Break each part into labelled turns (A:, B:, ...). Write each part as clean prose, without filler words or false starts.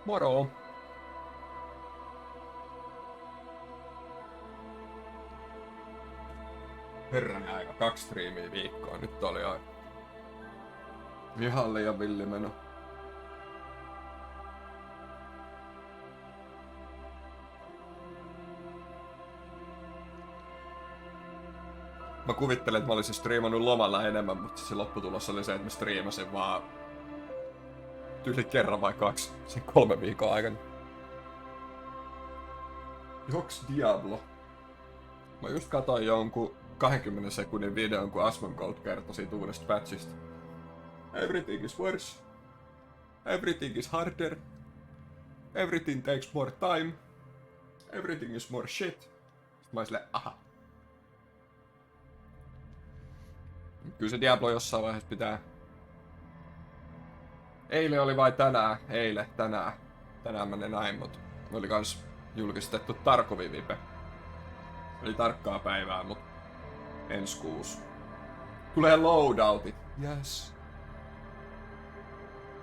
A: Moro! Herranen aika, 2 striimiä viikkoa. Nyt oli ihan liian villimeno. Mä kuvittelen, että mä olisin striimannut lomalla enemmän, mutta se lopputulos oli se, että mä striimasin vaan tyyli kerran vai 2 sen 3 viikon aikana. Joks Diablo. Mä just katsoin jonkun 20 sekunnin videon, kun Asmongold kertoi siitä uudesta patchista. Everything is worse. Everything is harder. Everything takes more time. Everything is more shit. Sitten mä oon silleen, aha. Kyllä se Diablo jossain vaiheessa pitää. Eilen oli vai tänään? Tänään. Tänään menee näin, mut oli kans julkistettu Tarkovin vipe. Eli tarkkaa päivää, mut ensi kuussa. Tulee loadoutit. Yes.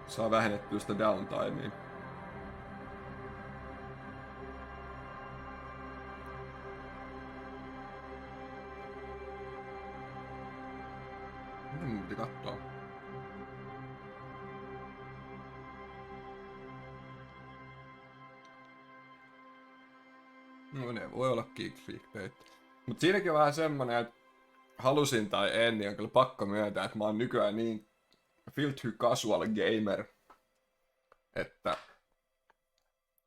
A: Saa vähennettyä sitä downtimea. Piti kattoo. No ne voi olla clickbait. Mut siinäkin on vähän semmonen, että halusin tai en, niin on kyllä pakko myöntää, että mä oon nykyään niin filthy casual gamer, että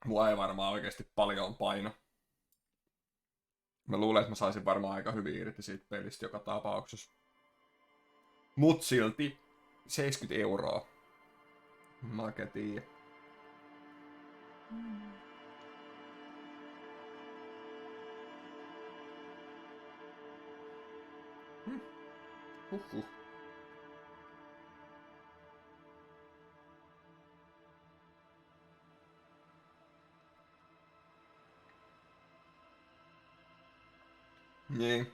A: mua ei varmaan oikeesti paljon paino. Mä luulen, että mä saisin varmaan aika hyvin irti siitä pelistä joka tapauksessa. Mut silti 70 €. Mä oikein tiiä. Huhhuh. Niin.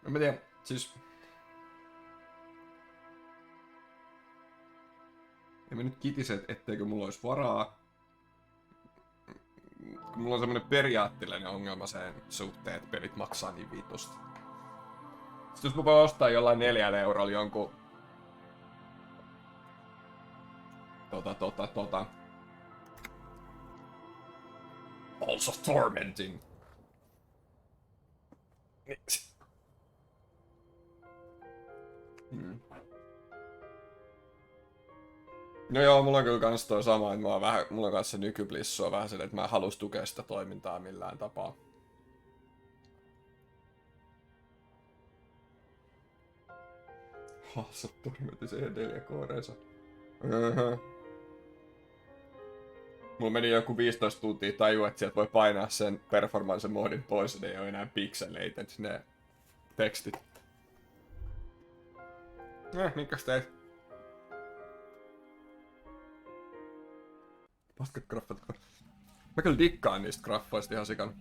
A: En mä tiedä, siis... En mä nyt kitise, etteikö mulla olisi varaa. Mulla on semmonen periaatteellinen ongelma sen suhteen, että pelit maksaa niin vitusti. Sitten jos mä voin ostaa jollain 4 € jonkun... Also tormenting. No joo, mulla on kyllä kans toi sama, että mulla on kans se nykyblissu on vähän silleen, että mä en halus tukea sitä toimintaa millään tapaa. Hassat tormentti se 4K-reisa. Mulla meni joku 15 tuntia tajua, että sieltä voi painaa sen performance-moodin pois, että ei oo enää pixelated ne tekstit. Minkäs teit? Paskat graffat. Mä kyllä dikkaan niistä graffoista ihan sikan.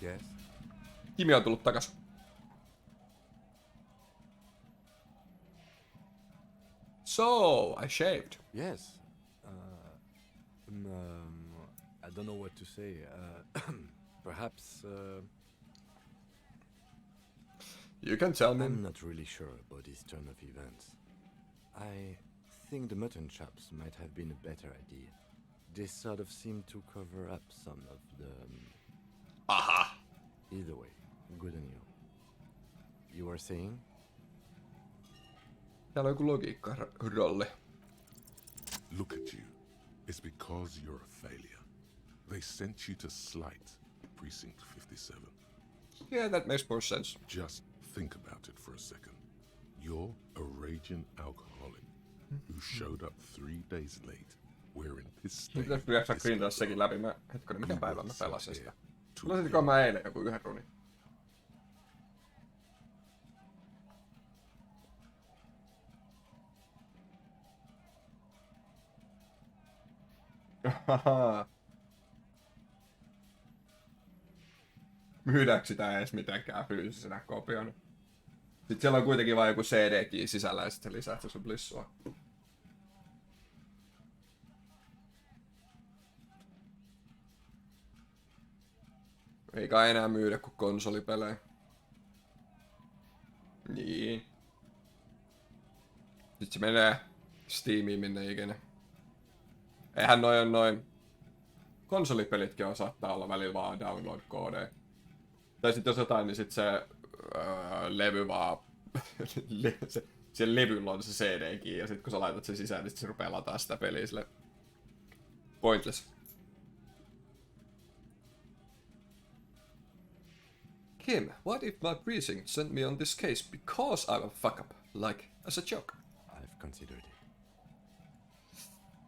B: Yes.
A: Kimi on tullut takas. So, I shaved.
B: Yes. I don't know what to say. Perhaps.
A: You can tell me.
B: I'm not really sure about this turn of events. I think the mutton chops might have been a better idea. They sort of seem to cover up some of the...
A: Aha!
B: Either way, good on you. You were saying?
A: Täällä on joku logiikka-rolli.
C: Look at you. It's because you're a failure. They sent you to slight Precinct 57.
A: Yeah, that makes more sense.
C: Just think about it for a second. You're a raging alcoholic who showed up 3 days late, wearing piss
A: Nyt
C: stained.
A: pitäis jaksaa grindaa sekin läpi. Hetkonen, mikä päivä mä pelasin sitä? Pelasitko mä eilen joku 1 runin? Myydäänkö sitä edes mitenkään fyysisenä kopiona? Sitten siellä on kuitenkin vain joku CD-key sisällä ja sitten se lisää sun blissua. Eikä enää myydä kuin konsolipelejä. Niin. Sitten se menee Steamiin minne ikinä. Eihän noin konsolipelitkin on saattaa olla välillä vaan download-koodeja. Tai sitten jos jotain, niin sit se levy vaan... Sen levyllä on se CD-kin ja sit kun sä laitat sen sisään, niin sit se rupeaa lataa sitä peliä sille... Pointless. Kim, what if my precinct sent me on this case because I'm a fuck up, like as a joke?
B: I've considered it.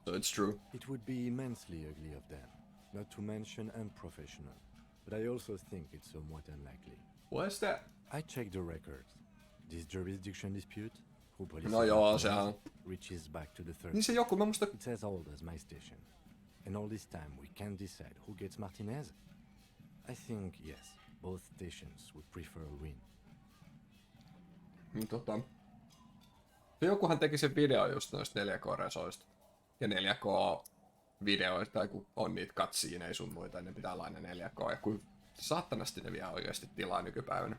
A: So it's true.
B: It would be immensely ugly of them, not to mention unprofessional. But I also think it's somewhat unlikely.
A: What's that?
B: I checked the records. This jurisdiction dispute, who police
A: No joo, se on.
B: reaches back to the 30s.
A: Niin se joku, mä muista...
B: It's as old as my station. And all this time we can't decide who gets Martinez? I think, yes, both stations would prefer a win.
A: Se jokuhan teki sen video just noista 4K-resoista. Ja 4K-videoita, tai kun on niitä cutsceneja sun muita, ne pitää olla aina 4K. Ja kun saattanasti ne vie oikeasti tilaa nykypäivänä.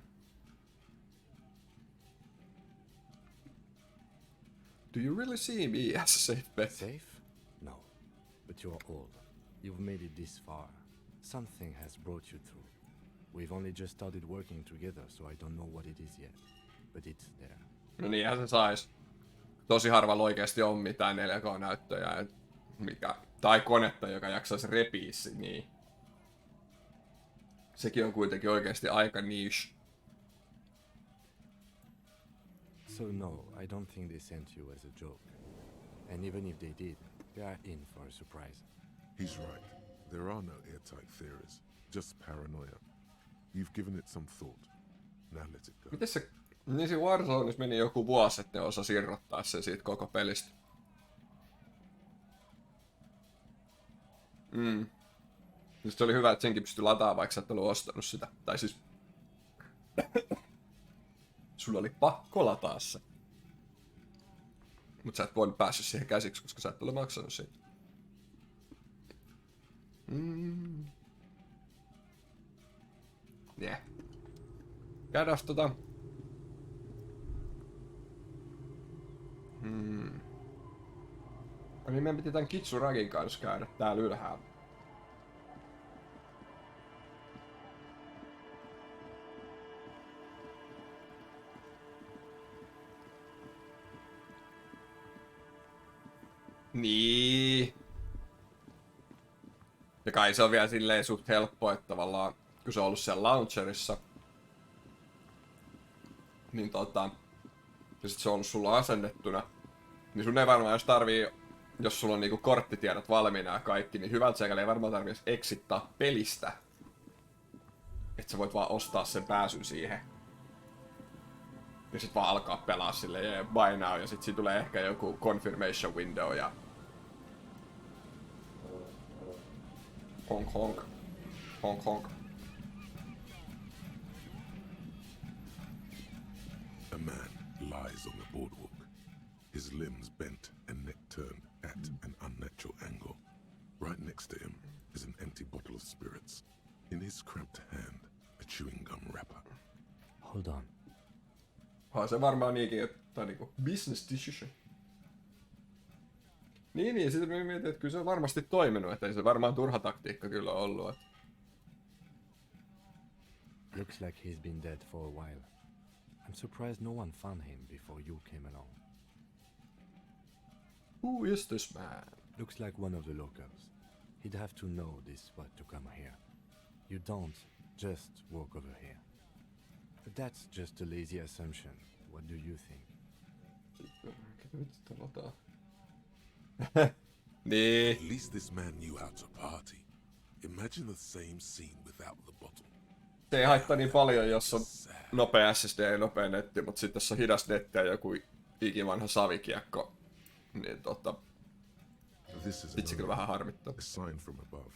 A: Do you really see me as a safe bet?
B: Safe? No. But you're old. You've made it this far. Something has brought you through. We've only just started working together, so I don't know what it is yet. But it's there.
A: No niinhän se sais. Tosi harvalla oikeesti on mitään 4K-näyttöjä, tai konetta, joka jaksaisi repiä niin. Sekin on kuitenkin oikeesti aika niche.
B: So no, I don't think they sent you as a joke. And even if they did, they are in for a surprise.
C: He's right. There are no airtight theories, just paranoia. You've given it some thought. Now let it go.
A: Miten se... Niin siinä Warzoneissa meni joku vuosi, että ne osasi irrottaa sen siitä koko pelistä. Just se oli hyvä, että senkin pystyi lataamaan, vaikka sä et ollut ostanut sitä. Tai siis... Sulla oli pakko lataa se. Mut sä et voinut päässyt siihen käsiksi, koska sä et ole maksanut siitä. Yeah. Käydään Niin meidän piti tän Kitsuragin kanssa käydä täällä ylhäällä. Niin. Ja kai se on vielä silleen suht helppo, että tavallaan, kun se on ollut siellä launcherissa, niin ja sit se on ollut sulla asennettuna, niin sun ei varmaan, jos tarvii, jos sulla on niinku korttitiedot valmiina ja kaikki, niin hyvältä seikalla ei varmaan tarvii exittaa pelistä. Että sä voit vaan ostaa sen pääsyn siihen. Ja sit vaan alkaa pelaa silleen buy now, ja sit siitä tulee ehkä joku confirmation window ja... Honk honk. Honk honk.
C: A man lies on the boardwalk, his limbs bent and neck turned at an unnatural angle. Right next to him is an empty bottle of spirits. In his cramped hand, a chewing gum wrapper.
B: Hold on.
A: Se varmaan niinkin, että niinku business decision. Niin, sitten mä mietin, että kyllä se on varmasti toiminut, että ei se varmaan turha taktiikka kyllä ollut. Että...
B: Looks like he's been dead for a while. I'm surprised no one found him before you came along.
A: Who is this man?
B: Looks like one of the locals. He'd have to know this spot to come here. You don't just walk over here. But that's just a lazy assumption. What do you think?
A: Niin.
C: At least this man knew how to party. Imagine the same scene without the bottle.
A: Se ei haittaa niin paljon, jos on nopea SSD ja nopea netti, mutta sitten jos on hidas netti ja joku ikivanha savikiekko, niin sit se kyllä vähän harmittaa.
C: A sign from above.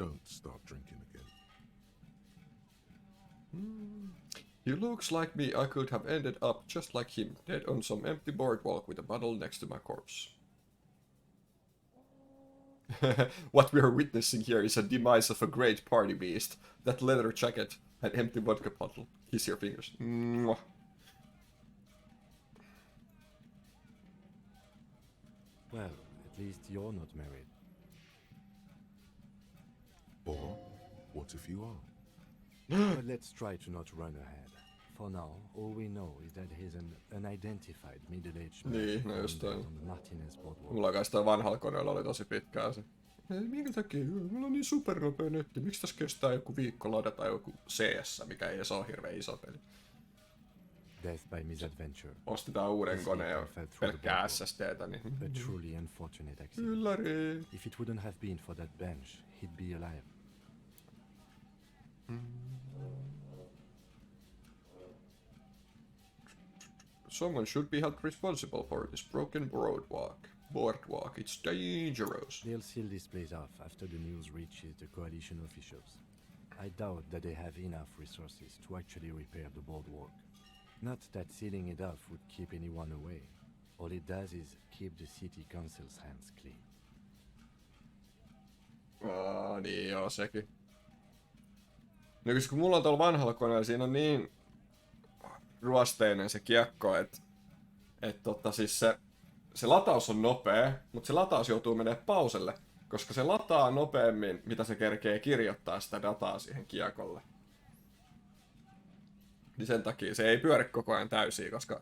C: Don't start drinking again.
A: He looks like me. I could have ended up just like him, dead on some empty boardwalk with a bottle next to my corpse. What we are witnessing here is a demise of a great party beast. That leather jacket, an empty vodka bottle. Kiss your fingers. Mwah.
B: Well, at least you're not married.
C: Or, what if you are?
B: But let's try to not run ahead. For now, all we know is that he's an unidentified middle-aged man
A: Niin, no
B: found
A: just toi.
B: on the Martinez boardwalk.
A: Mulla kai sitä vanhalla koneella oli tosi pitkään se. Minkä takia? Mulla on niin supernopea netti. Miksi tässä kestää joku viikko ladata joku CS, mikä ei edes ole hirveän iso peli?
B: Death by misadventure.
A: Ostetaan uuden koneen ja pelkkää SSDtä, niin...
B: A truly unfortunate accident.
A: Ylläri.
B: If it wouldn't have been for that bench, he'd be alive.
A: Someone should be held responsible for this broken boardwalk. It's dangerous.
B: They'll seal this place off after the news reaches the coalition officials. I doubt that they have enough resources to actually repair the boardwalk. Not that sealing it off would keep anyone away. All it does is keep the city council's hands clean.
A: Niin joo, sekin. No kun mulla on tuolla vanhalla koneella, siinä on niin ruosteinen se kiekko, että siis se lataus on nopea, mutta se lataus joutuu menemään pauselle, koska se lataa nopeammin, mitä se kerkee kirjoittaa sitä dataa siihen kiekolle. Niin sen takia se ei pyöri koko ajan täysin, koska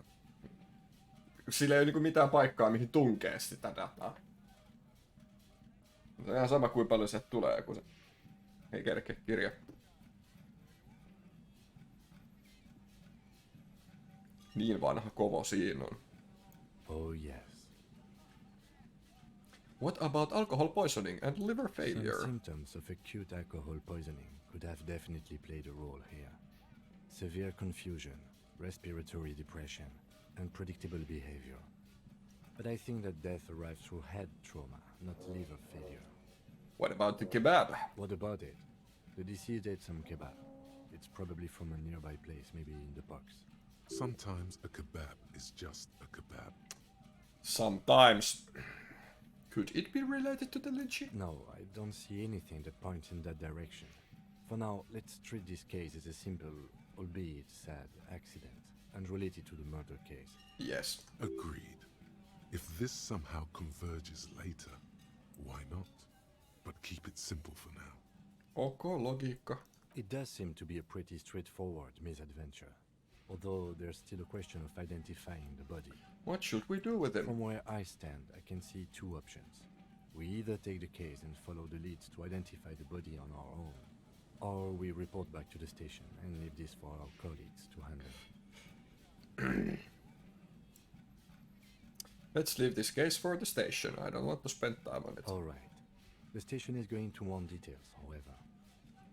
A: sillä ei ole niinku mitään paikkaa, mihin tunkee sitä dataa. Se on ihan sama kuin paljon se tulee, kun se ei kerkeä kirjoittaa. Niin vanha kovo siinä on.
B: Oh yes.
A: What about alcohol poisoning and liver failure?
B: Some symptoms of acute alcohol poisoning could have definitely played a role here. Severe confusion, respiratory depression, unpredictable behavior. But I think that death arrived through head trauma, not liver failure.
A: What about the kebab?
B: What about it? The deceased ate some kebab. It's probably from a nearby place, maybe in the box.
C: Sometimes a kebab is just a kebab.
A: Sometimes. Could it be related to the lynchy?
B: No, I don't see anything that points in that direction. For now, let's treat this case as a simple, albeit sad, accident, unrelated to the murder case.
A: Yes.
C: Agreed. If this somehow converges later, why not? But keep it simple for now.
A: Ok, logiikka.
B: It does seem to be a pretty straightforward misadventure, although there's still a question of identifying the body.
A: What should we do with him?
B: From where I stand, I can see two options. We either take the case and follow the leads to identify the body on our own, or we report back to the station and leave this for our colleagues to handle.
A: Let's leave this case for the station. I don't want to spend time on it.
B: All right. The station is going to want details, however.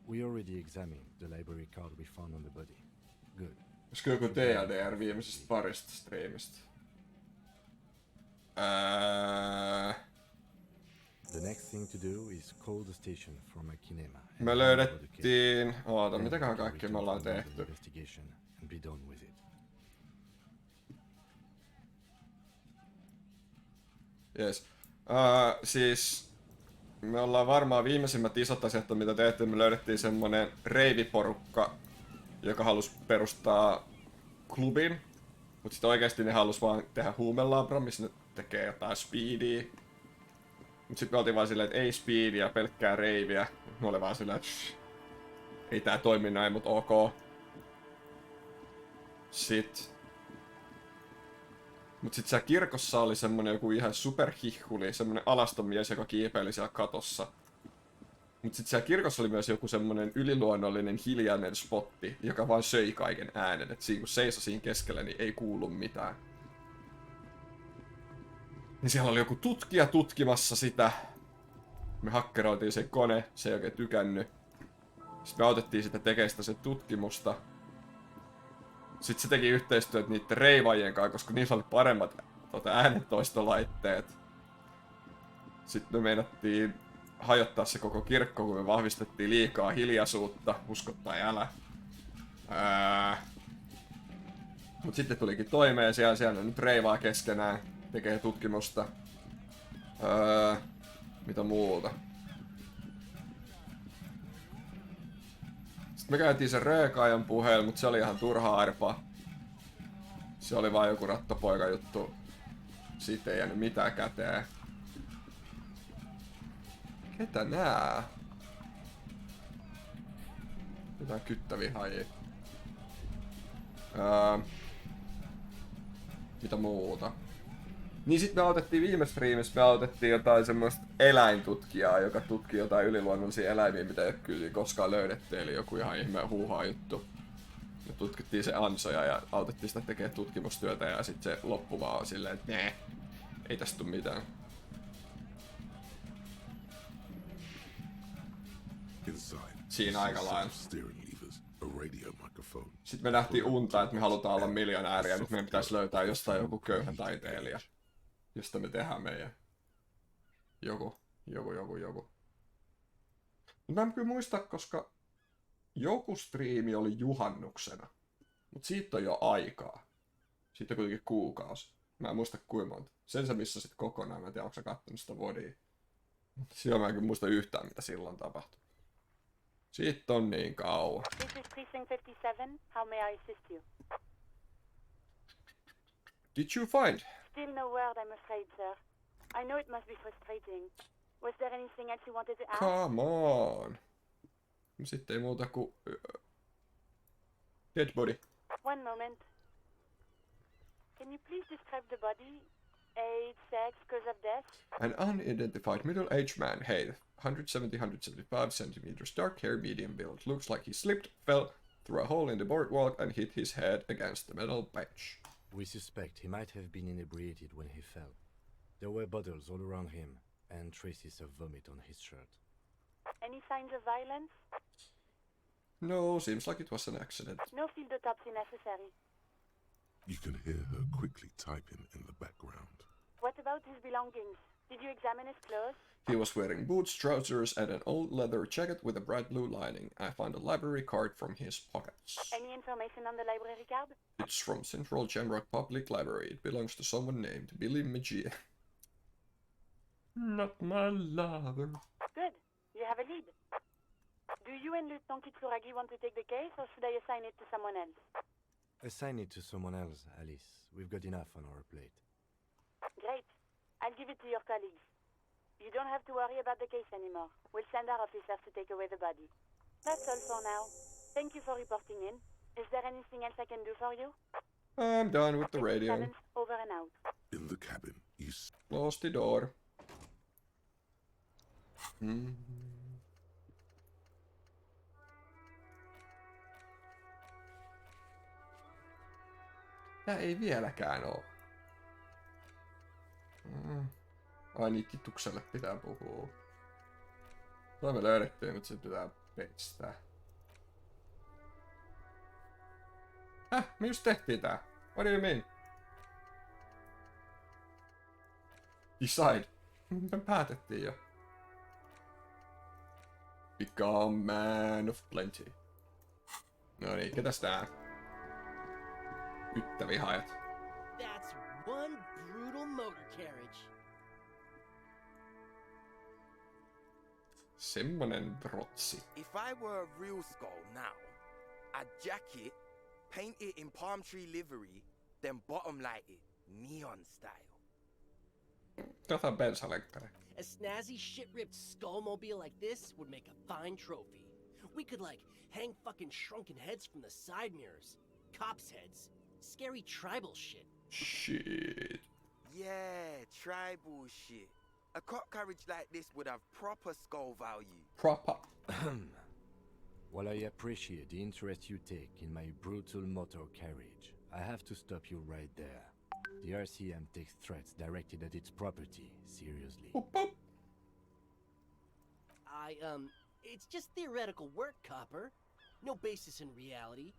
B: We already examined the library card we found on the body. Good.
A: Olisiko joku TLDR viimeisestä parista striimistä?
B: The next thing to do is call the station from Akinema.
A: Me löydettiin... mitäköhän kaikkea me ollaan tehty?
B: Investigation and be done with it.
A: Yes. Siis me ollaan varmaan viimeisimmät isot asiat, mitä tehty. Me löydettiin semmonen reiviporukka, joka halusi perustaa klubin. Mut sit oikeesti ne halus vaan tehdä huumelabra, missä ne tekee jotain speedia. Mut sit me oltiin vaan silleen, että ei speedia, pelkkää reiviä. Me oli vaan silleen, että ei tää toimi näin, mut ok. Mut sit siellä kirkossa oli semmonen joku ihan superhihhuli, semmonen alastonmies, joka kiipeili siellä katossa. Mut sit siellä kirkossa oli myös joku semmonen yliluonnollinen hiljainen spotti, joka vaan söi kaiken äänen. Et siinä kun seisoi siinä keskellä, niin ei kuulu mitään. Niin siellä oli joku tutkija tutkimassa sitä. Me hakkeroitiin se kone, se ei oikein tykännyt. Sitten me autettiin sitä tekemään sitä tutkimusta. Sitten se teki yhteistyötä niiden reivaajien kanssa, koska niillä oli paremmat äänentoistolaitteet. Sitten me meinattiin hajottaa se koko kirkko, kun me vahvistettiin liikaa hiljaisuutta, usko tai älä. Mut sitten tulikin toimeen siellä ne nyt reivaa keskenään, tekee tutkimusta. Mitä muuta? Sitten me käytiin sen Röökaajan puheella, mutta se oli ihan turha arpa. Se oli vaan joku rattopoika juttu. Siitä ei jäänyt mitään käteen. Ketä nää? Jotain kyttäviä hajia. Mitä muuta? Niin sit me autettiin viime striimissä, me autettiin jotain semmoista eläintutkijaa, joka tutki jotain yliluonnollisia eläimiä, mitä ei kyllä koskaan löydetty, eli joku ihan ihme huuhaa juttu. Me tutkittiin se ansoja ja autettiin sitä tekemään tutkimustyötä ja sit se loppu vaan on silleen, että ei tästä tuu mitään. Siinä aika lailla. Sitten me nähtiin unta, että me halutaan olla miljonääriä, nyt meidän pitäisi löytää jostain joku köyhä taiteilija, josta me tehdään meidän joku. Mä en kyllä muista, koska joku striimi oli juhannuksena, mutta siitä on jo aikaa. Siitä on kuitenkin kuukausi. Mä en muista kuinka monta. Sen sä missä sit kokonaan, mä en tiedä, onko sä kattonut sitä vodia. Silloin mä en kyllä muista yhtään, mitä silloin tapahtui. Siitä on niin kauan.
D: This is Precinct 57. How may I assist you?
A: Did you find?
D: Still no word, I'm afraid, sir. I know it must be frustrating. Was there anything else you wanted to ask?
A: Come on. Sitten ei muuta kuin... dead body.
D: One moment. Can you please describe the body? Age, sex, cause of death?
A: An unidentified middle-aged man, height 170-175 centimeters, dark hair, medium build. Looks like he slipped, fell through a hole in the boardwalk and hit his head against the metal bench.
B: We suspect he might have been inebriated when he fell. There were bottles all around him, and traces of vomit on his shirt.
D: Any signs of violence?
A: No, seems like it was an accident.
D: No field autopsy necessary.
C: You can hear her quickly typing in the background.
D: What about his belongings? Did you examine his clothes?
A: He was wearing boots, trousers, and an old leather jacket with a bright blue lining. I found a library card from his pockets.
D: Any information on the library card?
A: It's from Central Jamrock Public Library. It belongs to someone named Billy Magia. Not my lover.
D: Good. You have a lead. Do you and Lieutenant Kitsuragi want to take the case, or should I assign it to someone else?
B: Assign it to someone else, Alice. We've got enough on our plate.
D: Great. I'll give it to your colleagues. You don't have to worry about the case anymore. We'll send our officers to take away the body. That's all for now. Thank you for reporting in. Is there anything else I can do for you?
A: I'm done with the radio.
D: Over and out.
C: In the cabin, you
A: Close the door. Tää ei vieläkään oo. Ai niin, Titukselle pitää puhua. Toi me löydettiin, nyt se pitää pestää. Me just tehtiin tää. What do you mean? Decide. Me päätettiin jo. Become man of plenty. No niin, ketäs tää? Yttävihajat.
E: That's one brutal motor carriage.
A: Semmonen trotsi.
F: If I were a real skull now, I'd jack it, paint it in palm tree livery, then bottom light it, neon style.
A: Tätä bensalenkkari.
E: A snazzy shit-ripped skullmobile like this would make a fine trophy. We could like hang fucking shrunken heads from the side mirrors. Cops' heads. Scary tribal shit.
A: Shit.
F: Yeah, tribal shit. A cop carriage like this would have proper skull value.
A: Proper.
B: While I appreciate the interest you take in my brutal motor carriage, I have to stop you right there. The RCM takes threats directed at its property seriously.
A: Boop, boop.
E: It's just theoretical work, Copper. No basis in reality.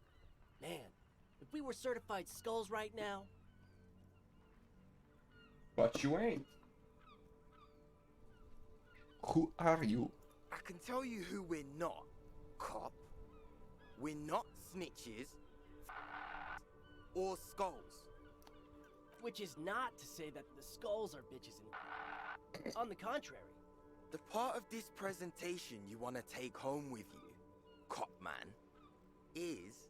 E: Man, if we were certified skulls right now...
A: But you ain't. Who are you?
F: I can tell you who we're not, cop. We're not snitches. or skulls.
E: Which is not to say that the skulls are bitches and... On the contrary.
F: The part of this presentation you want to take home with you, cop man, is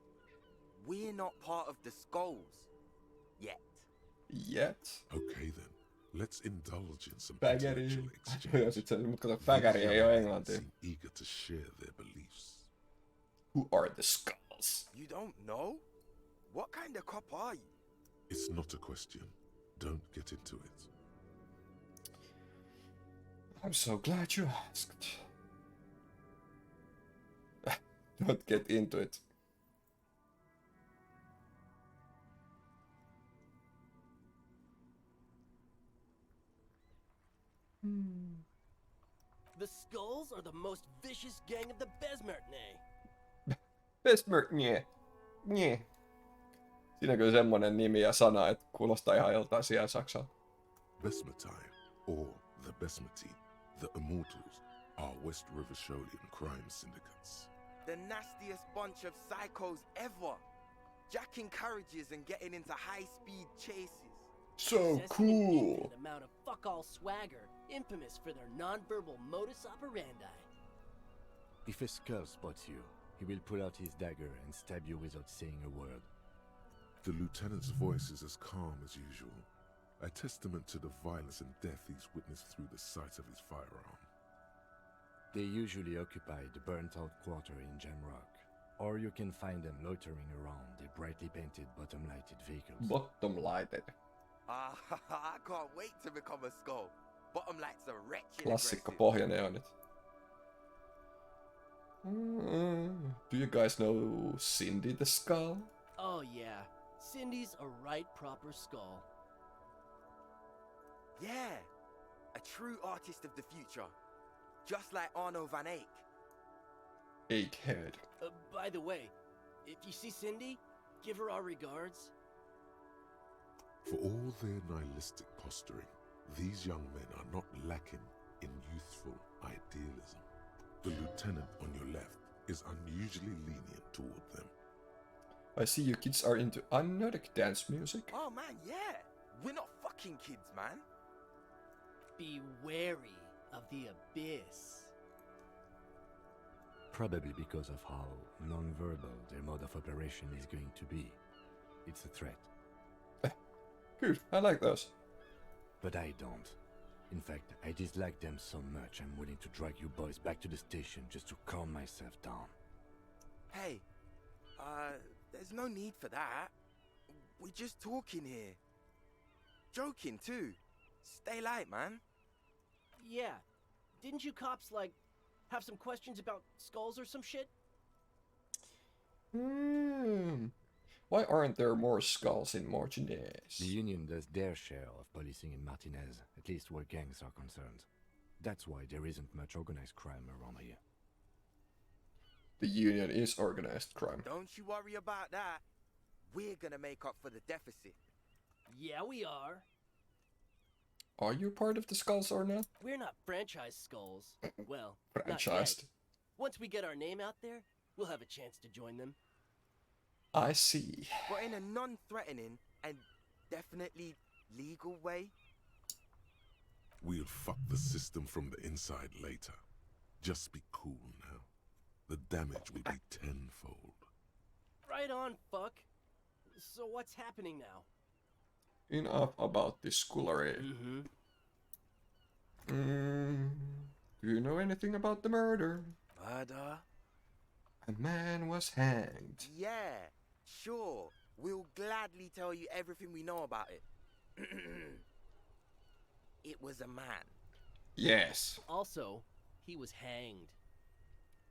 F: we're not part of the skulls yet.
A: Yet.
C: Okay then, let's indulge in some
A: Fägäri.
C: intellectual
A: Joo,
C: exchange.
A: sit se, mutta kato,
C: These
A: fägäri ei oo
C: young men
A: englantia.
C: seem eager to share their beliefs.
A: Who are the skulls?
F: You don't know? What kind of cop are you?
C: It's not a question. Don't get into it.
A: I'm so glad you asked. Don't get into it.
E: The skulls are the most vicious gang of the Besmertnay.
A: Besmerk, nye. Nye. Siinä kyllä semmonen nimi ja sana, että kuulostaa ihan joltain siellä Saksaa.
C: Besmatine, or the Besmati, the Immortals, are West River Sholian crime syndicates.
F: The nastiest bunch of psychos ever. Jacking carriages and getting into high-speed chases.
A: So
E: Possessing an
A: cool.
E: infinite amount of fuck-all swagger, infamous for their non-verbal modus operandi.
B: If a skull spots you, he will pull out his dagger and stab you without saying a word.
C: The lieutenant's voice is as calm as usual, a testament to the violence and death he's witnessed through the sight of his firearm.
B: They usually occupy the burnt-out quarter in Jamrock, or you can find them loitering around the brightly painted bottom-lighted vehicles.
A: Bottom lighted.
F: I can't wait to become a skull. Bottom lights are wretched.
A: Klassikko
F: aggressive.
A: pohjaneonit. Do you guys know Cindy the Skull?
E: Oh yeah, Cindy's a right proper skull.
F: Yeah, a true artist of the future. Just like Arno van Eyck.
A: Egghead.
E: By the way, if you see Cindy, give her our regards.
C: For all their nihilistic posturing, these young men are not lacking in youthful idealism. The lieutenant on your left is unusually lenient toward them.
A: I see you kids are into hypnotic dance music.
F: Oh man, yeah. We're not fucking kids, man.
E: Be wary of the abyss.
B: Probably because of how non-verbal their mode of operation is going to be. It's a threat.
A: Good, I like those.
B: But I don't. In fact, I dislike them so much I'm willing to drag you boys back to the station just to calm myself down.
F: Hey, there's no need for that. We're just talking here. Joking too. Stay light, man.
E: Yeah, didn't you cops, like, have some questions about skulls or some shit?
A: Why aren't there more skulls in Martinez?
B: The Union does their share of policing in Martinez, at least where gangs are concerned. That's why there isn't much organized crime around here.
A: The Union is organized crime.
F: Don't you worry about that. We're gonna make up for the deficit.
E: Yeah, we are.
A: Are you part of the skulls or not?
E: We're not franchise skulls. Well, not yet.
A: Franchised.
E: Once we get our name out there, we'll have a chance to join them.
A: I see.
F: But in a non-threatening and definitely legal way.
C: We'll fuck the system from the inside later. Just be cool now. The damage will be tenfold.
E: Right on, fuck. So what's happening now?
A: Enough about this schoolery. Do you know anything about the murder?
F: Murder?
A: A man was hanged.
F: Yeah, sure. We'll gladly tell you everything we know about it. It was a man.
A: Yes.
E: Also, he was hanged.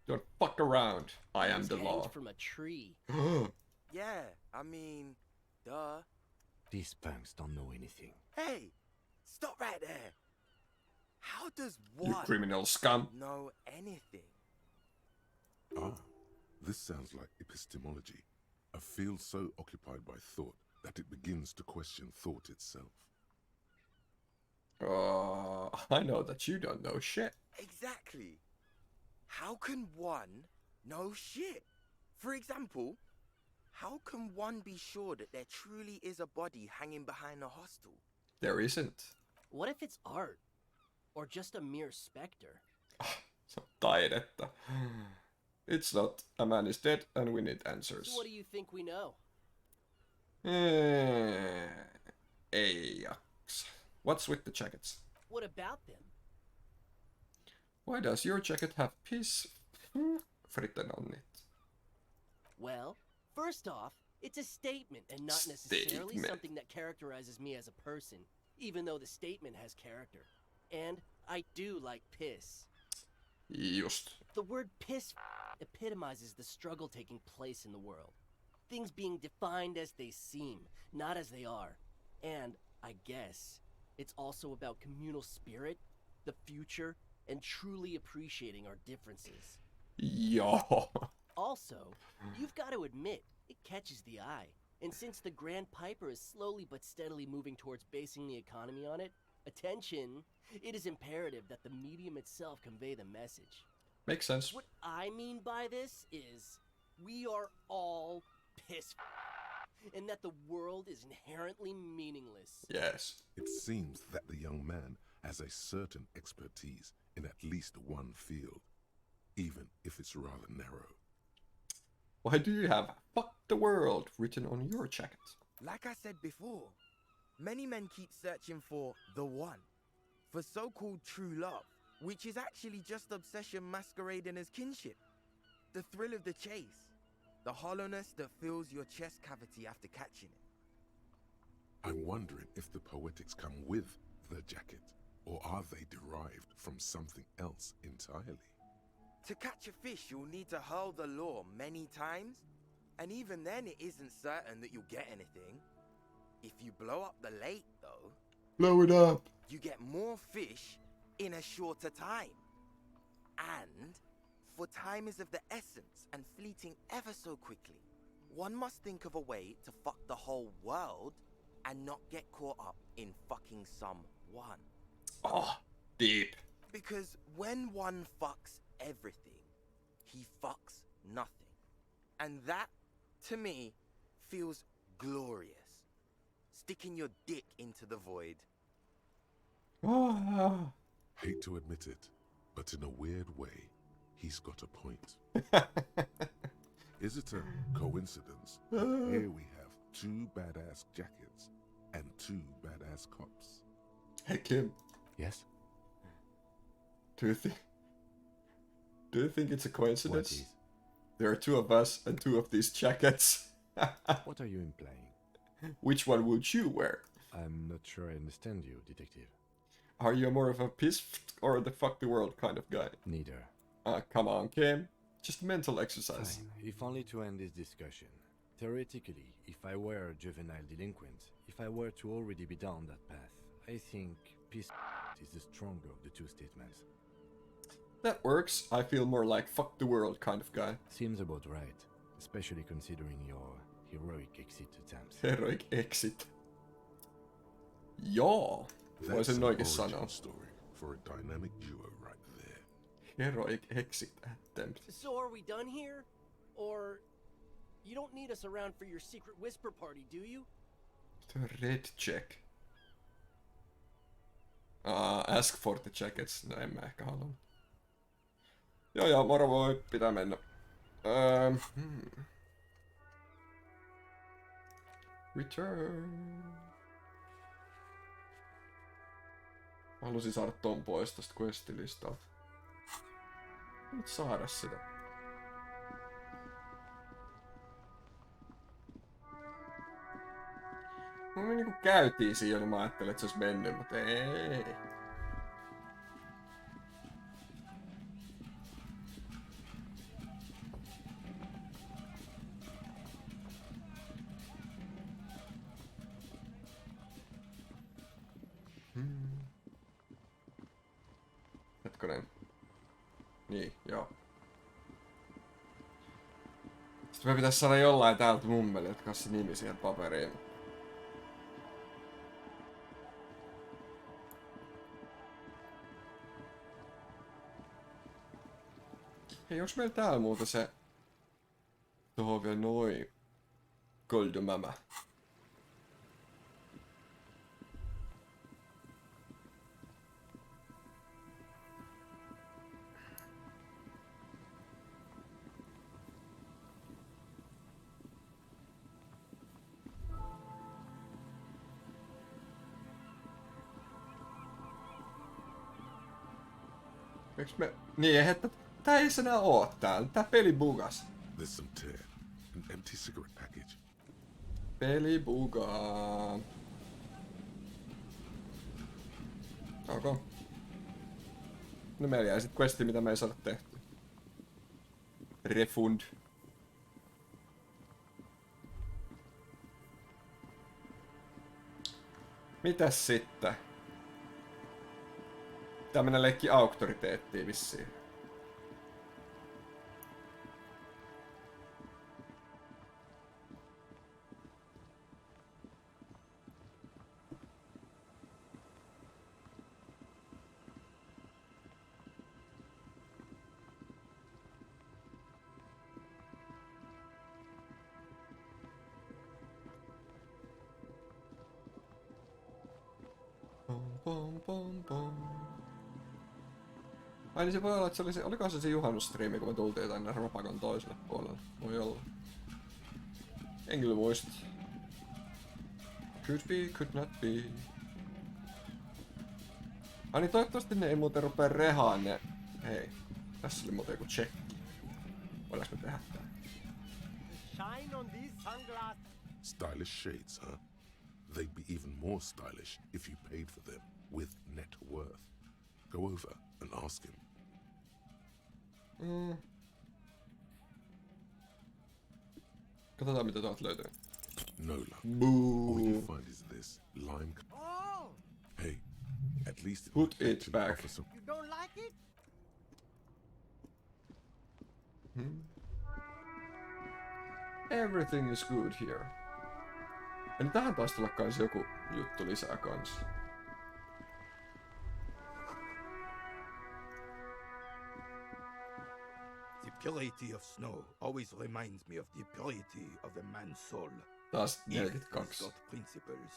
A: Don't fuck around. I
E: He
A: am
E: was
A: the
E: hanged
A: law.
E: from a tree.
F: Yeah, I mean, duh.
B: These punks don't know anything.
F: Hey, stop right there. How does
A: You
F: one
A: criminal scum.
F: know anything?
C: Ah, this sounds like epistemology. A field so occupied by thought that it begins to question thought itself.
A: I know that you don't know shit.
F: How can one be sure that there truly is a body hanging behind a hostel?
A: There isn't.
E: What if it's art? Or just a mere specter?
A: Se on taidetta. It's not. A man is dead and we need answers.
E: So what do you think we know?
A: Ei jaksa. What's with the jackets?
E: What about them?
A: Why does your jacket have piss written on it?
E: Well, first off, it's a statement and not necessarily
A: Statement.
E: something that characterizes me as a person, even though the statement has character. And I do like piss.
A: Just.
E: The word piss epitomizes the struggle taking place in the world. Things being defined as they seem, not as they are. And, I guess, it's also about communal spirit, the future, and truly appreciating our differences.
A: Joo.
E: Also, you've got to admit, it catches the eye. And since the Grand Piper is slowly but steadily moving towards basing the economy on it, attention, it is imperative that the medium itself convey the message.
A: Makes sense.
E: What I mean by this is, we are all piss and that the world is inherently meaningless.
A: Yes.
C: It seems that the young man has a certain expertise in at least one field, even if it's rather narrow.
A: Why do you have "fuck the world" written on your jacket?
F: Like I said before, many men keep searching for the one, for so-called true love, which is actually just obsession masquerading as kinship. The thrill of the chase, the hollowness that fills your chest cavity after catching it.
C: I'm wondering if the poetics come with the jacket, or are they derived from something else entirely?
F: To catch a fish, you'll need to hurl the lure many times, and even then it isn't certain that you'll get anything. If you blow up the lake, though,
A: Blow it up.
F: you get more fish in a shorter time. And, for time is of the essence and fleeting ever so quickly, one must think of a way to fuck the whole world and not get caught up in fucking someone.
A: Oh, deep.
F: Because when one fucks everything, he fucks nothing. And that, to me, feels glorious. Sticking your dick into the void.
A: Ah.
C: Hate to admit it, but in a weird way, he's got a point. Is it a coincidence that here we have two badass jackets and two badass cops?
A: Hey Kim,
B: Yes?
A: do you think it's a
B: What
A: coincidence?
B: is?
A: There are two of us and two of these jackets.
B: What are you implying?
A: Which one would you wear?
B: I'm not sure I understand you, detective.
A: Are you more of a piss or the fuck the world kind of guy?
B: Neither.
A: Come on, Kim. Just mental exercise.
B: Fine, if only to end this discussion. Theoretically, if I were a juvenile delinquent, if I were to already be down that path, I think peace is the stronger of the two statements.
A: That works. I feel more like fuck the world kind of guy.
B: Seems about right, especially considering your heroic exit attempts.
A: Heroic exit. Joo.
C: That's
A: Voisin
C: an
A: oikein
C: origin
A: sanoa.
C: story for a dynamic duo right there.
A: Heroic exit attempt.
E: So are we done here? Or you don't need us around for your secret whisper party, do you?
A: The red check. Ask for the jackets. No, en mä ehkä halua. Joo, moro voi. Pitää mennä. Return. Mä halusin saada ton pois tosta questilistalta. Nyt saada sitä. Me niinku käytiin siinä, niin mä ajattelin, että se olisi mennyt, mutta ei. Hetkonen. Niin, joo. Sitten me pitäis saada jollain täältä mummeli, jotka on se nimi siihen paperiin. Hei, onks meillä täällä muuta se... Tuohon vielä noin Goldmama. Eiks me... Niin, että tää ei enää oo täällä. Tää peli bugas.
C: There's some tear. An empty cigarette package.
A: Peli bugaa. Okay. No meillä jäi sit questi, mitä me ei saada tehty. Refund. Mitäs sitten? Pitää mennä leikki auktoriteettiin vissiin. Pom, pom, pom. Ai niin se voi olla, että se oli se, olikohan se juhannusstriimi, kun me tultiin tänne Rapakon toiselle puolelle. Voi olla. En kyllä muista. Could be, could not be. Ai niin toivottavasti ne ei muuten rupea rehaan ne. Hei, tässä oli muuten joku check. Voidaanko me tehdä tää?
E: Shine on these sunglasses.
C: Stylish shades, huh? They'd be even more stylish if you paid for them with net worth. Go over and ask him.
A: Katsotaan mitä tuolta löytyy.
C: No luck.
A: Boo.
C: All you find is this lime.
E: Oh,
C: Hey, at least it
A: Put
C: would
A: it
C: actually
A: back.
C: offer some.
E: you don't like it?
A: Everything is good here. Eli tähän taisi tulla kans joku juttu lisää kans.
G: The purity of snow always reminds me of the purity of a man's soul.
A: Taas
G: If
A: 42.
G: got principles.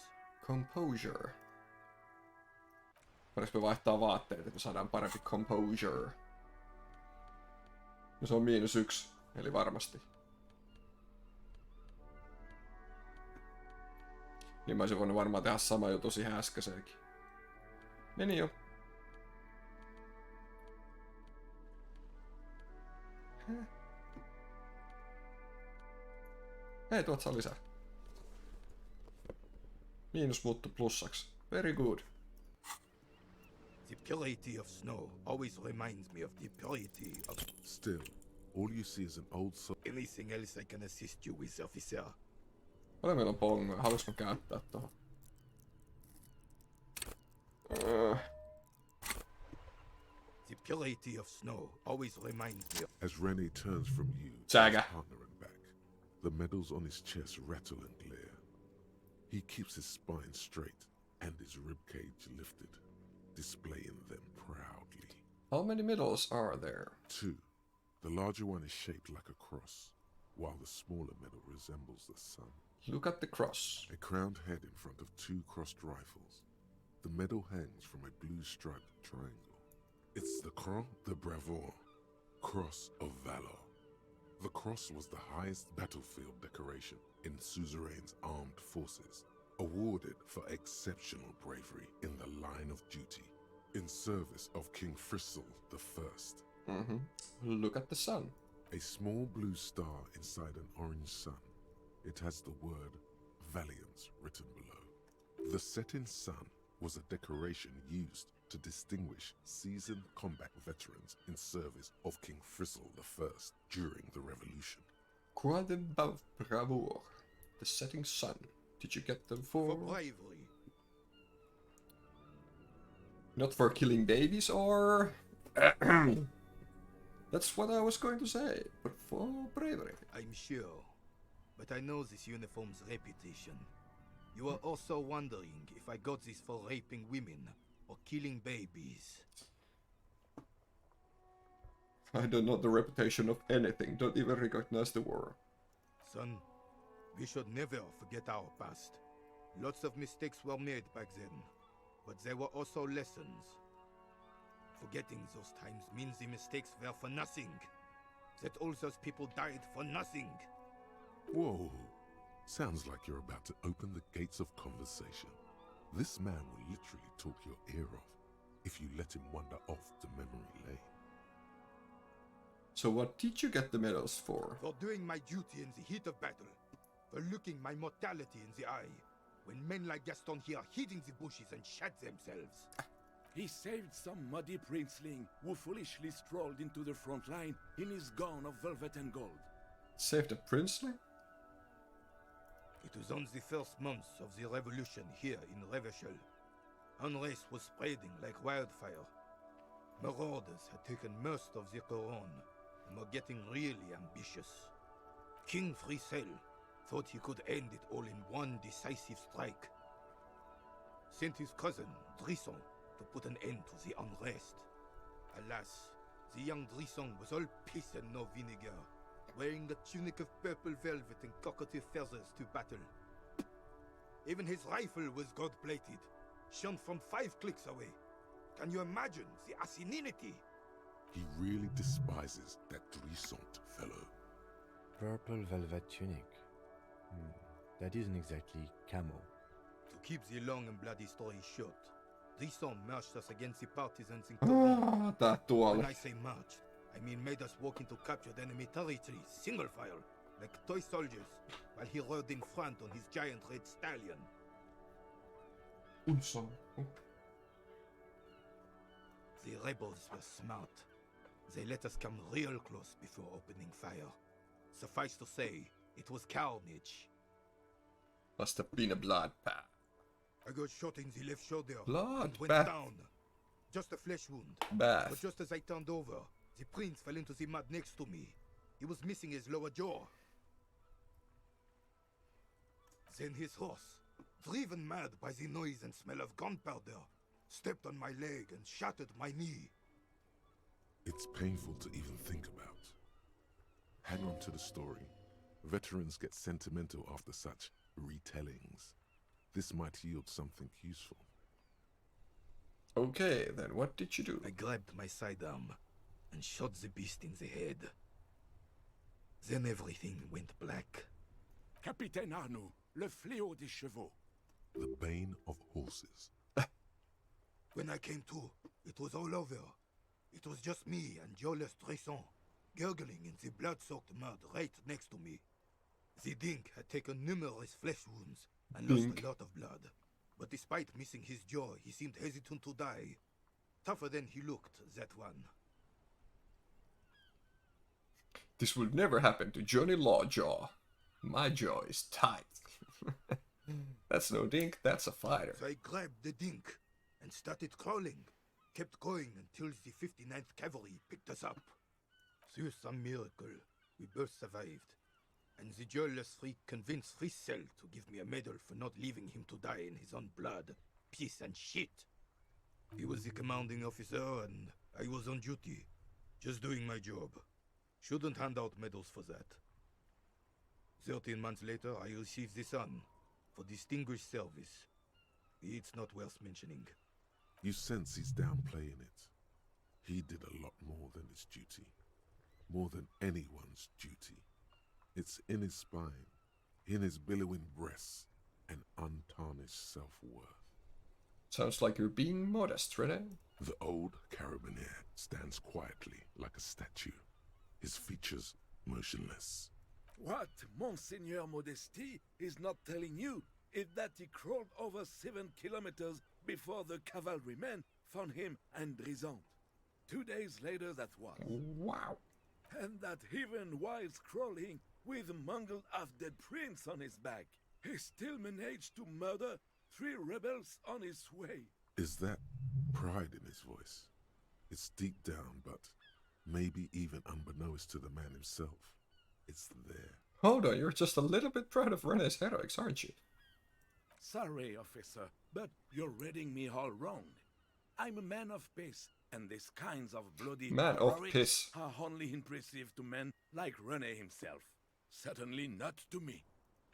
A: Composure. Voidaanko me vaihtaa vaatteet, että me saadaan parempi composure? No se on -1, eli varmasti. Niin mä olisin voinut varmaan tehdä sama juttu siihen äskeiseenkin. Meni jo. Hei, tuot saa lisää. Miinus muuttu plussaksi. Very good.
G: The purity of snow always reminds me of the purity of
C: Still, all you see is an old soul.
G: anything else I can assist you with, officer.
A: Paljon meillä on pongoja. Haluaisko käyttää tohon?
G: The purity of snow always reminds me of
C: As Rennie turns from you, to
A: Saga.
C: his partner and back, the medals on his chest rattle and glare. He keeps his spine straight and his ribcage lifted, displaying them proudly.
A: How many medals are there?
C: 2. The larger one is shaped like a cross, while the smaller medal resembles the sun.
A: Look at the cross.
C: A crowned head in front of 2 crossed rifles. The medal hangs from a blue striped triangle. It's the Croix de Bravoure, Cross of Valor. The cross was the highest battlefield decoration in Suzerain's armed forces, awarded for exceptional bravery in the line of duty, in service of King Frizzle I.
A: Look at the sun.
C: A small blue star inside an orange sun. It has the word Valiance written below. The setting sun was a decoration used to distinguish seasoned combat veterans in service of King Frizzle I during the Revolution.
A: Croix de Bravoure. The setting sun. Did you get them
G: for
A: for...
G: bravery.
A: Not for killing babies or... That's what I was going to say, but for bravery.
G: I'm sure, but I know this uniform's reputation. You are also wondering if I got this for raping women or killing babies.
A: I don't know the reputation of anything, don't even recognize the war.
G: Son, We should never forget our past. Lots of mistakes were made back then, but there were also lessons. Forgetting those times means the mistakes were for nothing. That all those people died for nothing.
C: Whoa. Sounds like you're about to open the gates of conversation. This man will literally talk your ear off if you let him wander off to memory lane.
A: So what did you get the medals for?
G: For doing my duty in the heat of battle. For looking my mortality in the eye. When men like Gaston here hid in the bushes and shat themselves.
H: He saved some muddy princeling who foolishly strolled into the front line in his gown of velvet and gold.
A: Saved a princely?
G: It was on the first months of the revolution here in Revachol. Unrest was spreading like wildfire. Marauders had taken most of the Couronne and were getting really ambitious. King Frisel thought he could end it all in one decisive strike. Sent his cousin, Drisson, to put an end to the unrest. Alas, the young Drisson was all piss and no vinegar, wearing a tunic of purple velvet and cockatiel feathers to battle. Even his rifle was gold-plated, shone from 5 clicks away. Can you imagine the asininity?
C: He really despises that Drissant fellow.
B: Purple velvet tunic. That isn't exactly camo.
G: To keep the long and bloody story short, Drisson marched us against the partisans in Couronne.
A: Tää tuolla.
G: When I say marched, I mean made us walk into captured enemy territory, single file, like toy soldiers, while he rode in front on his giant red stallion. The rebels were smart. They let us come real close before opening fire. Suffice to say, it was carnage.
A: Must have been a bloodbath.
G: I got shot in the left shoulder and went
A: Bloodbath.
G: down. Just a flesh wound.
A: Bath.
G: But just as I turned over, the prince fell into the mud next to me. He was missing his lower jaw. Then his horse, driven mad by the noise and smell of gunpowder, stepped on my leg and shattered my knee.
C: It's painful to even think about. Hang on to the story. Veterans get sentimental after such retellings. This might yield something useful.
A: Okay, then what did you do?
G: I grabbed my sidearm and shot the beast in the head. Then everything went black.
H: Capitaine Arnoux, le fléau des chevaux.
C: The bane of horses.
G: When I came to, it was all over. It was just me and Jolas Drisson, gurgling in the blood-soaked mud right next to me. The Dink had taken numerous flesh wounds and lost a lot of blood. But despite missing his jaw, he seemed hesitant to die. Tougher than he looked, that one.
A: This would never happen to Johnny Lawjaw. My jaw is tight. That's no dink, that's a fighter.
G: So I grabbed the Dink and started crawling. Kept going until the 59th Cavalry picked us up. Through some miracle, we both survived. And the jailless freak convinced Frisel to give me a medal for not leaving him to die in his own blood, piss and shit. He was the commanding officer and I was on duty, just doing my job. Shouldn't hand out medals for that. 13 months later, I received the Sun for distinguished service. It's not worth mentioning.
C: You sense he's downplaying it. He did a lot more than his duty. More than anyone's duty. It's in his spine, in his billowing breasts, and untarnished self-worth.
A: Sounds like you're being modest, Rene.
C: The old carabinier stands quietly like a statue, his features motionless.
H: What Monseigneur Modesty is not telling you is that he crawled over 7 kilometers before the cavalrymen found him and Drisant. 2 days later that was.
A: Wow.
H: And that even while crawling with a mangled half-dead prince on his back, he still managed to murder 3 rebels on his way.
C: Is that pride in his voice? It's deep down, but maybe even unbeknownst to the man himself. It's there.
A: Hold on, you're just a little bit proud of Rene's heroics, aren't you?
H: Sorry, officer, but you're reading me all wrong. I'm a man of peace, and these kinds of bloody
A: Man of
H: heroics
A: piss.
H: are only impressive to men like Rene himself. Certainly not to me.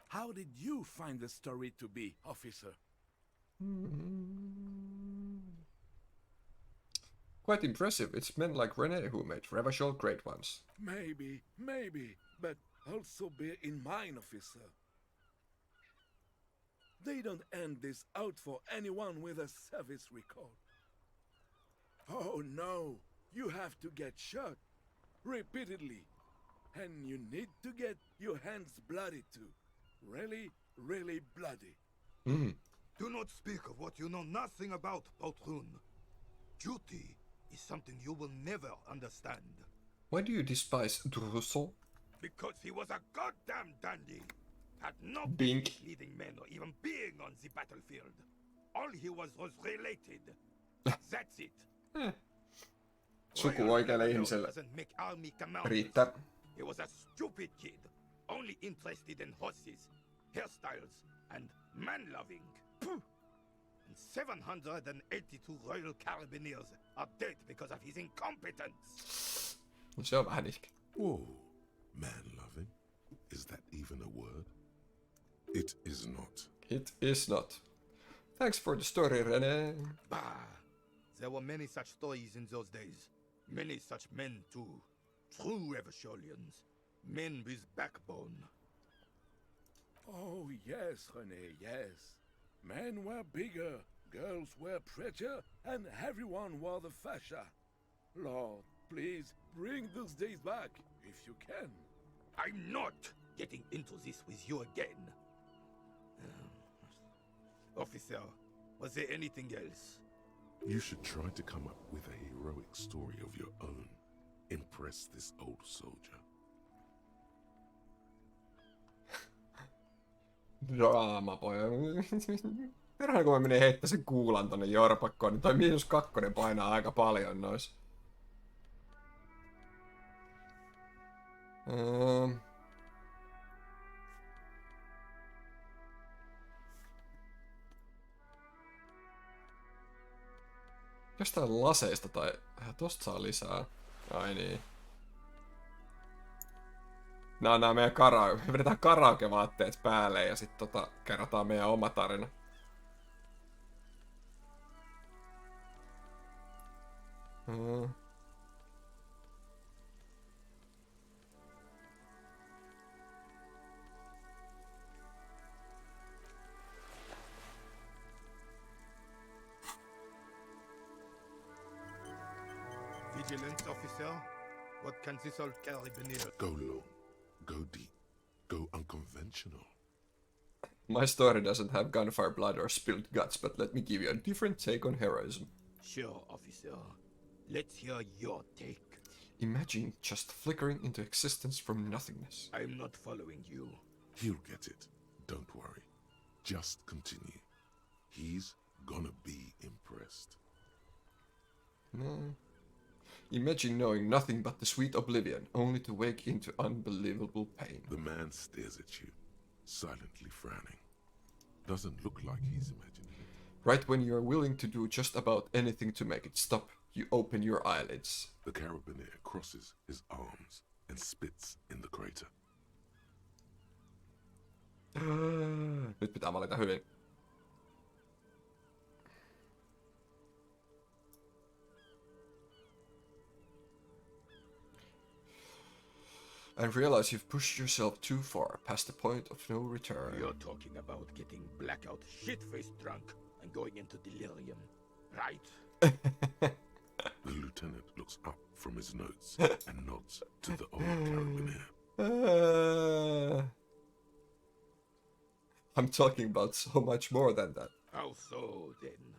H: How did you find the story to be, officer?
A: Quite impressive. It's men like Rene who made Revachol great ones.
H: Maybe, but also bear in mind, officer. They don't end this out for anyone with a service record. Oh no, you have to get shot repeatedly. And you need to get your hands bloody too. Really, really bloody.
G: Do not speak of what you know nothing about, Poltroon. Duty is something you will never understand.
A: Why do you despise Druso?
G: Because he was a goddamn dandy. Had no
A: Bink.
G: business leading men or even being on the battlefield. All he was related. That's it.
A: Suku
G: Royal
A: oikealle
G: Brotherhood
A: ihmiselle
G: doesn't make army commanders.
A: riittää.
G: He was a stupid kid, only interested in horses, hairstyles, and man-loving. Pooh! And 782 Royal Carabiniers are dead because of his incompetence.
A: No, se on vähän ihke.
C: Whoa, man-loving? Is that even a word? It is not.
A: It is not. Thanks for the story, Rene.
G: Bah! There were many such stories in those days. Many such men, too. True Revacholians. Men with backbone.
H: Oh yes, René, yes. Men were bigger, girls were prettier, and everyone wore the fascia. Lord, please bring those days back, if you can.
G: I'm not getting into this with you again. Officer, was there anything else?
C: You should try to come up with a heroic story of your own. Impress this old soldier.
A: Draamapoja. Perhana kun mä menin heittää sen kuulan tonne jorpakkoon, niin toi -2 painaa aika paljon nois. Jostain laseista tai... Tosta saa lisää. Ai niin. Nää meidän me vedetään karaoke-vaatteet päälle ja sit kerrotaan meidän oma tarina.
G: Vigilance officer, what can this old carabinier?
C: Go long, go deep, go unconventional.
A: My story doesn't have gunfire blood or spilled guts, but let me give you a different take on heroism.
G: Sure, officer. Let's hear your take.
A: Imagine just flickering into existence from nothingness.
G: I'm not following you.
C: He'll get it. Don't worry. Just continue. He's gonna be impressed.
A: No. Imagine knowing nothing but the sweet oblivion, only to wake into unbelievable pain.
C: The man stares at you, silently frowning. Doesn't look like he's imagining it.
A: Right when you are willing to do just about anything to make it stop, you open your eyelids.
C: The carabinier crosses his arms and spits in the crater.
A: Nyt pitää valita hyvin. And realize you've pushed yourself too far, past the point of no return.
G: You're talking about getting blackout shit-faced drunk and going into delirium, right?
C: The lieutenant looks up from his notes and nods to the old carabinier.
A: I'm talking about so much more than that.
G: How so, then?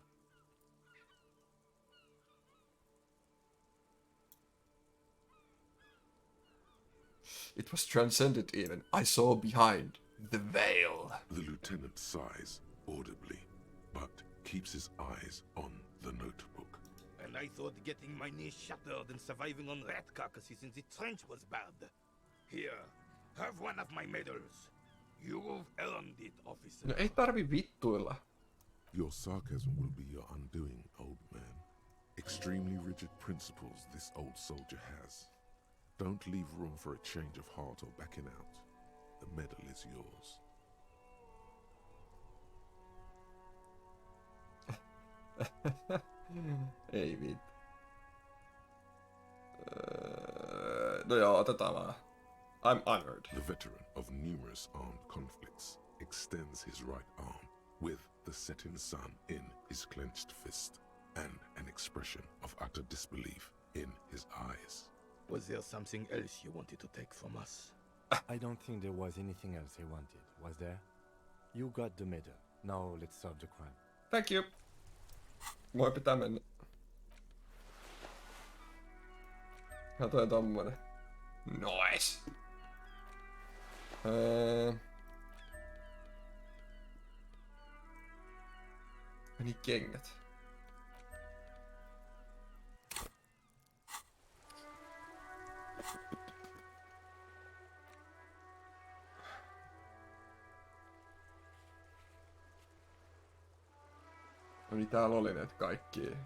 A: It was transcendent even. I saw behind the veil.
C: The lieutenant sighs audibly, but keeps his eyes on the notebook.
G: And I thought getting my knee shattered and surviving on rat carcasses in the trench was bad. Here, have one of my medals. You've earned it, officer.
A: No ei tarvi vittuilla.
C: Your sarcasm will be your undoing, old man. Extremely rigid principles this old soldier has. Don't leave room for a change of heart or backing out. The medal is yours.
A: Ei vittu. No joo, otetaan vaan. I'm honored.
C: The veteran of numerous armed conflicts extends his right arm with the setting sun in his clenched fist and an expression of utter disbelief in his eyes.
G: Was there something else you wanted to take from us?
B: I don't think there was anything else he wanted, was there? You got the medal. Now let's solve the crime.
A: Thank you. Moi pitää mennä. Toi tommonen. Nice. Meni kengät. No niin, täällä oli näitä kaikkia.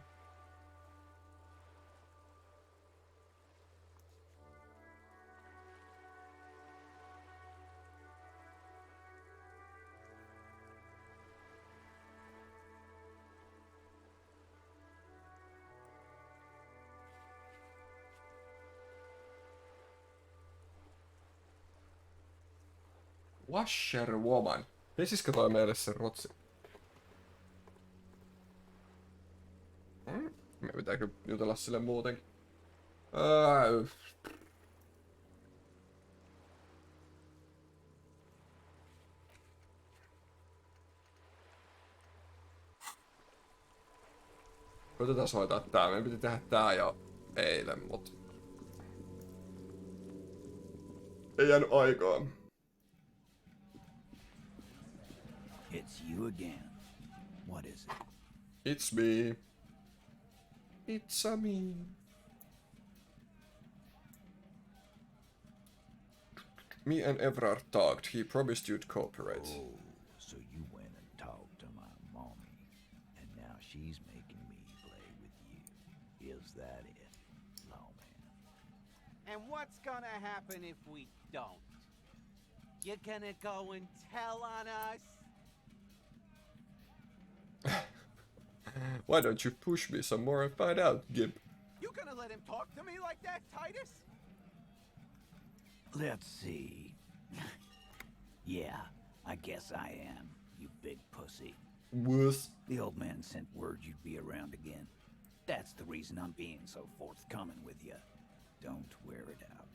A: Washerwoman. Pesisikö toi meille sen rotsi? Me pitääkö jutella sille muutenkin? Koitetaan hoitaa tää. Meidän piti tehdä tää jo eilen, mut... Ei jäänyt aikaa.
I: It's you again. What is it?
A: It's me. It's a me. Me and Everard talked. He promised you'd cooperate.
I: Oh, so you went and talked to my mommy, and now she's making me play with you. Is that it, lawman?
J: And what's gonna happen if we don't? You gonna go and tell on us?
A: Why don't you push me some more and find out, Gib?
J: You gonna let him talk to me like that, Titus?
I: Let's see. Yeah, I guess I am, you big pussy.
A: Wuss.
I: The old man sent word you'd be around again. That's the reason I'm being so forthcoming with you. Don't wear it out.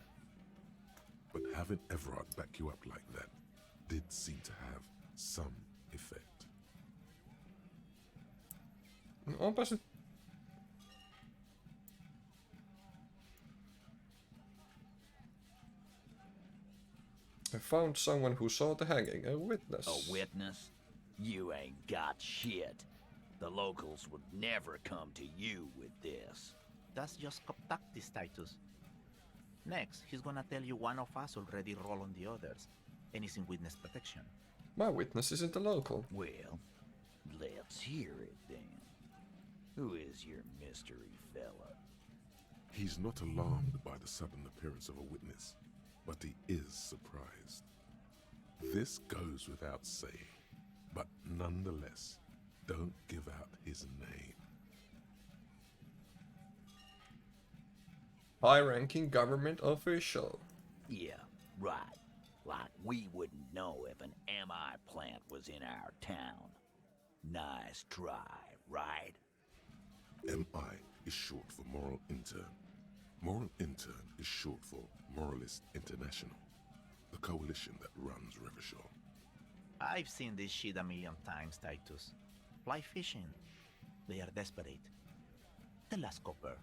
C: But having Everard back you up like that did seem to have some effect.
A: Onpas nyt... I found someone who saw the hanging, a witness.
I: A witness? You ain't got shit. The locals would never come to you with this.
K: That's just tactics, Titus. Next, he's gonna tell you one of us already rolled on the others, and is in witness protection.
A: My witness isn't a local.
I: Well, let's hear it then. Who is your mystery fella?
C: He's not alarmed by the sudden appearance of a witness, but he is surprised. This goes without saying, but nonetheless, don't give out his name.
A: High-ranking government official.
I: Yeah, right. Like we wouldn't know if an MI plant was in our town. Nice try, right?
C: MI is short for Moral Intern. Moral Intern is short for Moralist International, the coalition that runs Revachol.
K: I've seen this shit a million times, Titus. Fly fishing. They are desperate. Tell us, Copper,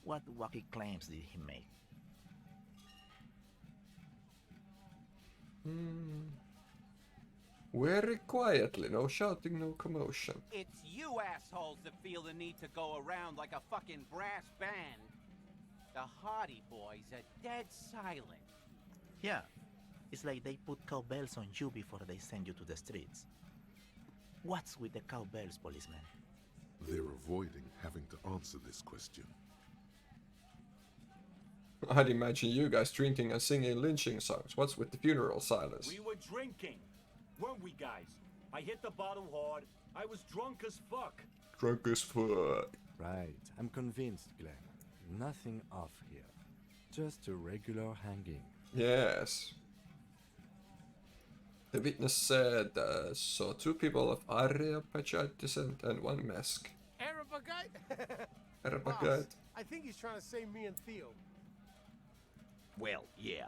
K: what wacky claims did he make?
A: Very quietly, no shouting, no commotion.
J: It's you assholes that feel the need to go around like a fucking brass band. The Hardy Boys are dead silent.
K: Yeah, it's like they put cowbells on you before they send you to the streets. What's with the cowbells, policeman?
C: They're avoiding having to answer this question.
A: I'd imagine you guys drinking and singing lynching songs. What's with the funeral silence?
L: We were drinking, weren't we, guys? I hit the bottle hard, I was drunk as fuck.
A: Drunk as fuck.
B: Right, I'm convinced, Glenn. Nothing off here. Just a regular hanging.
A: Yes. The witness said saw 2 people of Arya-Pachad descent and 1 mask.
M: Arabagite?
A: Arabagite.
M: I think he's trying to say me and Theo.
I: Well, yeah.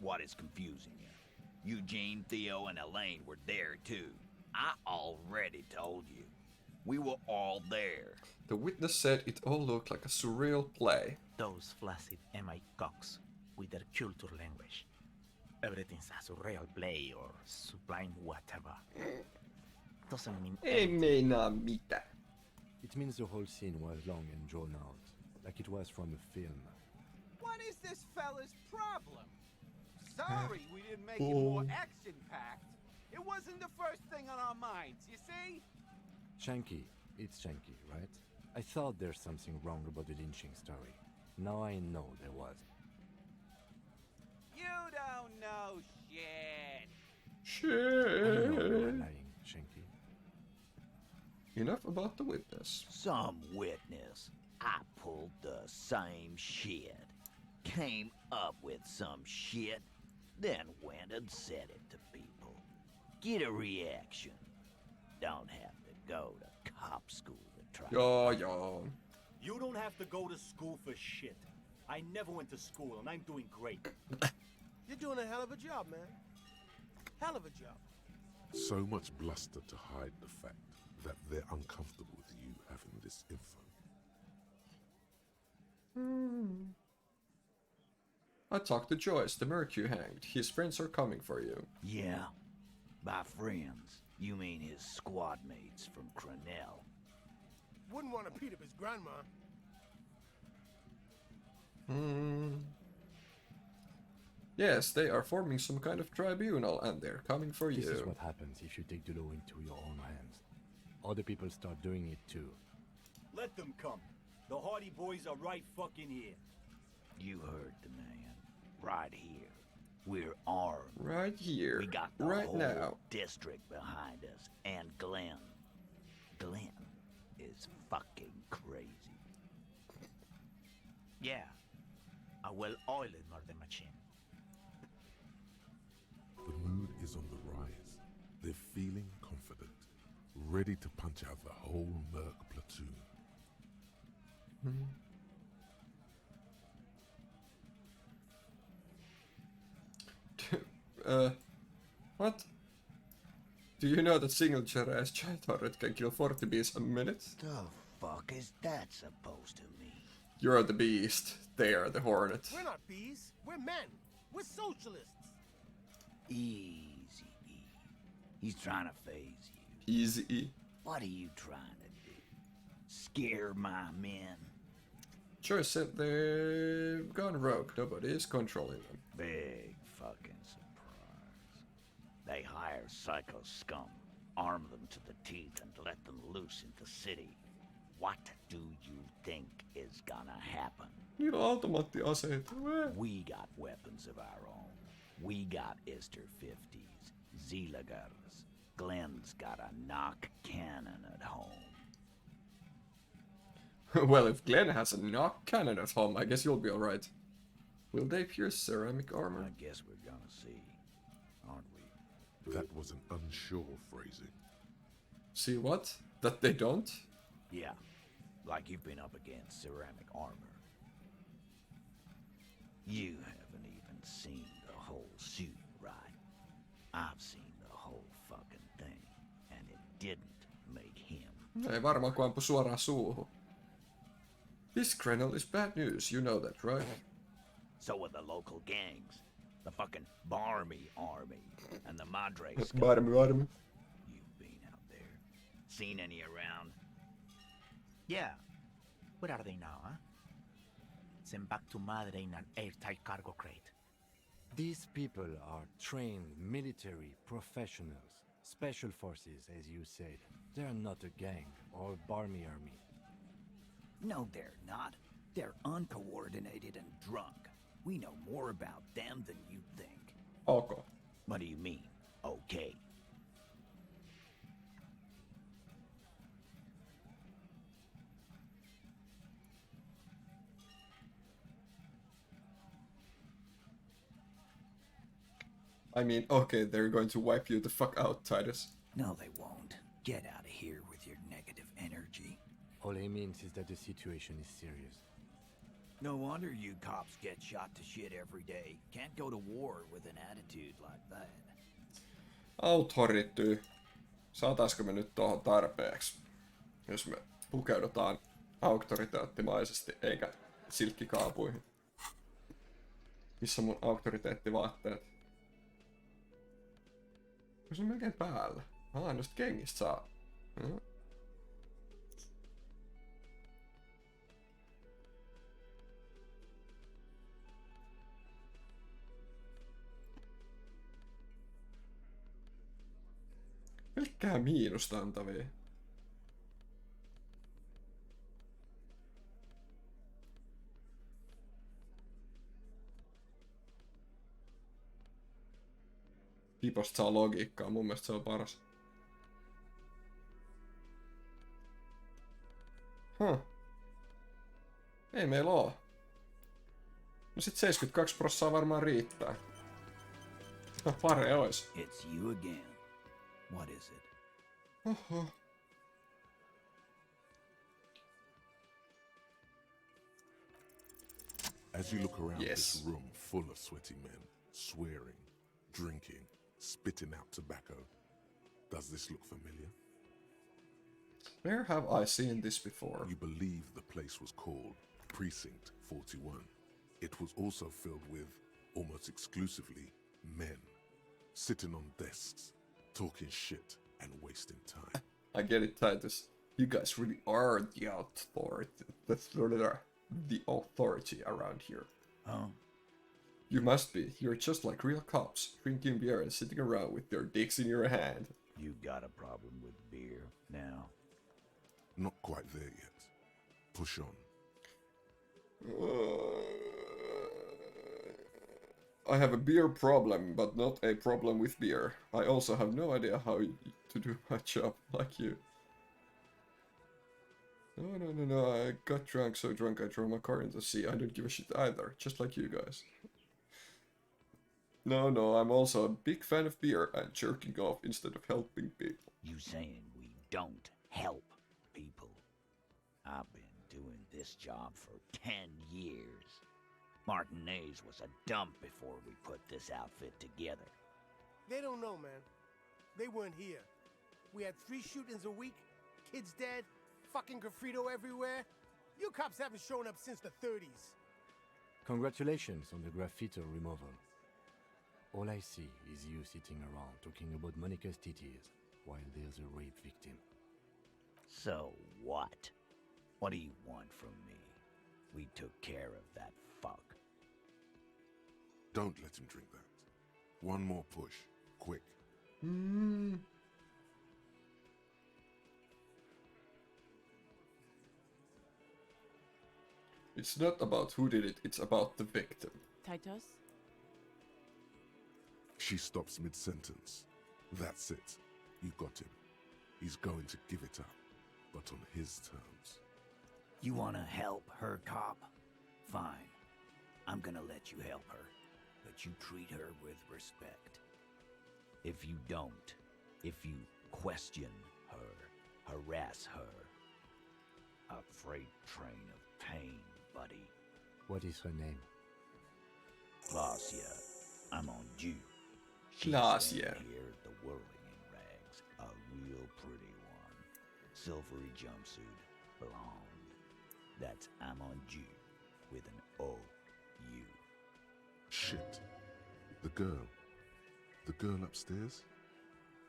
I: What is confusing you? Eugene, Theo, and Elaine were there too. I already told you. We were all there.
A: The witness said it all looked like a surreal play.
K: Those flaccid MI cocks with their culture language. Everything's a surreal play or sublime whatever. Doesn't mean anything.
B: It means the whole scene was long and drawn out, like it was from a film.
J: What is this fella's problem? Sorry we didn't make it more action-packed. It wasn't the first thing on our minds, you see?
B: Shanky, it's Shanky, right? I thought there's something wrong about the lynching story. Now I know there was.
J: You don't know shit.
B: I know you're lying, Shanky.
A: Enough about the witness.
I: Some witness. I pulled the same shit. Came up with some shit, then went and said it to people. Get a reaction. Don't have to go to cop school to try.
A: Ja.
L: You don't have to go to school for shit. I never went to school and I'm doing great.
M: You're doing a hell of a job, man. Hell of a job.
C: So much bluster to hide the fact that they're uncomfortable with you having this info.
A: I talked to Joyce, the merc you hanged. His friends are coming for you.
I: Yeah. By friends, you mean his squad mates from Crenell.
M: Wouldn't want to beat up his grandma.
B: Yes, they are forming some kind of tribunal and they're coming for you.
A: This is what happens if you take the law into your own hands. Other people start doing it too.
L: Let them come. The Hardy Boys are right fucking here.
I: You heard the man. Right here. We're armed.
B: Right here.
I: We got the
B: right
I: whole
B: now.
I: district behind us. And Glenn. Glenn is fucking crazy.
K: Yeah. A well-oiled murder machine.
C: The mood is on the rise. They're feeling confident, ready to punch out the whole merc platoon.
B: What? Do you know that single-ass giant turret can kill 40 bees a minute?
I: The fuck is that supposed to mean?
B: You're the beast. They are the hornet.
M: We're not bees. We're men. We're socialists.
I: Easy, E. He's trying to phase you.
B: Easy.
I: What are you trying to do? Scare my men?
B: Joyce said they've gone rogue. Nobody is controlling them.
I: Big fucking surprise. They hire psycho scum, arm them to the teeth, and let them loose in the city. What do you think is gonna happen?
B: Niillä on automaattiaseita.
I: We got weapons of our own. We got Ister 50s, Zilagars. Glenn's got a knock cannon at home.
B: Well, if Glenn has a knock cannon at home, I guess you'll be alright. Will they pierce ceramic armor?
I: I guess we're gonna see, aren't we?
C: That was an unsure phrasing.
B: See what? That they don't?
I: Yeah, like you've been up against ceramic armor. You haven't even seen the whole suit, right? I've seen the whole fucking thing, and it didn't make him.
B: Ei varmaan kun ampui suoraan suuhun. This Crenell is bad news, you know that, right?
I: So are the local gangs. The fucking Barmy army and the Madre scum.
B: Barmy.
I: You've been out there. Seen any around?
K: Yeah. Where are they now, huh? Sent back to Madre in an airtight cargo crate.
B: These people are trained military professionals. Special forces, as you said. They're not a gang or a Barmy army.
I: No, they're not. They're uncoordinated and drunk. We know more about them than you think.
B: Okay.
I: What do you mean, okay?
A: I mean, okay, they're going to wipe you the fuck out, Titus.
I: No, they won't. Get out of here with your negative energy.
B: All he means is that the situation is serious.
I: No wonder you cops get shot to shit every day. Can't go to war with an attitude like that.
A: Authority. Saataisko me nyt tohon tarpeeksi? Jos me pukeudutaan auktoriteettimaisesti eikä silkkikaapuihin. Missä on mun auktoriteettivaatteet? Se on melkein päällä. Noista kengistä saa. Pelkkää miinusta antavia. Piposta saa logiikkaa, mun mielestä se on paras. Ei meillä oo. No sit 72% varmaan riittää. Pare ois.
I: It's you again. What is it?
A: Oho.
C: As you look around
A: Yes.
C: this room full of sweaty men, swearing, drinking, spitting out tobacco, does this look familiar?
A: Where have I seen this before?
C: You believe the place was called Precinct 41. It was also filled with, almost exclusively, men, sitting on desks, talking shit and wasting time.
A: I get it, Titus. You guys really are the authority. The authority around here.
I: Huh?
A: You must be. You're just like real cops, drinking beer and sitting around with your dicks in your hand.
I: You got a problem with beer now?
C: Not quite there yet. Push on.
A: I have a beer problem, but not a problem with beer. I also have no idea how to do my job like you. No, I got drunk, so drunk I drove my car into the sea. I don't give a shit either, just like you guys. No, I'm also a big fan of beer and jerking off instead of helping people.
I: You saying we don't help people? I've been doing this job for 10 years. Martinez was a dump before we put this outfit together.
M: They don't know, man. They weren't here. We had 3 shootings a week, kids dead, fucking graffito everywhere. You cops haven't shown up since the 30s.
B: Congratulations on the graffiti removal. All I see is you sitting around talking about Monica's titties while there's a rape victim.
I: So what? What do you want from me? We took care of that fuck.
C: Don't let him drink that. One more push. Quick.
A: It's not about who did it, it's about the victim.
N: Titus?
C: She stops mid-sentence. That's it. You got him. He's going to give it up, but on his terms.
I: You wanna help her, cop? Fine. I'm gonna let you help her, but you treat her with respect. If you don't, if you question her, harass her, a freight train of pain, buddy.
B: What is her name?
I: Glacia, I'm on due.
A: Glacia.
I: Here, the whirling in rags, a real pretty one. Silvery jumpsuit, blonde. That's I'm on due with an O-U.
C: Shit. The girl upstairs?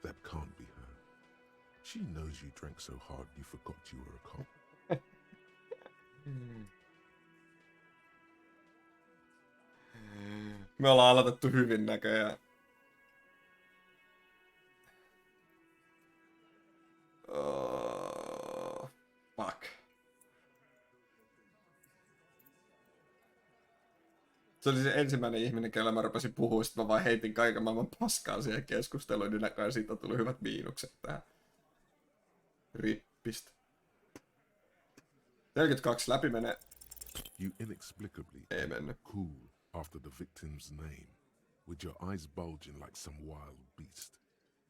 C: That can't be her. She knows you drank so hard you forgot you were a cop.
A: Me ollaan aloitettu hyvin näköjään. Fuck. Se oli se ensimmäinen ihminen, kellä mä rupesin puhua, sit mä vaan heitin kaiken maailman paskaa siihen keskusteluun, niin näköjään siitä on tullut hyvät miinukset tähän. Rippistä. 42 läpi menee.
C: You inexplicably
A: Ei mennyt.
C: cool after the victim's name. with your eyes bulging like some wild beast.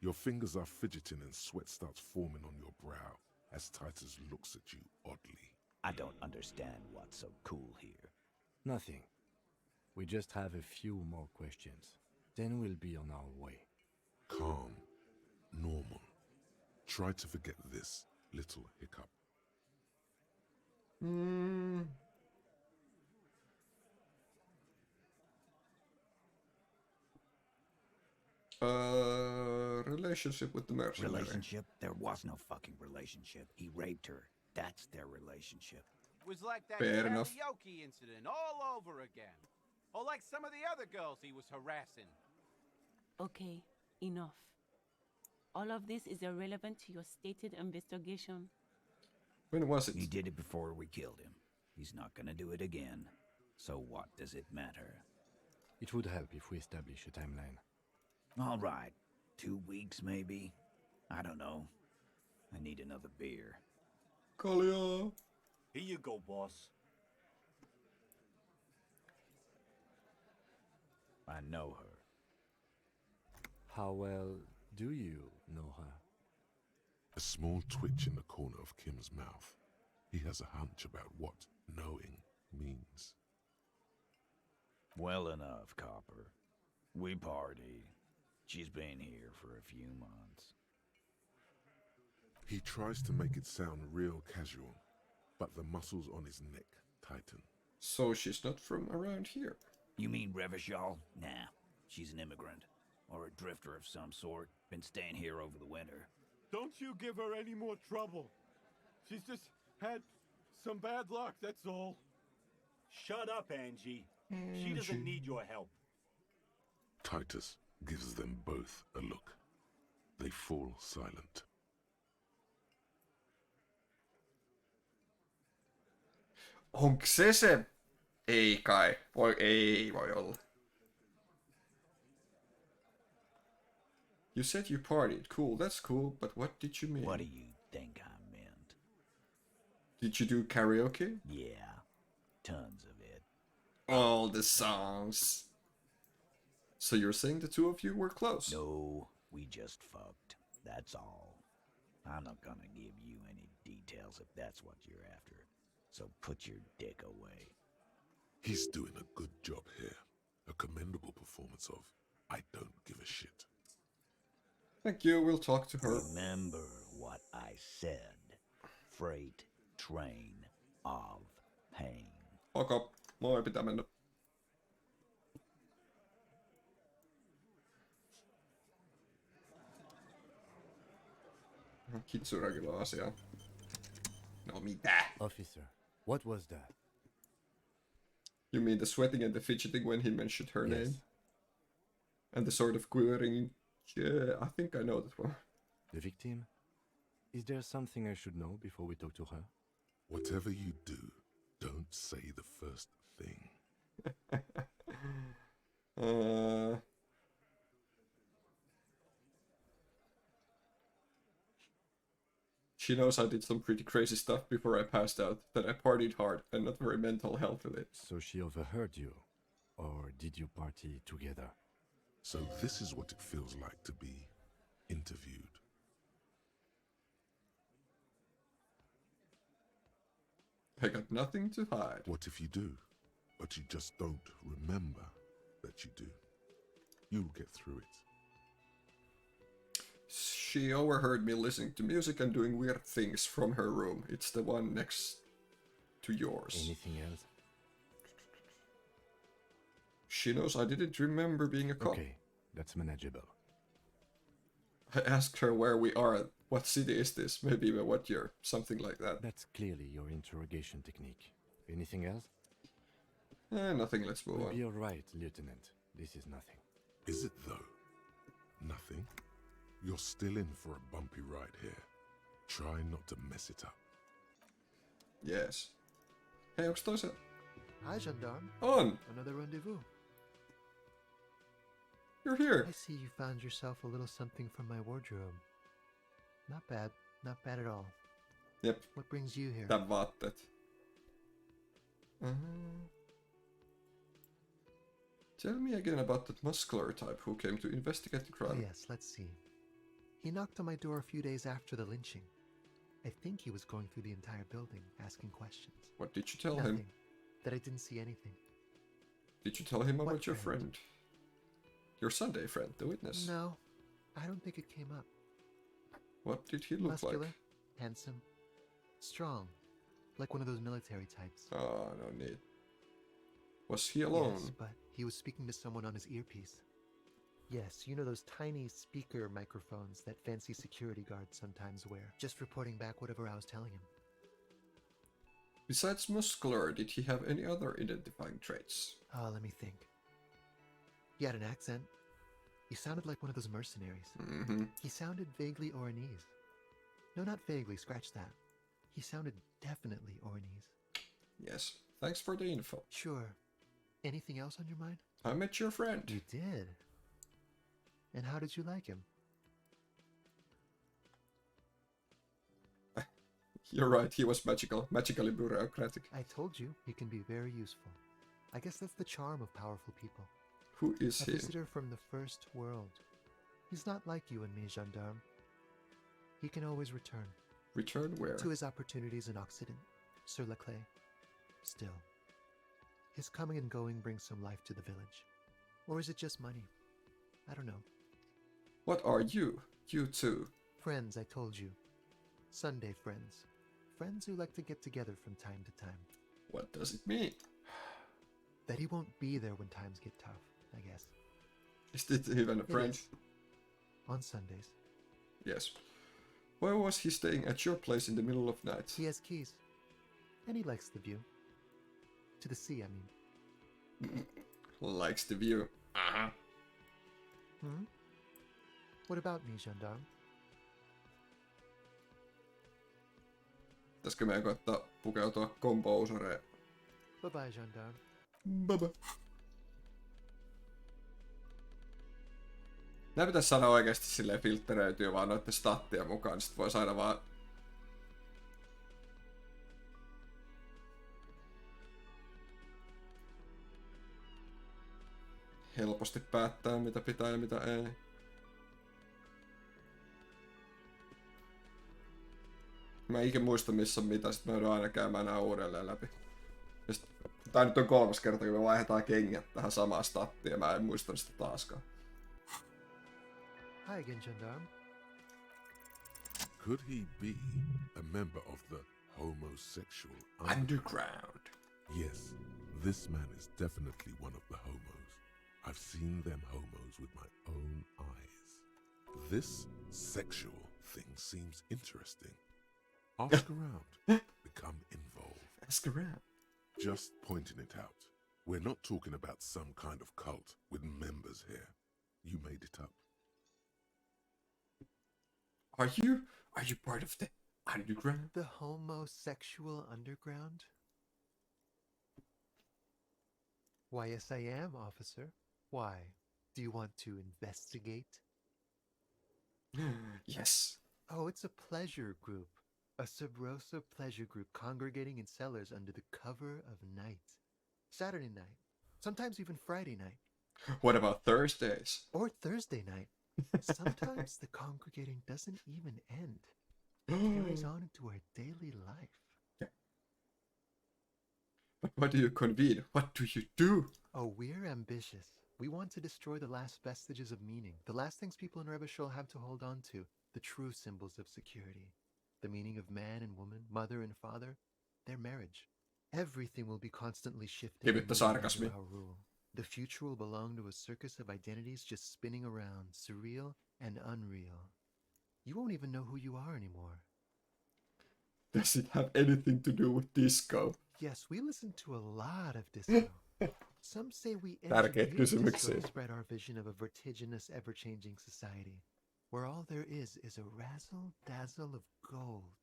C: Your fingers are fidgeting and sweat starts forming on your brow as Titus looks at you oddly.
I: I don't understand what's so cool here.
B: Nothing. We just have a few more questions. Then we'll be on our way.
C: Calm, normal. Try to forget this little hiccup.
A: Relationship with the mercenary.
I: Relationship? There was no fucking relationship. He raped her. That's their relationship.
J: It was like that
A: Fair enough.
J: karaoke incident all over again. Or like some of the other girls he was harassing.
N: Okay, enough. All of this is irrelevant to your stated investigation.
A: When was it?
I: He did it before we killed him. He's not gonna do it again. So what does it matter?
B: It would help if we establish a timeline.
I: All right. 2 weeks, maybe? I don't know. I need another beer.
A: Kalia.
L: Here you go, boss.
I: I know her.
B: How well do you know her?
C: A small twitch in the corner of Kim's mouth. He has a hunch about what knowing means.
I: Well enough, Copper. We party. She's been here for a few months.
C: He tries to make it sound real casual, but the muscles on his neck tighten.
A: So she's not from around here.
I: You mean Revachol? Nah, she's an immigrant. Or a drifter of some sort. Been staying here over the winter.
O: Don't you give her any more trouble. She's just had some bad luck, that's all.
L: Shut up, Angie. She doesn't need your help.
C: Titus gives them both a look. They fall silent.
A: Onko se? Ei kai. Ei voi olla. You said you partied. Cool, that's cool, but what did you mean?
I: What do you think I meant?
A: Did you do karaoke?
I: Yeah, tons of it.
A: All the songs. So you're saying the two of you were close?
I: No, we just fucked. That's all. I'm not gonna give you any details if that's what you're after. So put your dick away.
C: He's doing a good job here. A commendable performance of I don't give a shit.
A: Thank you, we'll talk to her.
I: Remember what I said. Freight train of pain.
A: Okay, moi pitää mennä. Kitsuragilla on asiaa. No mitä?
B: Officer, what was that?
A: You mean the sweating and the fidgeting when he mentioned her
B: Yes.
A: name? And the sort of quivering... Yeah, I think I know that one.
B: The victim? Is there something I should know before we talk to her?
C: Whatever you do, don't say the first thing.
A: She knows I did some pretty crazy stuff before I passed out, that I partied hard and not very mental health with it.
B: So she overheard you? Or did you party together?
C: So this is what it feels like to be interviewed.
A: I got nothing to hide.
C: What if you do, but you just don't remember that you do? You'll get through it.
A: She overheard me listening to music and doing weird things from her room. It's the one next to yours.
B: Anything else?
A: She knows I didn't remember being a cop.
B: Okay, that's manageable.
A: I asked her where we are, what city is this, maybe even what year, something like that.
B: That's clearly your interrogation technique. Anything else?
A: Nothing, let's move
B: We'll
A: on.
B: be alright, Lieutenant. This is nothing.
C: Is it though? Nothing? You're still in for a bumpy ride here. Try not to mess it up.
A: Yes. Hei, onks toisen?
P: Hi, gendarme.
A: On!
P: Another rendezvous.
A: You're here.
P: I see you found yourself a little something from my wardrobe. Not bad. Not bad at all.
A: Yep.
P: What brings you here?
A: Tää vaatteet. Tell me again about that muscular type who came to investigate the
P: Oh
A: crime.
P: yes, let's see. He knocked on my door a few days after the lynching. I think he was going through the entire building, asking questions.
A: What did you tell
P: Nothing.
A: him?
P: That I didn't see anything.
A: Did you tell him
P: What
A: about your
P: friend?
A: friend? Your Sunday friend, the witness.
P: No, I don't think it came up.
A: What did he look
P: Muscular,
A: like?
P: handsome, strong, like one of those military types.
A: Oh, no need. Was he alone?
P: Yes, but he was speaking to someone on his earpiece. Yes, you know those tiny speaker microphones that fancy security guards sometimes wear. Just reporting back whatever I was telling him.
A: Besides muscular, did he have any other identifying traits?
P: Oh, let me think. He had an accent. He sounded like one of those mercenaries.
A: Mm-hmm.
P: He sounded vaguely Oranese. No, not vaguely, scratch that. He sounded definitely Oranese.
A: Yes, thanks for the info.
P: Sure. Anything else on your mind?
A: I met your friend.
P: You did? And how did you like him?
A: You're right, he was magically bureaucratic.
P: I told you, he can be very useful. I guess that's the charm of powerful people.
A: Who is
P: A
A: he?
P: visitor from the first world. He's not like you and me, gendarme. He can always return.
A: Return where?
P: To his opportunities in Occident, sur la clé. Still, his coming and going brings some life to the village. Or is it just money? I don't know.
A: What are you? You too.
P: Friends, I told you. Sunday friends. Friends who like to get together from time to time.
A: What does it mean?
P: That he won't be there when times get tough, I guess.
A: Is it even a friend?
P: It is. On Sundays.
A: Yes. Why was he staying at your place in the middle of night?
P: He has keys. And he likes the view. To the sea, I mean.
A: Likes the view. Uh-huh.
P: Hmm? What about me, gendarme?
A: Pitäisikö meidän koittaa pukeutua kombo-usoreen?
P: Bye-bye, gendarme.
A: Bye-bye. Nää pitäis saada oikeesti silleen filtteröityä vaan noitten stattien mukaan, sit vois aina vaan... helposti päättää mitä pitää ja mitä ei. Mä en ikinä muista missä on mitä, sit mä joudun aina käymään nää uudelleen läpi. Ja sit, tää nyt on 3. kerta, kun me vaihdetaan kengät tähän samaan stattiin ja mä en muista sitä taaskaan.
P: Hi again, gendarme.
C: Could he be a member of the homosexual
A: underground?
C: Yes, this man is definitely one of the homos. I've seen them homos with my own eyes. This sexual thing seems interesting. Ask around. Become involved.
A: Ask around.
C: Just pointing it out. We're not talking about some kind of cult with members here. You made it up.
A: Are you part of the underground?
P: The homosexual underground? Why, yes, I am, officer. Why? Do you want to investigate?
A: Yes.
P: Oh, it's a pleasure group. A Sub Rosa pleasure group congregating in cellars under the cover of night. Saturday night. Sometimes even Friday night.
A: What about Thursdays?
P: Or Thursday night. Sometimes the congregating doesn't even end. It carries on into our daily life.
A: Yeah. But what do you convene? What do you do?
P: Oh, we're ambitious. We want to destroy the last vestiges of meaning, the last things people in Revachol have to hold on to, the true symbols of security. The meaning of man and woman, mother and father, their marriage. Everything will be constantly shifting
A: Give it the sarcasm.
P: our rule. The future will belong to a circus of identities just spinning around, surreal and unreal. You won't even know who you are anymore.
A: Does it have anything to do with disco?
P: Yes, we listen to a lot of disco. Some say we
A: Tärkeitä
P: engineered disco
A: kysymyksiä.
P: to spread our vision of a vertiginous, ever-changing society, where all there is a razzle-dazzle of gold.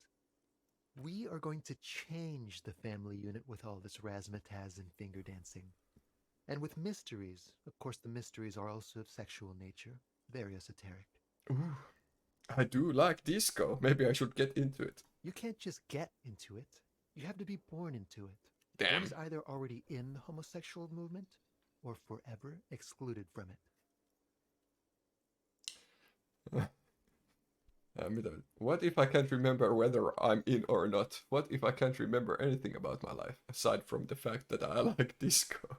P: We are going to change the family unit with all this razzmatazz and finger dancing. And with mysteries. Of course, the mysteries are also of sexual nature, very esoteric.
A: Ooh, I do like disco. Maybe I should get into it.
P: You can't just get into it. You have to be born into it.
A: Damn.
P: One is either already in the homosexual movement, or forever excluded from it.
A: What if I can't remember whether I'm in or not? What if I can't remember anything about my life, aside from the fact that I like disco?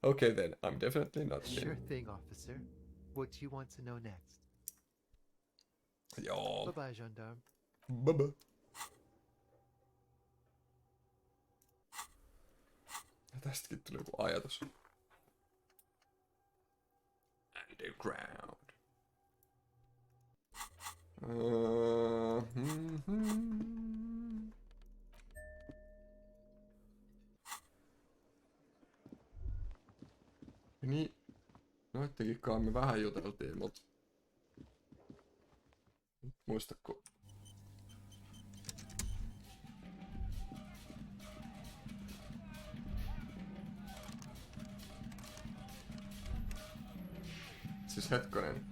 A: Okay then, I'm definitely not in.
P: Sure thing, officer. What do you want to know next?
A: Joo.
P: Bye-bye, gendarme.
A: Bye-bye. Tästäkin tuli joku ajatus. Underground. Niin, noittekinkaan me vähän juteltiin, mut muista kun siis hetkonen.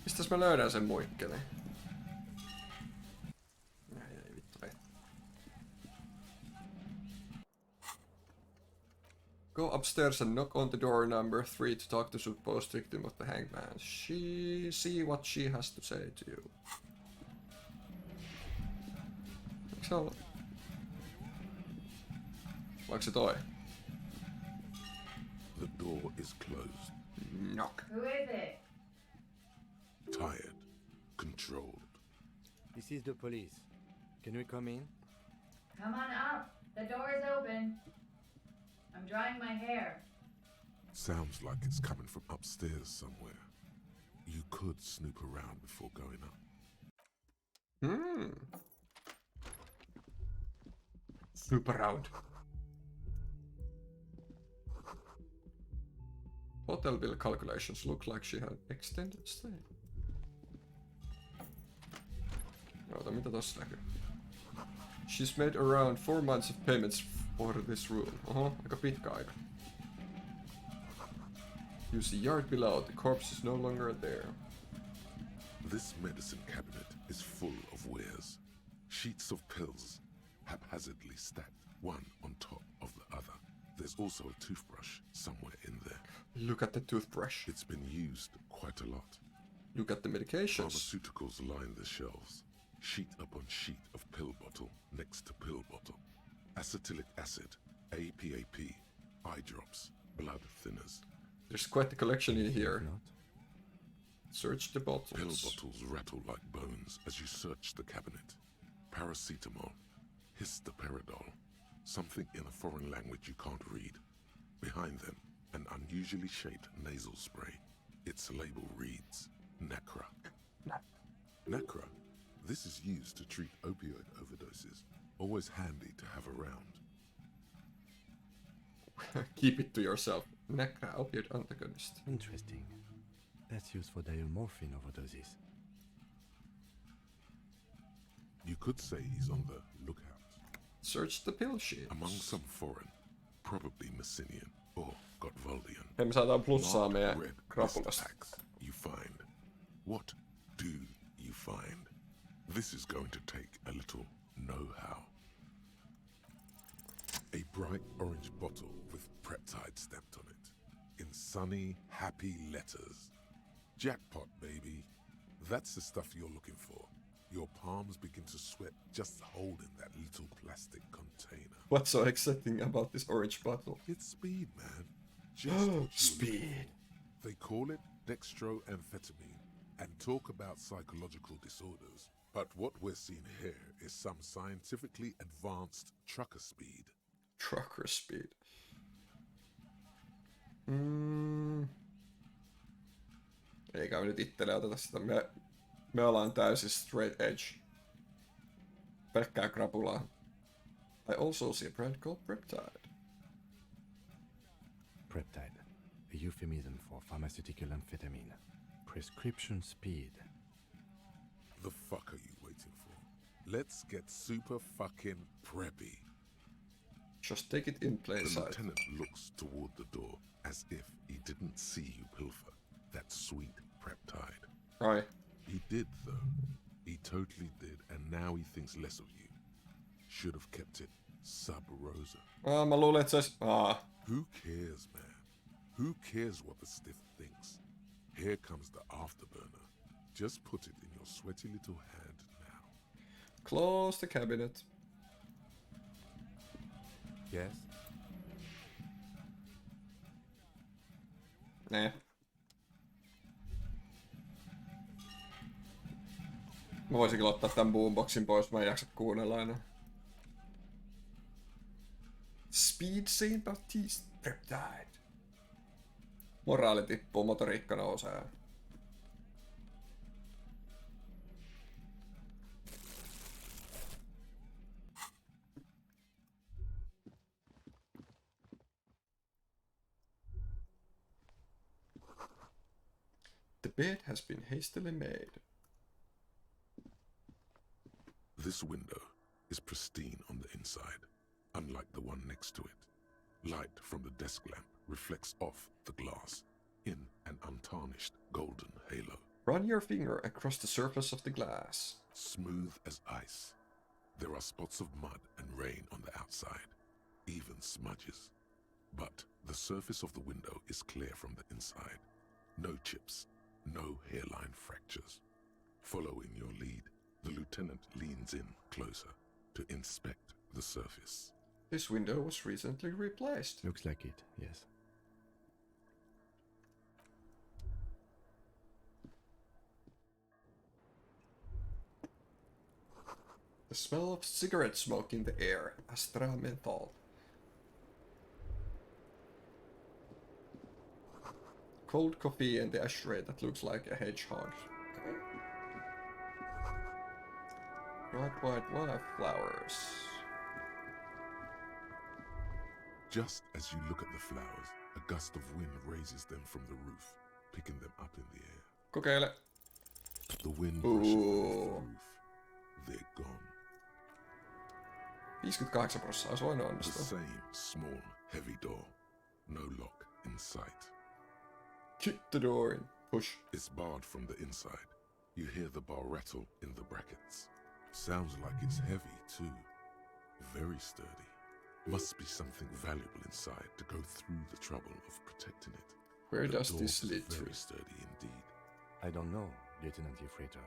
A: Mistäs mä löydän sen muikkelin? Ei vittu ei. Go upstairs and knock on the door number 3 to talk to supposed victim of the hangman. See what she has to say to you. Eikö se ollut? Vaikka se toi?
C: The door is closed.
A: Knock.
Q: Who is it?
C: Tired. Controlled.
B: This is the police. Can we come in?
Q: Come on up. The door is open. I'm drying my hair.
C: Sounds like it's coming from upstairs somewhere. You could snoop around before going up.
A: Snoop around. Hotel bill calculations look like she had extended stay. Oota, mitä tossa näkyy? She's made around 4 months of payments for this room. Oho, aika pitkä aika. You see yard below, the corpse is no longer there.
C: This medicine cabinet is full of wares. Sheets of pills, haphazardly stacked, one on top of the other. There's also a toothbrush somewhere in there.
A: Look at the toothbrush.
C: It's been used quite a lot.
A: Look at the medications.
C: Pharmaceuticals line the shelves. Sheet upon sheet of pill bottle next to pill bottle. Acetylic acid, APAP, eye drops, blood thinners.
A: There's quite a collection in here. Search the bottles.
C: Pill bottles rattle like bones as you search the cabinet. Paracetamol, histoperidol, something in a foreign language you can't read. Behind them, an unusually shaped nasal spray. Its label reads Nacra. Nacra. This is used to treat opioid overdoses. Always handy to have around.
A: Keep it to yourself. Nacra, opioid antagonist.
B: Interesting. That's used for diamorphine overdoses.
C: You could say he's on the lookout.
A: Search the pill sheets.
C: Among some foreign, probably Messinian or Gotvaldian.
A: Hei, me saadaan plussaa
C: marked
A: meidän
C: red
A: krapulasta.
C: packs you find. What do you find? This is going to take a little know-how. A bright orange bottle with Preptide stamped on it. In sunny, happy letters. Jackpot, baby. That's the stuff you're looking for. Your palms begin to sweat just holding that little plastic container.
A: What's so exciting about this orange bottle?
C: It's speed, man. Just what you're
A: Speed.
C: looking for. They call it dextroamphetamine and talk about psychological disorders. But what we're seeing here is some scientifically advanced trucker speed.
A: Trucker speed. Eikä me nyt itselle oteta sitä. Me ollaan täysin straight edge. Pelkkää krapulaa. I also see a brand called Preptide.
B: Preptide, a euphemism for pharmaceutical amphetamine. Prescription speed.
C: The fuck are you waiting for? Let's get super fucking preppy.
A: Just take it in plain
C: The
A: sight.
C: lieutenant looks toward the door as if he didn't see you pilfer that sweet Preptide.
A: Right.
C: He did, though. He totally did, and now he thinks less of you. Should have kept it Sub Rosa.
A: Mä luulen, että se
C: Who cares, man? Who cares what the stiff thinks? Here comes the afterburner. Just put it in your sweaty little hand now.
A: Close the cabinet.
B: Yes?
A: Nee. Mä voisin kyllä ottaa tän boomboxin pois, mä en jaksa kuunnella enää. Speed Saint Baptiste Peptide. Moraali tippuu, motoriikka nousee. The bed has been hastily made.
C: This window is pristine on the inside, unlike the one next to it. Light from the desk lamp reflects off the glass in an untarnished golden halo.
A: Run your finger across the surface of the glass.
C: Smooth as ice. There are spots of mud and rain on the outside, even smudges. But the surface of the window is clear from the inside. No chips, no hairline fractures. Following your lead, the lieutenant leans in closer to inspect the surface.
A: This window was recently replaced.
B: Looks like it, yes.
A: The smell of cigarette smoke in the air. Astra menthol. Cold coffee and the ashtray that looks like a hedgehog. Bright white wildflowers.
C: Just as you look at the flowers, a gust of wind raises them from the roof, picking them up in the air.
A: Kokeile.
C: The wind brushes them off the roof. They're gone.
A: 58% olisi voinut
C: The
A: onnistua.
C: same small, heavy door. No lock in sight.
A: Kick the door in. Push.
C: It's barred from the inside. You hear the bar rattle in the brackets. Sounds like it's heavy too. Very sturdy. Must be something valuable inside to go through the trouble of protecting it.
A: Where
C: The
A: does
C: door
A: this
C: is
A: lead to?
C: very sturdy indeed.
B: I don't know, Lieutenant Yefreiter.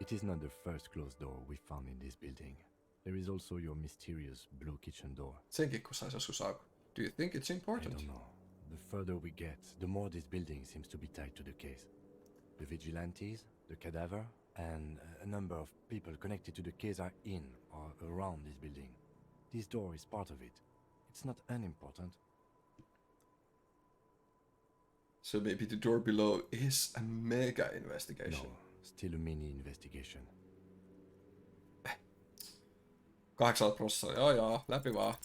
B: It is not the first closed door we found in this building. There is also your mysterious blue kitchen door.
A: Senkin kun sais joskus auki. Do you think it's
B: I
A: important?
B: don't know. The further we get, the more this building seems to be tied to the case. The vigilantes, the cadaver, and a number of people connected to the case are in or around this building. This door is part of it. It's not unimportant.
A: So maybe the door below is a mega investigation.
B: No, still a mini investigation.
A: 8%. Joo, läpi vaan.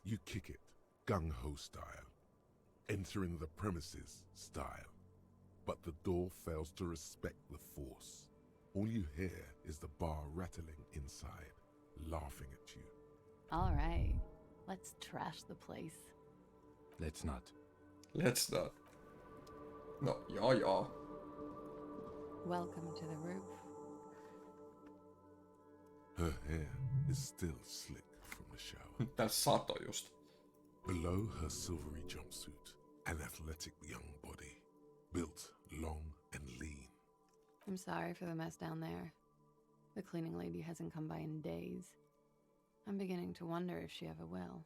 C: You kick it, gung-ho style. Entering the premises style. But the door fails to respect the force. All you hear is the bar rattling inside, laughing at you.
R: All right, let's trash the place.
B: Let's not.
A: Let's not. No, ja.
R: Welcome to the roof.
C: Her hair is still slick from the shower.
A: Tää sato just.
C: Below her silvery jumpsuit, an athletic young body, built long and lean.
R: I'm sorry for the mess down there. The cleaning lady hasn't come by in days. I'm beginning to wonder if she ever will.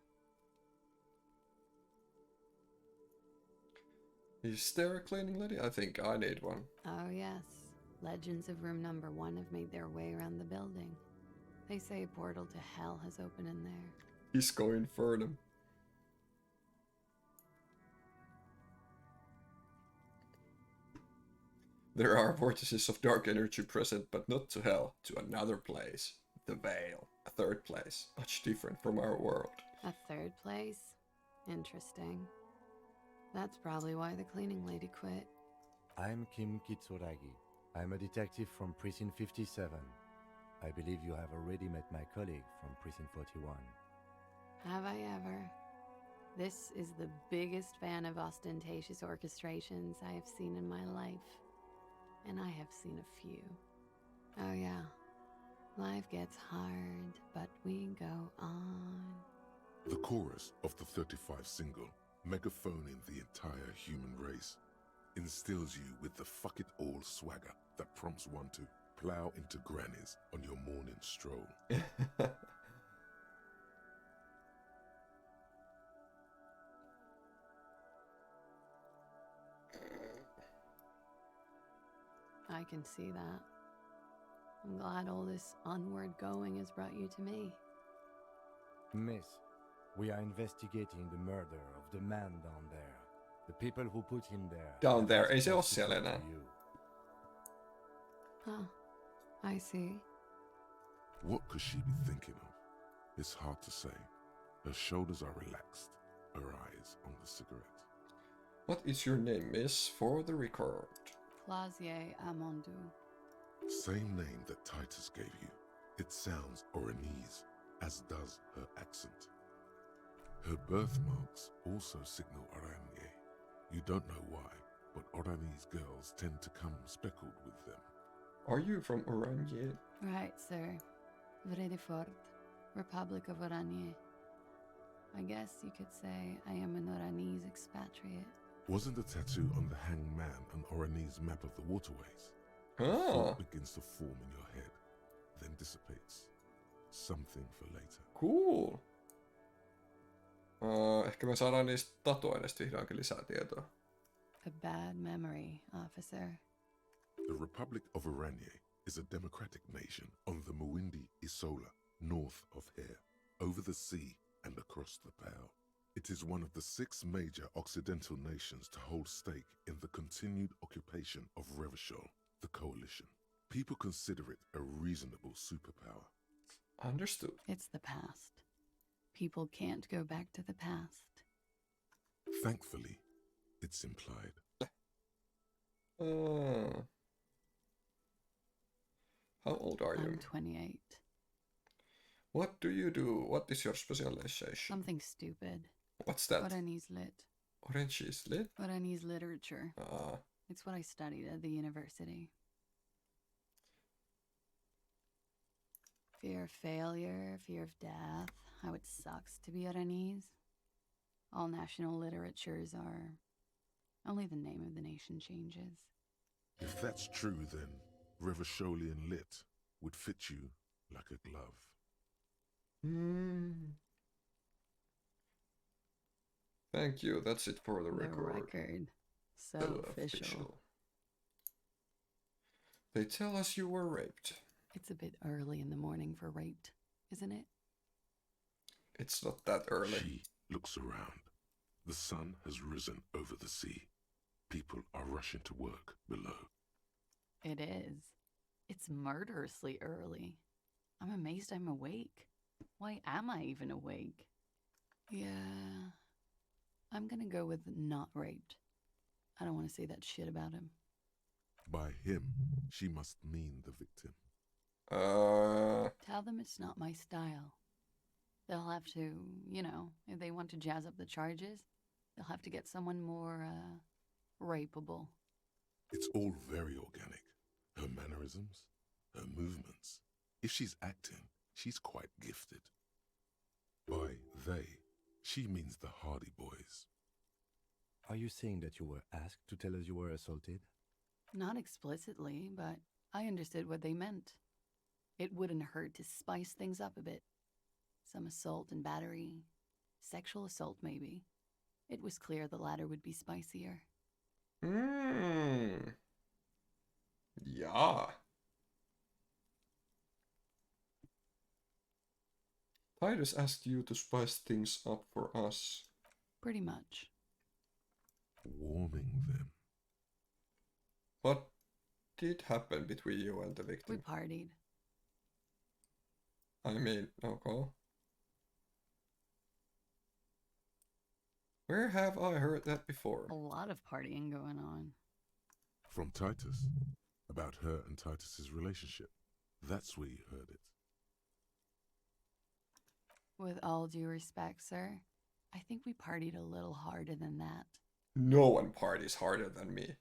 A: Is there a cleaning lady? I think I need one.
R: Oh, yes. Legends of room number 1 have made their way around the building. They say a portal to hell has opened in there.
A: Disco Infernum. There are vortices of dark energy present, but not to hell, to another place. The Veil. A third place, much different from our world.
R: A third place? Interesting. That's probably why the cleaning lady quit.
B: I'm Kim Kitsuragi. I'm a detective from Precinct 57. I believe you have already met my colleague from Precinct 41.
R: Have I ever? This is the biggest fan of ostentatious orchestrations I have seen in my life. And I have seen a few. Oh yeah, life gets hard, but we go on.
C: The chorus of the 35 single, megaphoning the entire human race, instills you with the fuck it all swagger that prompts one to plow into grannies on your morning stroll.
R: I can see that. I'm glad all this onward going has brought you to me.
B: Miss, we are investigating the murder of the man down there. The people who put him there.
A: Down
B: have
A: there, ei
B: asked
A: se
B: us
A: oo
B: to
A: siellä
B: talk to
A: enää.
B: you.
R: Huh. I see.
C: What could she be thinking of? It's hard to say. Her shoulders are relaxed, her eyes on the cigarette.
A: What is your name, miss, for the record?
R: Clausier Amondou.
C: Same name that Titus gave you. It sounds Oranese, as does her accent. Her birthmarks also signal Oranje. You don't know why, but Oranese girls tend to come speckled with them.
A: Are you from Oranje?
R: Right, sir. Vredefort, Republic of Oranje. I guess you could say I am an Oranese expatriate.
C: Wasn't the tattoo on the hanged man an Oranese map of the waterways?
A: Ah.
C: Thought begins to form in your head, then dissipates. Something for later.
A: Cool. Ehkä me saadaan niistä tatuoinnista vihdoinkin lisää tietoa.
R: A bad memory, officer.
C: The Republic of Oranje is a democratic nation on the Muindi Isola, north of here, over the sea and across the Pale. It is one of the 6 major Occidental nations to hold stake in the continued occupation of Revachol, the coalition. People consider it a reasonable superpower.
A: Understood.
R: It's the past. People can't go back to the past.
C: Thankfully, it's implied.
A: How old are you?
R: I'm 28.
A: What do you do? What is your specialization?
R: Something stupid.
A: What's that?
R: Oranese lit.
A: Orange is lit?
R: Oranese literature.
A: Ah.
R: It's what I studied at the university. Fear of failure, fear of death, how it sucks to be Oranese. All national literatures are... Only the name of the nation changes.
C: If that's true, then Revacholian lit would fit you like a glove.
A: Thank you. That's it for the
R: The
A: record.
R: record. So official.
A: They tell us you were raped.
R: It's a bit early in the morning for raped, isn't it?
A: It's not that early.
C: She looks around. The sun has risen over the sea. People are rushing to work below.
R: It is. It's murderously early. I'm amazed I'm awake. Why am I even awake? Yeah. I'm gonna go with not raped. I don't want to say that shit about him.
C: By him, she must mean the victim.
R: Tell them it's not my style. They'll have to, you know, if they want to jazz up the charges, they'll have to get someone more, rapeable.
C: It's all very organic. Her mannerisms, her movements. If she's acting, she's quite gifted. By they, she means the Hardy Boys.
B: Are you saying that you were asked to tell us you were assaulted?
R: Not explicitly, but I understood what they meant. It wouldn't hurt to spice things up a bit. Some assault and battery. Sexual assault, maybe. It was clear the latter would be spicier.
A: Yeah. Titus asked you to spice things up for us.
R: Pretty much.
C: Warming them.
A: What did happen between you and the
R: We
A: victim?
R: partied.
A: I mean, okay. Where have I heard that before?
R: A lot of partying going on.
C: From Titus. About her and Titus's relationship. That's where you heard it.
R: With all due respect, sir, I think we partied a little harder than that.
A: No one parties harder than me.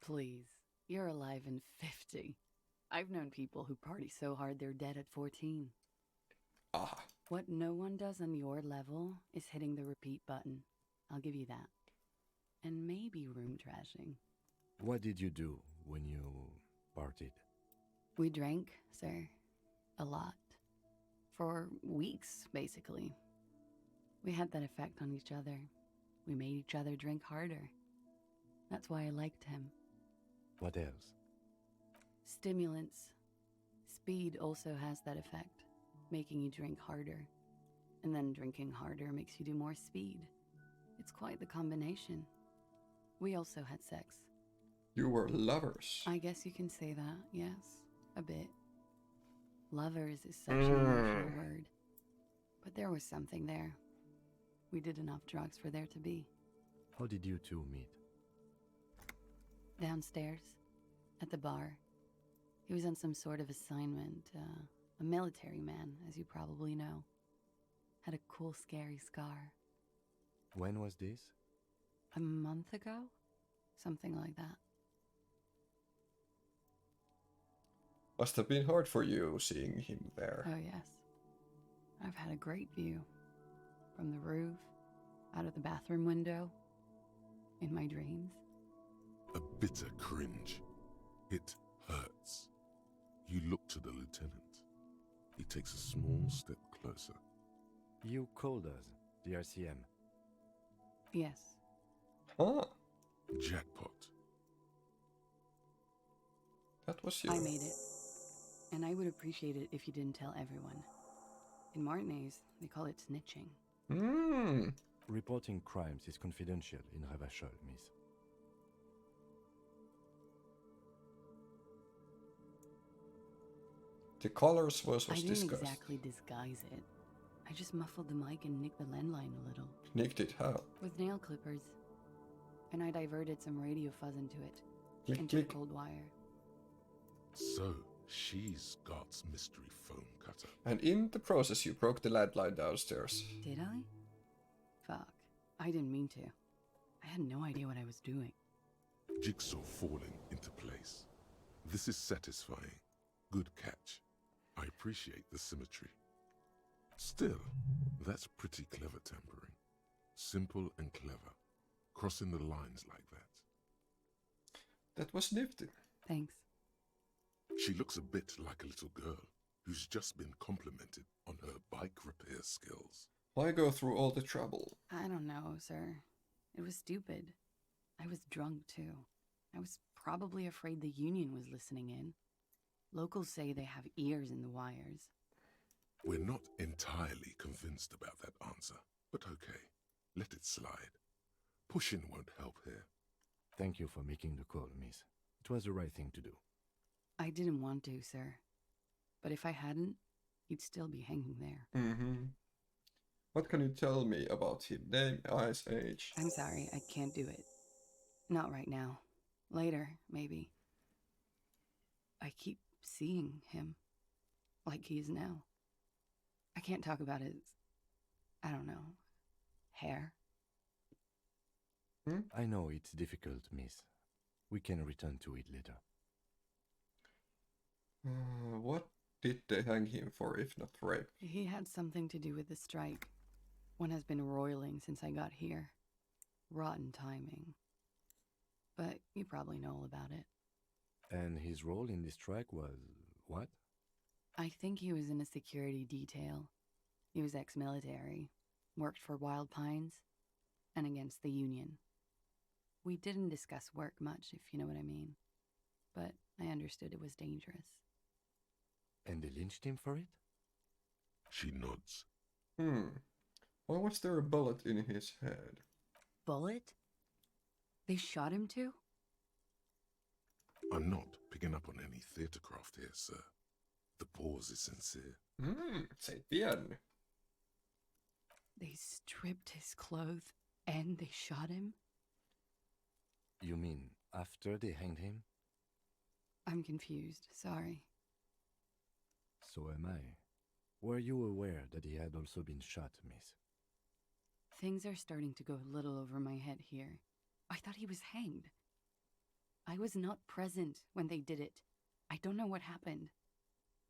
R: Please, you're alive in 50. I've known people who party so hard they're dead at 14.
A: Ah.
R: What no one does on your level is hitting the repeat button. I'll give you that. And maybe room trashing.
B: What did you do when you partied?
R: We drank, sir. A lot. For weeks, basically. We had that effect on each other. We made each other drink harder. That's why I liked him.
B: What else?
R: Stimulants. Speed also has that effect, making you drink harder. And then drinking harder makes you do more speed. It's quite the combination. We also had sex.
A: You were lovers.
R: I guess you can say that, yes. A bit. Lovers is such an emotional word. But there was something there. We did enough drugs for there to be.
B: How did you two meet?
R: Downstairs. At the bar. He was on some sort of assignment. A military man, as you probably know. Had a cool, scary scar.
B: When was this?
R: A month ago? Something like that.
A: Must have been hard for you seeing him there.
R: Oh, yes. I've had a great view. From the roof, out of the bathroom window, in my dreams.
C: A bitter cringe. It hurts. You look to the lieutenant. He takes a small step closer.
B: You called us, the RCM.
R: Yes.
A: Huh.
C: Jackpot.
A: That was you.
R: I made it. And I would appreciate it if you didn't tell everyone. In Martinez, they call it snitching.
B: Reporting crimes is confidential in Revachol, miss.
A: The colors was
R: I didn't
A: discussed.
R: exactly disguise it. I just muffled the mic and nicked the landline a little.
A: Nicked it how?
R: With nail clippers. And I diverted some radio fuzz into it.
A: Click,
R: into
A: click.
R: a cold wire.
C: So, she's Scott's mystery foam cutter.
A: And in the process you broke the landline downstairs.
R: Did I? Fuck. I didn't mean to. I had no idea what I was doing.
C: Jigsaw falling into place. This is satisfying. Good catch. I appreciate the symmetry. Still, that's pretty clever tampering. Simple and clever. Crossing the lines like that.
A: That was nifty.
R: Thanks.
C: She looks a bit like a little girl who's just been complimented on her bike repair skills.
A: Why go through all the trouble?
R: I don't know, sir. It was stupid. I was drunk, too. I was probably afraid the union was listening in. Locals say they have ears in the wires.
C: We're not entirely convinced about that answer, but okay. Let it slide. Pushing won't help here.
B: Thank you for making the call, miss. It was the right thing to do.
R: I didn't want to, sir. But if I hadn't, he'd still be hanging there.
A: What can you tell me about him? Name, eyes, age?
R: I'm sorry, I can't do it. Not right now. Later, maybe. I keep seeing him. Like he is now. I can't talk about his... I don't know. Hair.
B: I know it's difficult, miss. We can return to it later.
A: What did they hang him for, if not rape?
R: He had something to do with the strike. One has been roiling since I got here. Rotten timing. But you probably know all about it.
B: And his role in this strike was what?
R: I think he was in a security detail. He was ex-military, worked for Wild Pines, and against the Union. We didn't discuss work much, if you know what I mean. But I understood it was dangerous.
B: And they lynched him for it?
C: She nods.
A: Why was there a bullet in his head?
R: Bullet? They shot him too?
C: I'm not picking up on any theatrecraft here, sir. The pause is sincere.
A: C'est bien.
R: They stripped his clothes and they shot him?
B: You mean after they hanged him?
R: I'm confused, sorry.
B: So am I. Were you aware that he had also been shot, miss?
R: Things are starting to go a little over my head here. I thought he was hanged. I was not present when they did it. I don't know what happened.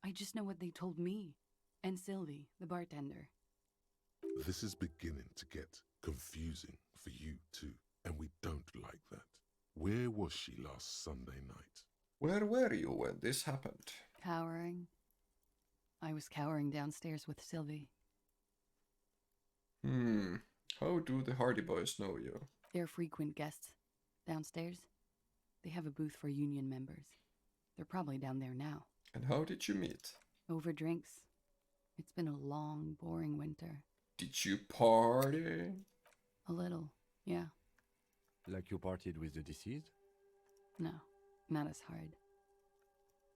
R: I just know what they told me. And Sylvie, the bartender.
C: This is beginning to get confusing for you too, and we don't like that. Where was she last Sunday night?
A: Where were you when this happened?
R: Cowering. I was cowering downstairs with Sylvie.
A: How do the Hardy Boys know you?
R: They're frequent guests. Downstairs, they have a booth for union members. They're probably down there now.
A: And how did you meet?
R: Over drinks. It's been a long, boring winter.
A: Did you party?
R: A little, yeah.
B: Like you partied with the deceased?
R: No, not as hard.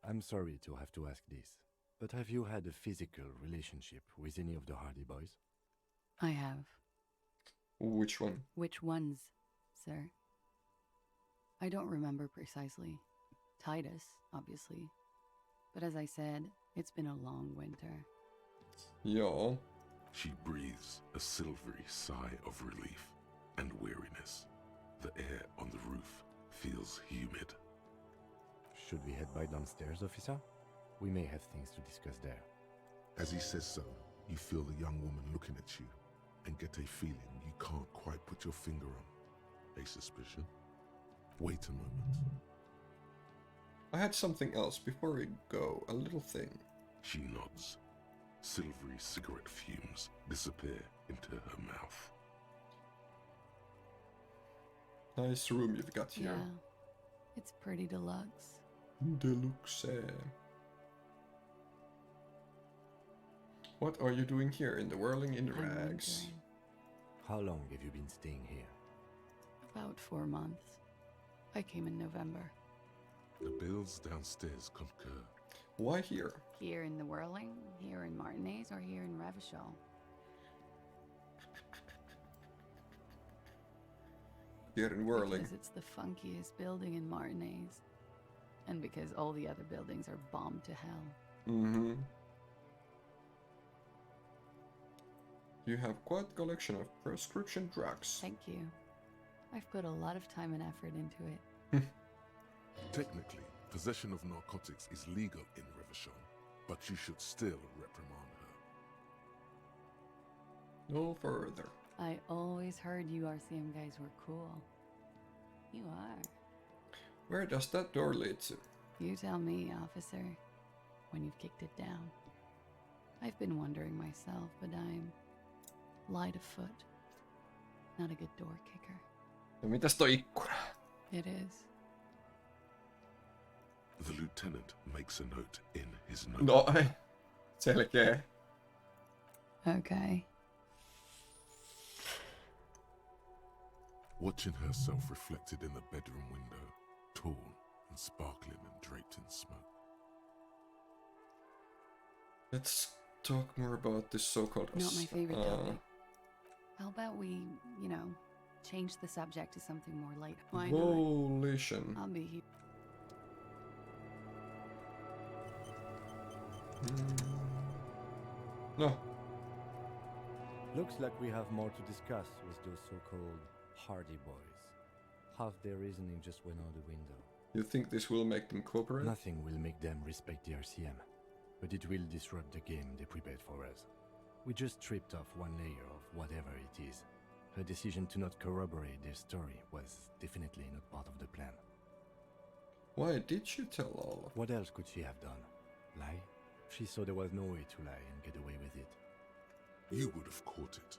B: I'm sorry to have to ask this, but have you had a physical relationship with any of the Hardy Boys?
R: I have.
A: Which one?
R: Which ones, sir? I don't remember precisely. Titus, obviously. But as I said, it's been a long winter.
A: Yeah.
C: She breathes a silvery sigh of relief and weariness. The air on the roof feels humid.
B: Should we head by downstairs, officer? We may have things to discuss there.
C: As he says so, you feel the young woman looking at you and get a feeling you can't quite put your finger on. A suspicion? Wait a moment.
A: I had something else before we go, a little thing.
C: She nods. Silvery cigarette fumes disappear into her mouth.
A: Nice room you've got here.
R: Yeah, it's pretty deluxe.
A: Deluxe. What are you doing here in the whirling in rags?
B: How long have you been staying here?
R: About 4 months. I came in November.
C: The bills downstairs concur.
A: Why here?
R: Here in the Whirling, here in Martinez, or here in Ravachol?
A: Here in Whirling.
R: Because it's the funkiest building in Martinez. And because all the other buildings are bombed to hell.
A: Mm-hmm. You have quite a collection of prescription drugs.
R: Thank you. I've put a lot of time and effort into it.
C: Technically, possession of narcotics is legal in Revachon, but you should still reprimand her.
A: No further.
R: I always heard you RCM guys were cool. You are.
A: Where does that door lead to?
R: You tell me, officer, when you've kicked it down. I've been wondering myself, but I'm light of foot. Not a good door kicker.
A: No mitäs toi ikkuna?
R: It is.
C: The lieutenant makes a note in his note.
A: No, selkeä.
R: Okay.
C: Watching herself reflected in the bedroom window, torn and sparkling and draped in smoke.
A: Let's talk more about this so-called...
R: Not my favorite topic. How about we, change the subject to something more light? Why not?
A: Volition.
R: I'll be here.
A: No.
B: Looks like we have more to discuss with those so-called Hardy Boys. Half their reasoning just went out the window.
A: You think this will make them cooperate?
B: Nothing will make them respect the RCM, but it will disrupt the game they prepared for us. We just stripped off one layer of whatever it is. Her decision to not corroborate their story was definitely not part of the plan.
A: Why did she tell all of...
B: What else could she have done? Lie? She saw there was no way to lie and get away with it.
C: You would have caught it.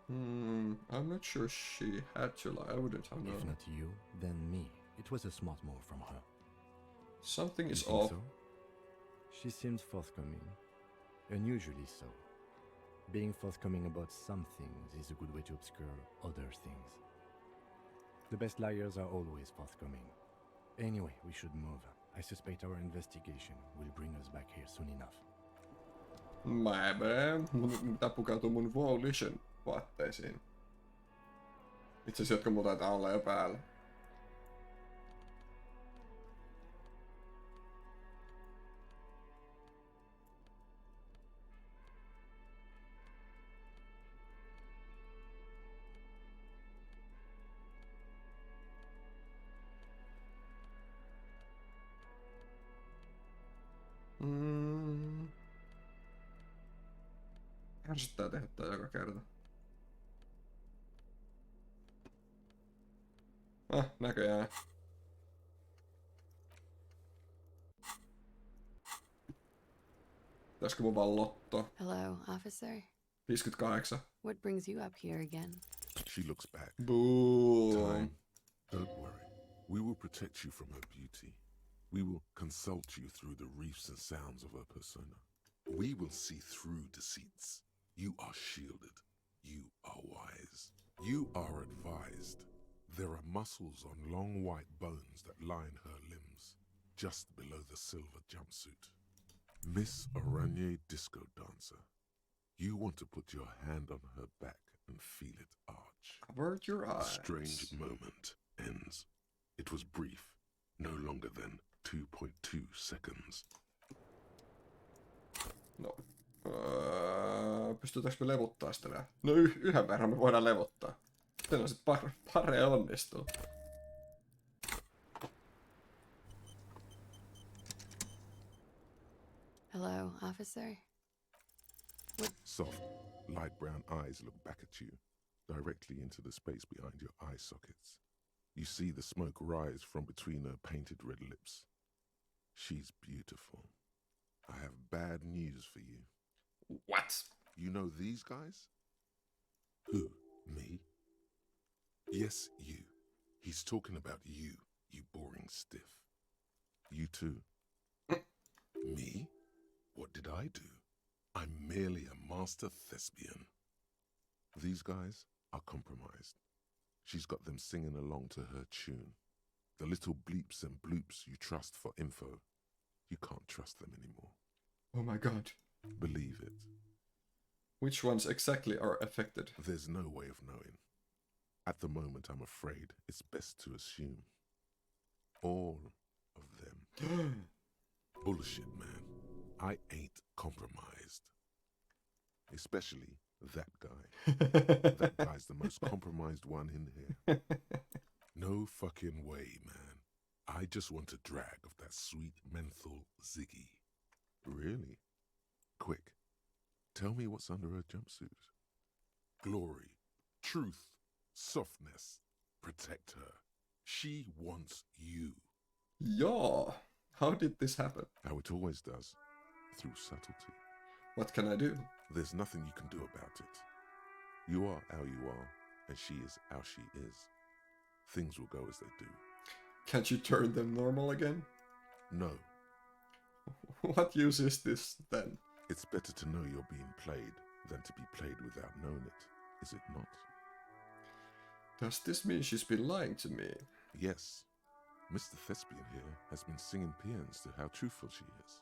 A: I'm not sure she had to lie. I wouldn't have known.
B: If not you, then me. It was a smart move from her.
A: Something
B: You
A: is
B: think
A: off.
B: so? She seems forthcoming. Unusually so. Being forthcoming about some things is a good way to obscure other things. The best liars are always forthcoming. Anyway, we should move. I suspect our investigation will bring us back here soon enough.
A: Mun pitää pukeutua mun Volition vaatteisiin. Itse asiassa, jotka mulla taitaa olla jo päällä. Ärsyttää tehdä tää joka kerta. Näköjään. Pitäisikö mun vaan lotto?
S: Hello, officer.
A: 58.
S: What brings you up here again?
C: She looks back.
A: Boom.
C: Time. Don't worry. We will protect you from her beauty. We will consult you through the reefs and sounds of her persona. We will see through deceits. You are shielded. You are wise. You are advised. There are muscles on long white bones that line her limbs, just below the silver jumpsuit. Miss Aranye Disco Dancer, you want to put your hand on her back and feel it arch.
A: Avert your eyes.
C: The strange moment ends. It was brief, no longer than 2.2 seconds.
A: No. Pystytäänkö me levottaa sitä nää? No yhden verran me voidaan levottaa. Sitten on sit pare onnistuu.
S: Hello, officer. What?
C: Soft, light brown eyes look back at you, directly into the space behind your eye sockets. You see the smoke rise from between her painted red lips. She's beautiful. I have bad news for you.
A: What?
C: You know these guys? Who? Me? Yes, you. He's talking about you, you boring stiff. You too. Me? What did I do? I'm merely a master thespian. These guys are compromised. She's got them singing along to her tune. The little bleeps and bloops you trust for info. You can't trust them anymore.
A: Oh my god.
C: Believe it.
A: Which ones exactly are affected?
C: There's no way of knowing. At the moment, I'm afraid it's best to assume. All of them. Bullshit, man. I ain't compromised. Especially that guy. That guy's the most compromised one in here. No fucking way, man. I just want a drag of that sweet menthol Ziggy. Really? Quick. Tell me what's under her jumpsuit. Glory. Truth. Softness. Protect her. She wants you.
A: Yeah. How did this happen?
C: How it always does. Through subtlety.
A: What can I do?
C: There's nothing you can do about it. You are how you are, and she is how she is. Things will go as they do.
A: Can't you turn them normal again?
C: No.
A: What use is this, then?
C: It's better to know you're being played than to be played without knowing it, is it not?
A: Does this mean she's been lying to me?
C: Yes. Mr. Thespian here has been singing paeans to how truthful she is.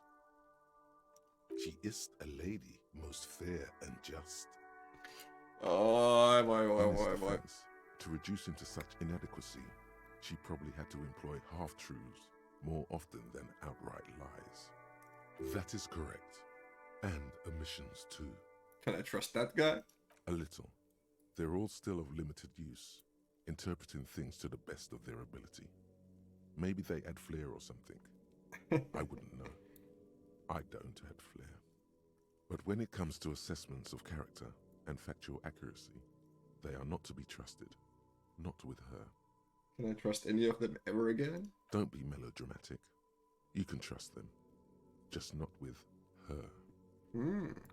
C: She is a lady, most fair and just.
A: Oh, boy.
C: To reduce into such inadequacy, she probably had to employ half-truths more often than outright lies. That is correct. And omissions too.
A: Can I trust that guy?
C: A little. They're all still of limited use, interpreting things to the best of their ability. Maybe they add flair or something. I wouldn't know. I don't add flair. But when it comes to assessments of character and factual accuracy, they are not to be trusted. Not with her.
A: Can I trust any of them ever again?
C: Don't be melodramatic. You can trust them. Just not with her.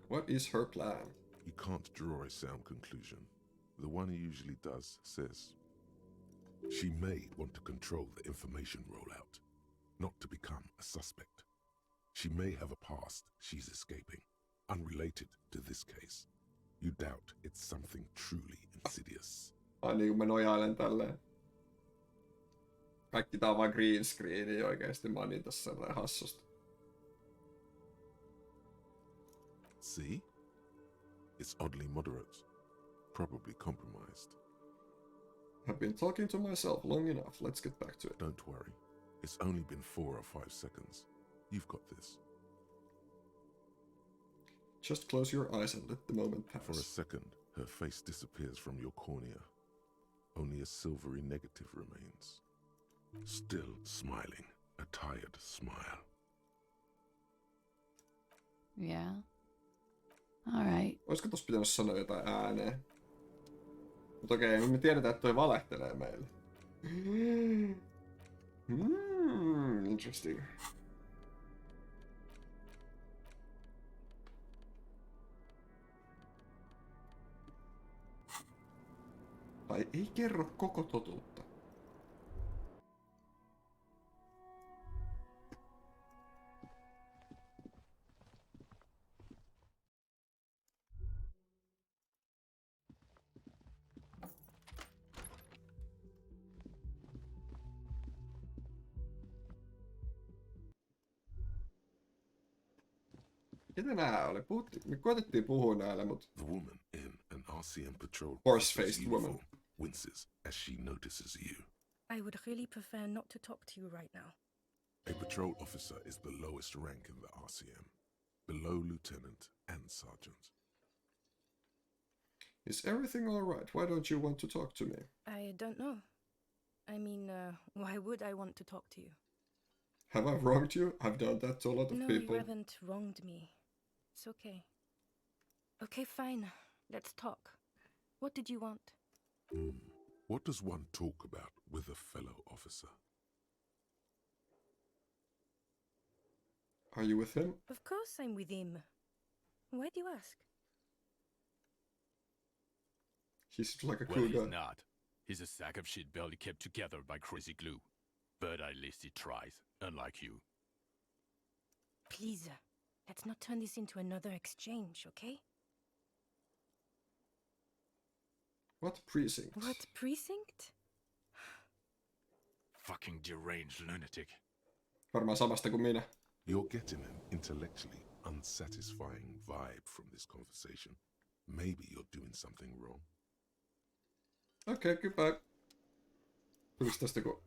A: What is her plan?
C: You can't draw a sound conclusion. The one who usually does says, she may want to control the information rollout, not to become a suspect. She may have a past she's escaping, unrelated to this case. You doubt it's something truly insidious.
A: Ai niin kuin mä nojailen tälleen. Kaikki tää on vaan green screeni oikeesti. Mä oon niin tossa jotain hassusta.
C: See? It's oddly moderate. Probably compromised.
A: I've been talking to myself long enough. Let's get back to it.
C: Don't worry. It's only been 4 or 5 seconds. You've got this.
A: Just close your eyes and let the moment pass.
C: For a second, her face disappears from your cornea. Only a silvery negative remains. Still smiling. A tired smile.
R: Yeah? Alright.
A: Olisiko tossa pitänyt sanoa jotain ääneen? Mutta okei, me tiedetään, että toi valehtelee meille. Interesting. Tai ei kerro koko totuutta. Ketä nää oli? Me koetettiin puhua näillä, mut...
C: The woman in an RCM patrol
A: horse-faced woman
C: winces as she notices you.
T: I would really prefer not to talk to you right now.
C: A patrol officer is the lowest rank in the RCM, below lieutenant and sergeant.
A: Is everything alright? Why don't you want to talk to me?
T: I don't know. I mean, why would I want to talk to you?
A: Have I wronged you? I've done that to a lot of people.
T: No, you haven't wronged me. It's okay. Okay, fine. Let's talk. What did you want?
C: What does one talk about with a fellow officer?
A: Are you with him?
T: Of course I'm with him. Why do you ask?
A: He seems like a
U: Well,
A: cool guy.
U: he's not. He's a sack of shit barely kept together by crazy glue. But at least he tries, unlike you.
T: Please, let's not turn this into another exchange, okay?
A: What precinct?
T: What precinct?
U: Fucking deranged lunatic.
A: Varmaan samasta kuin minä.
C: You're getting an intellectually unsatisfying vibe from this conversation. Maybe you're doing something wrong.
A: Okay, goodbye. Tulis tästä kun...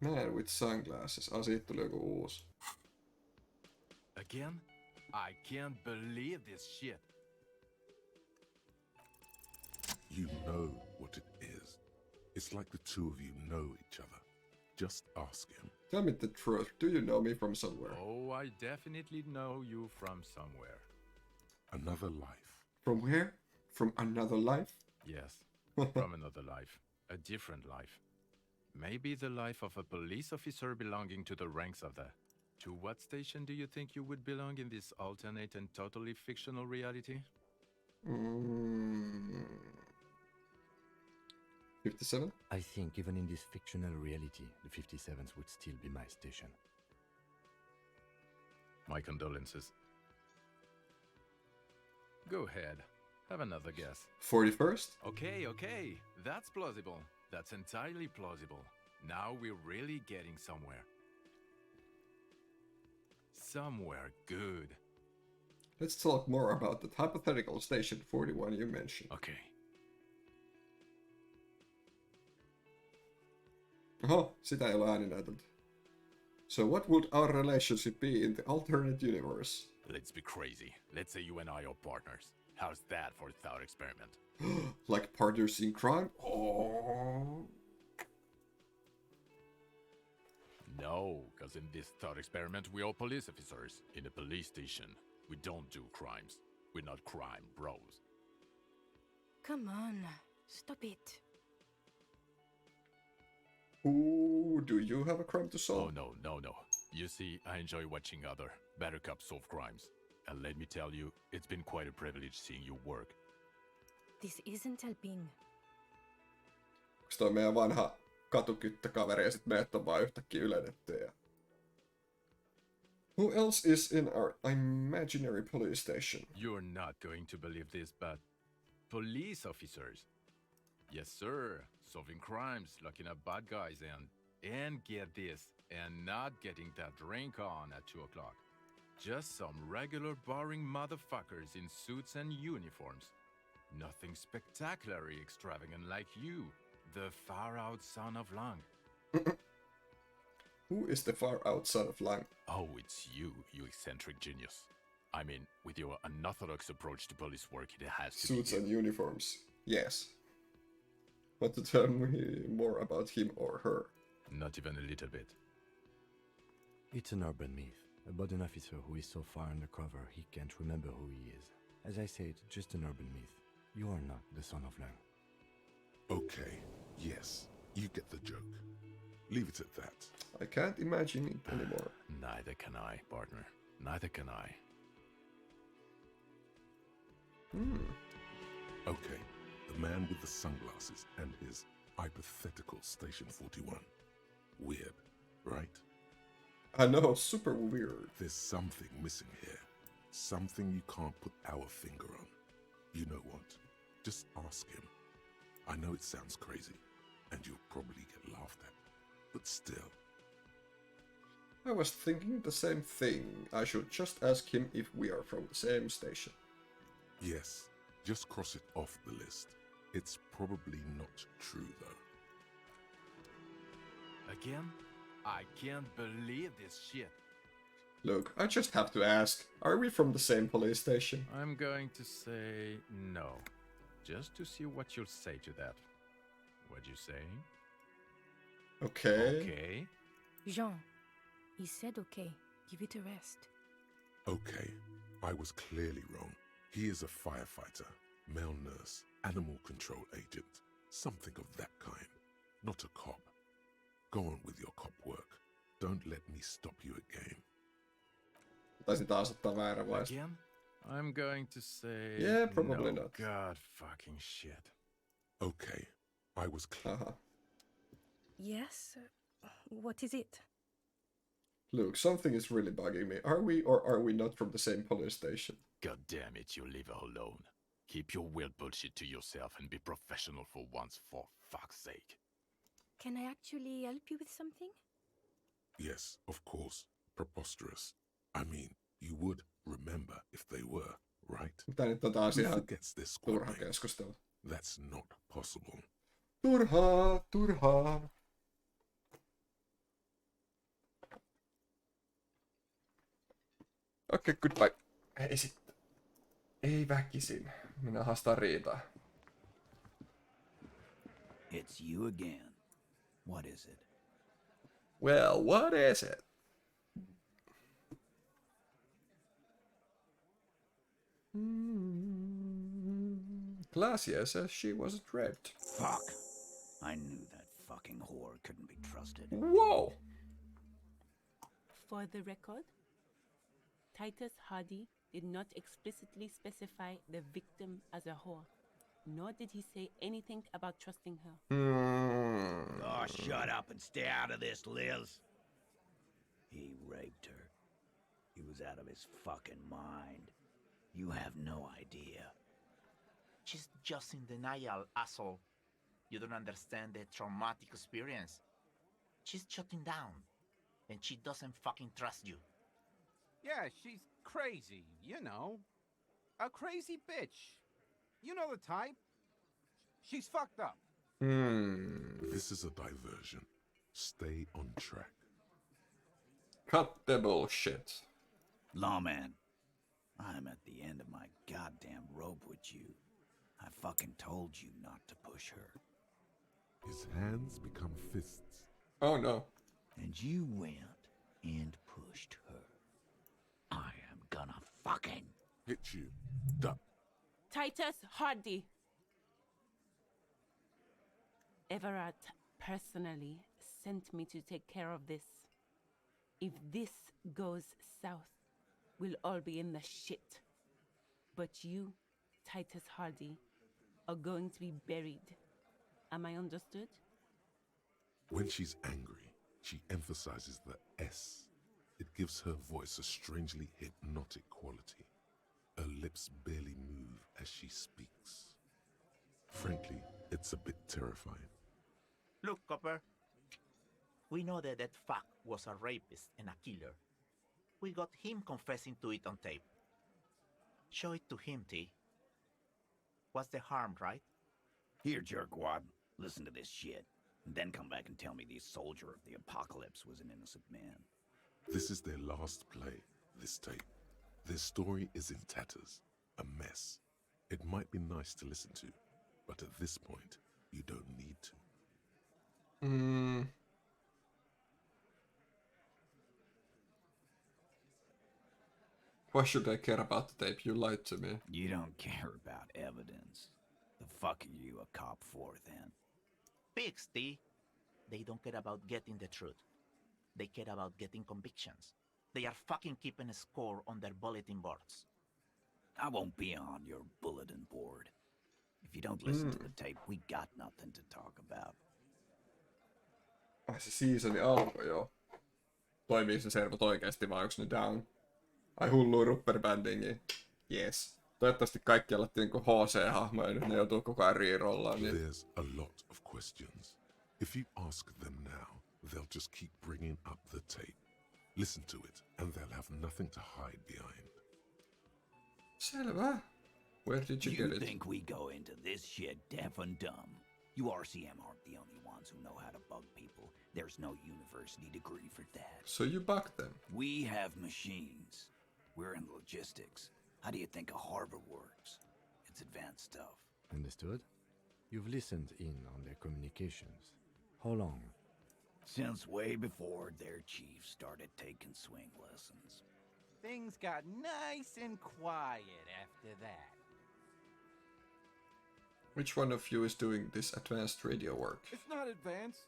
A: Man with sunglasses. Siitä tuli joku uusi.
U: Again? I can't believe this shit.
C: You know what it is. It's like the two of you know each other. Just ask him.
A: Tell me the truth. Do you know me from somewhere?
U: Oh, I definitely know you from somewhere.
C: Another life.
A: From where? From another life?
U: Yes, from another life. A different life. Maybe the life of a police officer belonging to the ranks of the... To what station do you think you would belong in this alternate and totally fictional reality?
A: 57?
B: I think even in this fictional reality, the 57th would still be my station.
U: My condolences. Go ahead. Have another guess.
A: 41st?
U: Okay. That's plausible. That's entirely plausible. Now we're really getting somewhere. Somewhere good.
A: Let's talk more about that hypothetical station 41 you mentioned.
U: Okay.
A: Oho, sitä ei ole ääninäytelty. So what would our relationship be in the alternate universe?
U: Let's be crazy. Let's say you and I are partners. How's that for a thought experiment?
A: Like partners in crime? Oh.
U: No, because in this thought experiment we are police officers in a police station. We don't do crimes. We're not crime bros.
T: Come on, stop it.
A: Ooh, do you have a crime to solve?
U: Oh, no. You see, I enjoy watching other better cops solve crimes. And let me tell you, it's been quite a privilege seeing you work.
T: This isn't helping.
A: Onks toi meidän vanha katukyttäkaveri ja sit meidät on vaan yhtäkkiä ylennetty ja... Who else is in our imaginary police station?
U: You're not going to believe this, but... Police officers. Yes, sir. Solving crimes, locking up bad guys, and get this, and not getting that drink on at 2 o'clock. Just some regular boring motherfuckers in suits and uniforms. Nothing spectacularly extravagant like you, the far-out son of Lang.
A: Who is the far-out son of Lang?
U: Oh, it's you eccentric genius. I mean, with your unorthodox approach to police work, it has to
A: Suits
U: be you.
A: and uniforms. Yes. Want to tell me more about him or her?
U: Not even a little bit.
B: It's an urban myth. about an officer who is so far undercover he can't remember who he is. As I said, just an urban myth. You are not the son of Lang.
C: Okay, yes, you get the joke. Leave it at that.
A: I can't imagine it anymore.
U: Neither can I, partner. Neither can I.
C: Okay, the man with the sunglasses and his hypothetical Station 41. Weird, right?
A: I know, super weird.
C: There's something missing here. Something you can't put our finger on. You know what? Just ask him. I know it sounds crazy, and you'll probably get laughed at. But still.
A: I was thinking the same thing. I should just ask him if we are from the same station.
C: Yes, just cross it off the list. It's probably not true, though.
U: Again? I can't believe this shit.
A: Look, I just have to ask, are we from the same police station?
U: I'm going to say no. Just to see what you'll say to that. What you say?
A: Okay.
U: Okay.
T: Jean, he said okay. Give it a rest.
C: Okay, I was clearly wrong. He is a firefighter, male nurse, animal control agent, something of that kind. Not a cop. Go on with your cop work. Don't let me stop you again.
A: Taisin taas ottaa vääränlaista.
U: Again? I'm going to say
A: Yeah, probably
U: no.
A: not.
U: God fucking shit.
C: Okay, I was clear.
T: Yes? What is it?
A: Look, something is really bugging me. Are we or are we not from the same police station?
U: God damn it, you leave her alone. Keep your weird bullshit to yourself and be professional for once, for fuck's sake.
T: Can I actually help you with something?
C: Yes, of course. Preposterous. I mean, you would remember if they were, right?
A: Mitä nyt on taas
C: Who
A: ihan
C: forgets their squad
A: turha
C: names?
A: keskustelu?
C: That's not possible.
A: Turhaa. Okei, goodbye. Ei sitten. Ei väkisin. Minä haastan riitaa.
I: It's you again. What is it?
A: Well, what is it? Glacia says she wasn't raped.
I: Fuck. I knew that fucking whore couldn't be trusted.
A: Whoa!
N: For the record, Titus Hardy did not explicitly specify the victim as a whore, nor did he say anything about trusting her.
I: Oh, shut up and stay out of this, Liz. He raped her. He was out of his fucking mind. You have no idea.
K: She's just in denial, asshole. You don't understand the traumatic experience. She's shutting down, and she doesn't fucking trust you.
J: Yeah, she's crazy, you know. A crazy bitch. You know the type. She's fucked up.
C: This is a diversion. Stay on track.
A: Cut the bullshit.
I: Lawman, I'm at the end of my goddamn rope with you. I fucking told you not to push her.
C: His hands become fists.
A: Oh no.
I: And you went and pushed her. I am gonna fucking
C: hit you. Duck.
N: Titus Hardy. Everard personally sent me to take care of this. If this goes south, we'll all be in the shit. But you, Titus Hardy, are going to be buried. Am I understood?
C: When she's angry, she emphasizes the S. It gives her voice a strangely hypnotic quality. Her lips barely move as she speaks. Frankly, it's a bit terrifying.
K: Look, Copper. We know that that fuck was a rapist and a killer. We got him confessing to it on tape. Show it to him, T. What's the harm, right?
I: Here, jerkwad. Listen to this shit. And then come back and tell me the soldier of the apocalypse was an innocent man.
C: This is their last play, this tape. Their story is in tatters, a mess. It might be nice to listen to, but at this point, you don't need to.
A: Why should I care about the tape? You lied to me.
I: You don't care about evidence. The fuck are you a cop for, then?
K: Pigs, T. They don't care about getting the truth. They care about getting convictions. They are fucking keeping a score on their bulletin boards.
I: I won't be on your bulletin board. If you don't listen to the tape, we got nothing to talk about.
A: Ai se seasoni alkoi joo. Toimii se servot oikeesti vai onks ne down? Ai hullu rupperbandingi. Yes. Toivottavasti kaikki alettiin niinku HC-hahmoja, nyt ne joutuu koko ajan reerollaan. Niin.
C: There's a lot of questions. If you ask them now, they'll just keep bringing up the tape. Listen to it, and they'll have nothing to hide behind.
A: Selvä. Where did you get it?
I: You think we go into this shit deaf and dumb? You RCM aren't the only ones who know how to bug people. There's no university degree for that.
A: So you bugged them?
I: We have machines. We're in logistics. How do you think a harbor works? It's advanced stuff.
B: Understood? You've listened in on their communications. How long?
I: Since way before their chief started taking swing lessons.
J: Things got nice and quiet after that.
A: Which one of you is doing this advanced radio work?
O: It's not advanced.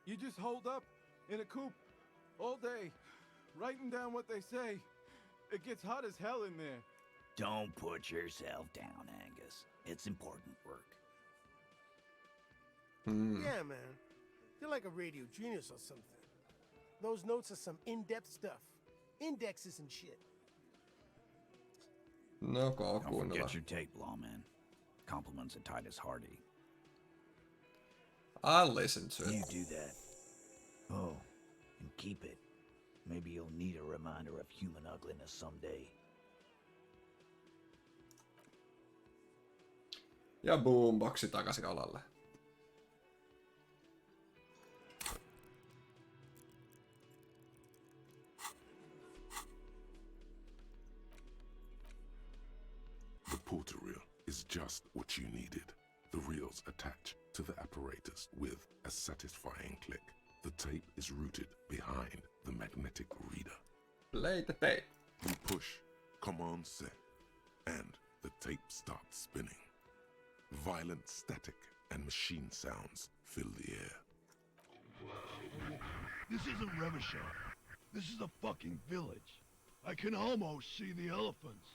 O: You just hold up in a coop all day, writing down what they say. It gets hot as hell in there.
I: Don't put yourself down, Angus. It's important work.
M: Yeah, man. You're like a radio genius or something. Those notes are some in-depth stuff. Indexes and shit.
A: No,
I: Don't forget your tape, lawman. Compliments of Titus Hardy.
A: I'll listen to it.
I: You do that. Oh, and keep it. Maybe you'll need a reminder of human ugliness someday.
A: Ja boomboxi takaisin alalle.
C: The porter reel is just what you needed. The reels attach to the apparatus with a satisfying click. The tape is routed behind the magnetic reader.
A: Play the tape.
C: You push command set, and the tape starts spinning. Violent static and machine sounds fill the air.
D: This isn't Revachol. This is a fucking village. I can almost see the elephants.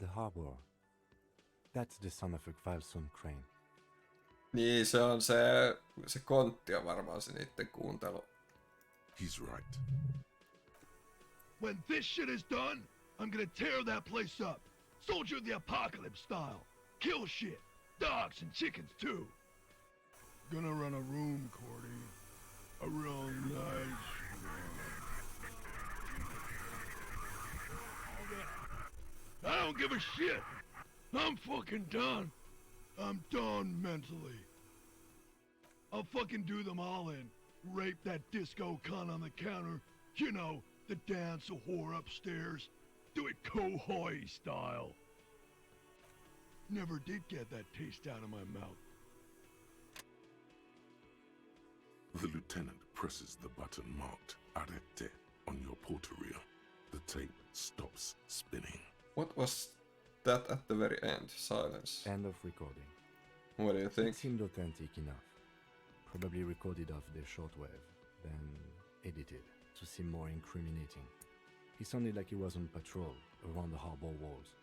B: The harbor. That's the son of a Kvalson crane.
A: Niin, se on se kontti on varmaan se niitten kuuntelu.
C: He's right.
D: When this shit is done, I'm gonna tear that place up. Soldier of the Apocalypse style. Kill shit. Dogs and chickens too. Gonna run a room, Cordy. A real nice room. I don't give a shit. I'm fucking done. I'm done mentally. I'll fucking do them all in. Rape that disco cunt on the counter. You know, the dance a whore upstairs. Do it Kohoi style. Never did get that taste out of my mouth.
C: The lieutenant presses the button marked Arete on your porter reel. The tape stops spinning.
A: What was that at the very end? Silence.
B: End of recording.
A: What do you think?
B: It seemed authentic enough. Probably recorded off the shortwave, then edited to seem more incriminating. He sounded like he was on patrol around the harbor walls.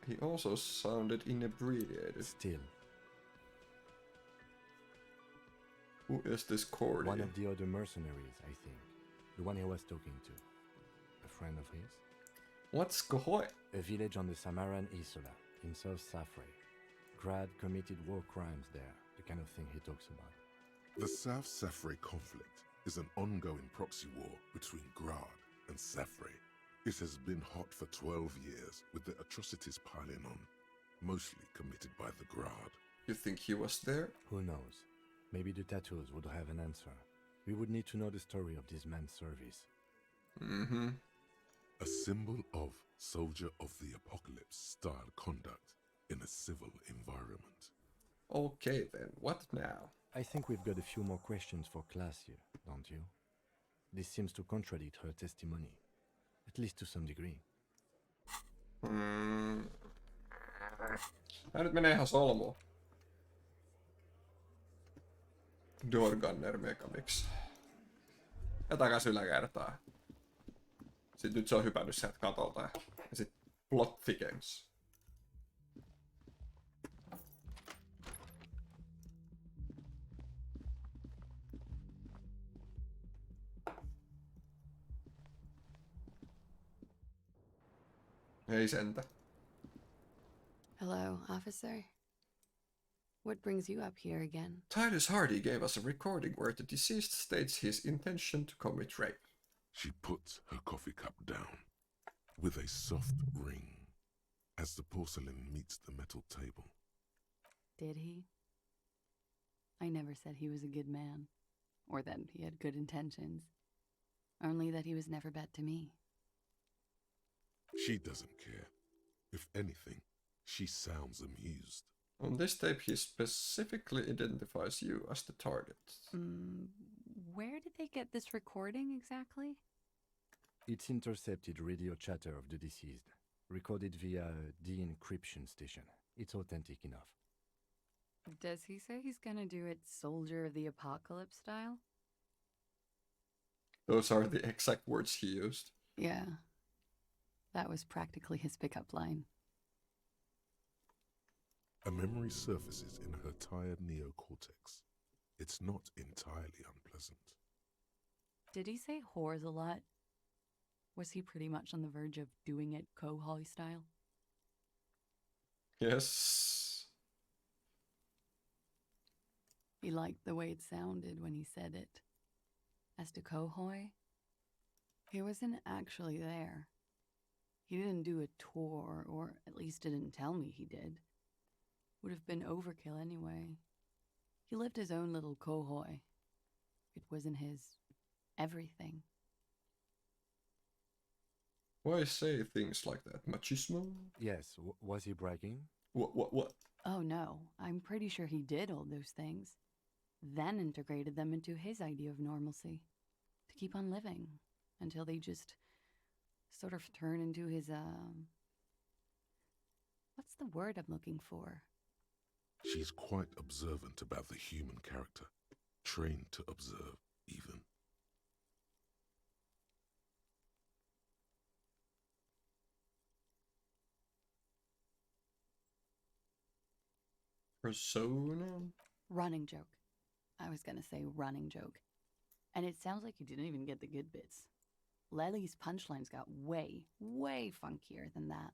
A: He also sounded inebriated.
B: Still.
A: Who is this Cordy?
B: One of the other mercenaries, I think. The one he was talking to. A friend of his.
A: What's Kohoi?
B: A village on the Samaran Isola, in South Safre. Grad committed war crimes there, the kind of thing he talks about.
C: The South Safre conflict is an ongoing proxy war between Grad and Safre. It has been hot for 12 years, with the atrocities piling on, mostly committed by the Grad.
A: You think he was there?
B: Who knows? Maybe the tattoos would have an answer. We would need to know the story of this man's service.
A: Mm-hmm.
C: A symbol of soldier of the apocalypse style conduct in a civil environment.
A: Okay then, what now?
B: I think we've got a few more questions for class here, don't you? This seems to contradict her testimony, at least to some degree.
A: Tää nyt menee ihan solmuun. Doorgunner Megamix. Ja takas yläkertaan. Sitten nyt se on hypännyt sieltä katolta ja sit plot thickens. Ei sentä.
S: Hello, officer. What brings you up here again?
A: Titus Hardy gave us a recording where the deceased states his intention to commit rape.
C: She puts her coffee cup down with a soft ring as the porcelain meets the metal table.
R: Did he? I never said he was a good man, or that he had good intentions. Only that he was never bad to me.
C: She doesn't care. If anything, she sounds amused.
A: On this tape, he specifically identifies you as the target.
R: Where did they get this recording exactly?
B: It's intercepted radio chatter of the deceased, recorded via a de-encryption station. It's authentic enough.
R: Does he say he's gonna do it Soldier of the Apocalypse style?
A: Those are the exact words he used.
R: Yeah. That was practically his pickup line.
C: A memory surfaces in her tired neocortex. It's not entirely unpleasant.
R: Did he say whores a lot? Was he pretty much on the verge of doing it Kohoi style?
A: Yes.
R: He liked the way it sounded when he said it. As to Kohoi, he wasn't actually there. He didn't do a tour, or at least didn't tell me he did. Would have been overkill anyway. He lived his own little Kohoi. It wasn't his everything.
A: Why say things like that? Machismo?
B: Yes, was he bragging?
A: What?
R: Oh no, I'm pretty sure he did all those things. Then integrated them into his idea of normalcy. To keep on living. Until they just sort of turn into his, what's the word I'm looking for?
C: She's quite observant about the human character. Trained to observe, even.
A: Persona?
R: Running joke. I was gonna say running joke. And it sounds like you didn't even get the good bits. Lely's punchlines got way, way funkier than that.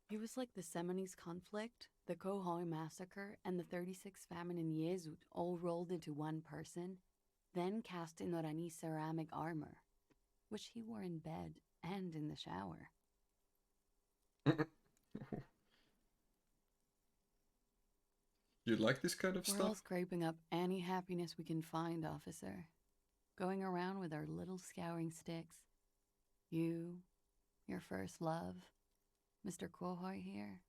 R: He was like the Seminoles conflict, the Kohoi massacre, and the 36 famine in Yezut all rolled into one person, then cast in Orani ceramic armor, which he wore in bed and in the shower.
A: You like this kind of
R: We're
A: stuff?
R: all scraping up any happiness we can find, officer. Going around with our little scouring sticks. You, your first love, Mr. Kohoi here.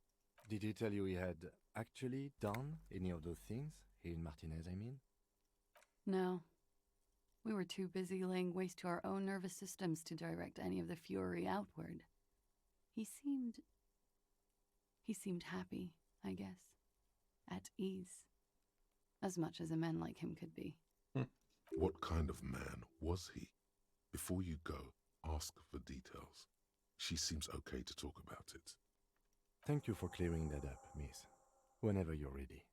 B: Did he tell you he had actually done any of those things? He and Martinez, I mean?
R: No. We were too busy laying waste to our own nervous systems to direct any of the fury outward. He seemed happy, I guess. At ease. As much as a man like him could be.
C: What kind of man was he? Before you go, ask for details. She seems okay to talk about it.
B: Thank you for clearing that up, miss. Whenever you're ready.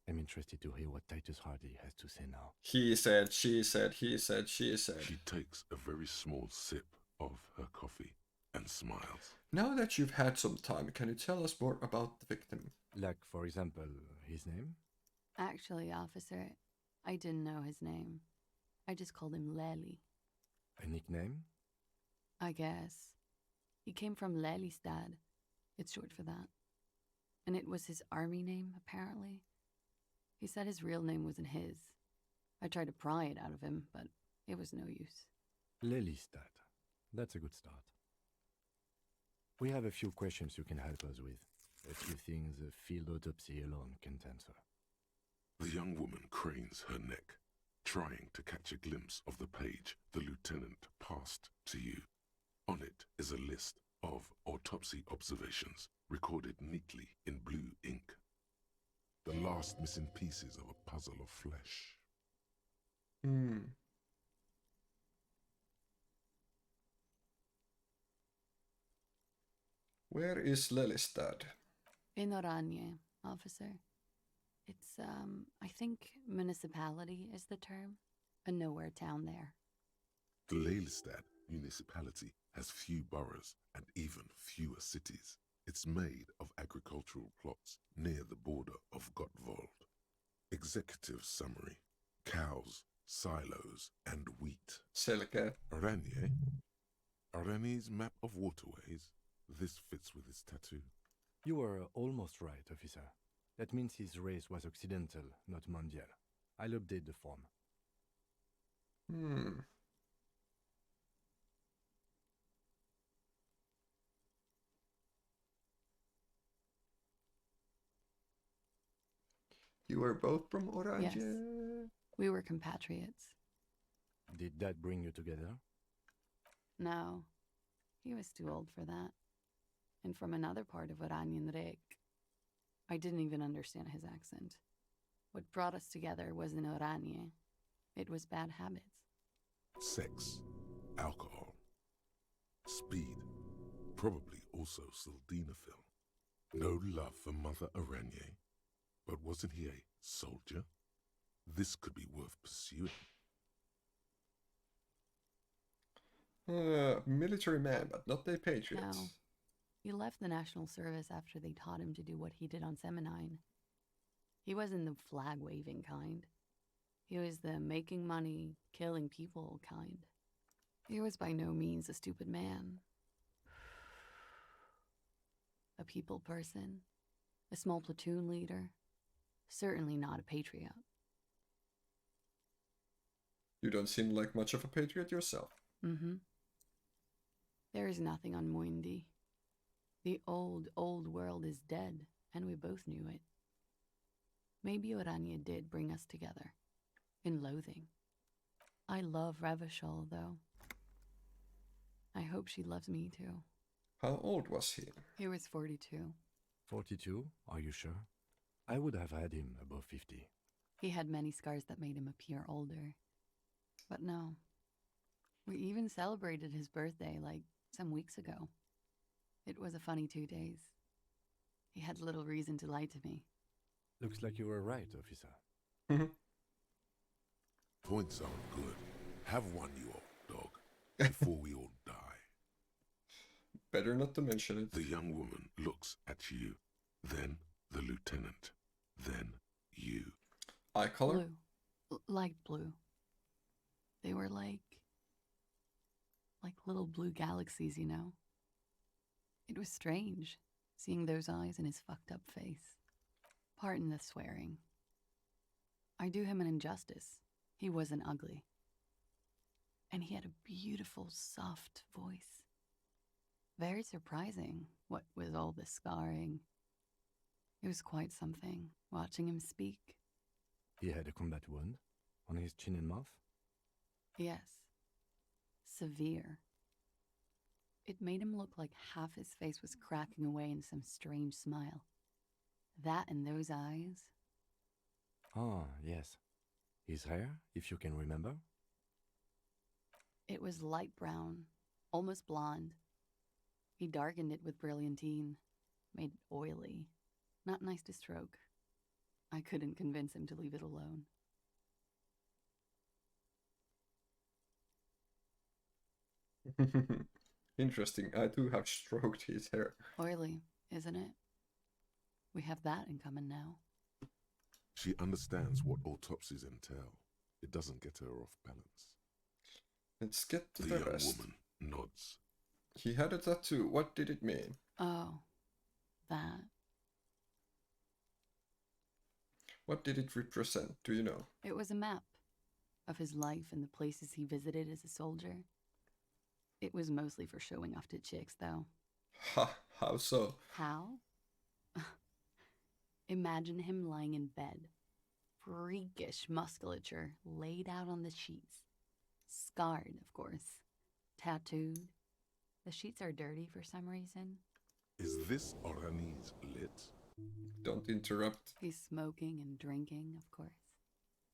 B: I'm interested to hear what Titus Hardy has to say now.
A: He said, she said, he said, she said.
C: She takes a very small sip of her coffee and smiles.
A: Now that you've had some time, can you tell us more about the victim?
B: Like, for example, his name?
R: Actually, officer, I didn't know his name. I just called him Lely.
B: A nickname?
R: I guess. He came from Lelystad. It's short for that. And it was his army name, apparently. He said his real name wasn't his. I tried to pry it out of him, but it was no use.
B: Lelystad. That's a good start. We have a few questions you can help us with. A few things a field autopsy alone can't answer.
C: The young woman cranes her neck, trying to catch a glimpse of the page the lieutenant passed to you. On it is a list of autopsy observations recorded neatly in blue ink. The last missing pieces of a puzzle of flesh.
A: Where is Lelystad?
R: In Oranje, officer. It's, I think municipality is the term. A nowhere town there.
C: The Lelystad municipality has few boroughs and even fewer cities. It's made of agricultural plots near the border of Gottwald. Executive summary: cows, silos, and wheat.
A: Selkeä.
C: Oranje? Oranje's map of waterways? This fits with his tattoo.
B: You were almost right, officer. That means his race was occidental, not mondial. I'll update the form.
A: You were both from Oranje?
R: Yes. We were compatriots.
B: Did that bring you together?
R: No. He was too old for that. And from another part of Oranjenrijk. I didn't even understand his accent. What brought us together wasn't Oranje. It was bad habits.
C: Sex, alcohol, speed, probably also sildenafil. No love for Mother Oranje. But wasn't he a soldier? This could be worth pursuing.
A: Military man, but not a patriot.
R: No. He left the national service after they taught him to do what he did on Seminine. He wasn't the flag-waving kind. He was the making money, killing people kind. He was by no means a stupid man. A people person. A small platoon leader. Certainly not a patriot.
A: You don't seem like much of a patriot yourself.
R: There is nothing on Muindi. The old world is dead, and we both knew it. Maybe Oranje did bring us together. In loathing. I love Revachol, though. I hope she loves me, too.
A: How old was he?
R: He was 42.
B: 42? Are you sure? I would have had him above 50.
R: He had many scars that made him appear older. But no. We even celebrated his birthday, like, some weeks ago. It was a funny 2 days. He had little reason to lie to me.
B: Looks like you were right, officer.
C: Points aren't good. Have one, you old dog, before we all die.
A: Better not to mention it.
C: The young woman looks at you, then the lieutenant, then you.
A: Eye color?
R: Blue. Light blue. They were like little blue galaxies, you know? It was strange, seeing those eyes in his fucked up face. Pardon the swearing. I do him an injustice. He wasn't ugly. And he had a beautiful, soft voice. Very surprising, what with all the scarring. It was quite something, watching him speak.
B: He had a combat wound on his chin and mouth?
R: Yes. Severe. It made him look like half his face was cracking away in some strange smile. That and those eyes.
B: Ah, yes. His hair, if you can remember?
R: It was light brown, almost blonde. He darkened it with brilliantine, made it oily. Not nice to stroke. I couldn't convince him to leave it alone.
A: Interesting. I do have stroked his hair.
R: Oily, isn't it? We have that in common now.
C: She understands what autopsies entail. It doesn't get her off balance.
A: Let's get to
C: The
A: the
C: young
A: rest.
C: woman nods.
A: He had a tattoo. What did it mean?
R: Oh, that.
A: What did it represent? Do you know?
R: It was a map of his life and the places he visited as a soldier. It was mostly for showing off to chicks, though.
A: Ha, how so?
R: How? Imagine him lying in bed. Freakish musculature laid out on the sheets. Scarred, of course. Tattooed. The sheets are dirty for some reason.
C: Is this Orani's lit?
A: Don't interrupt.
R: He's smoking and drinking, of course.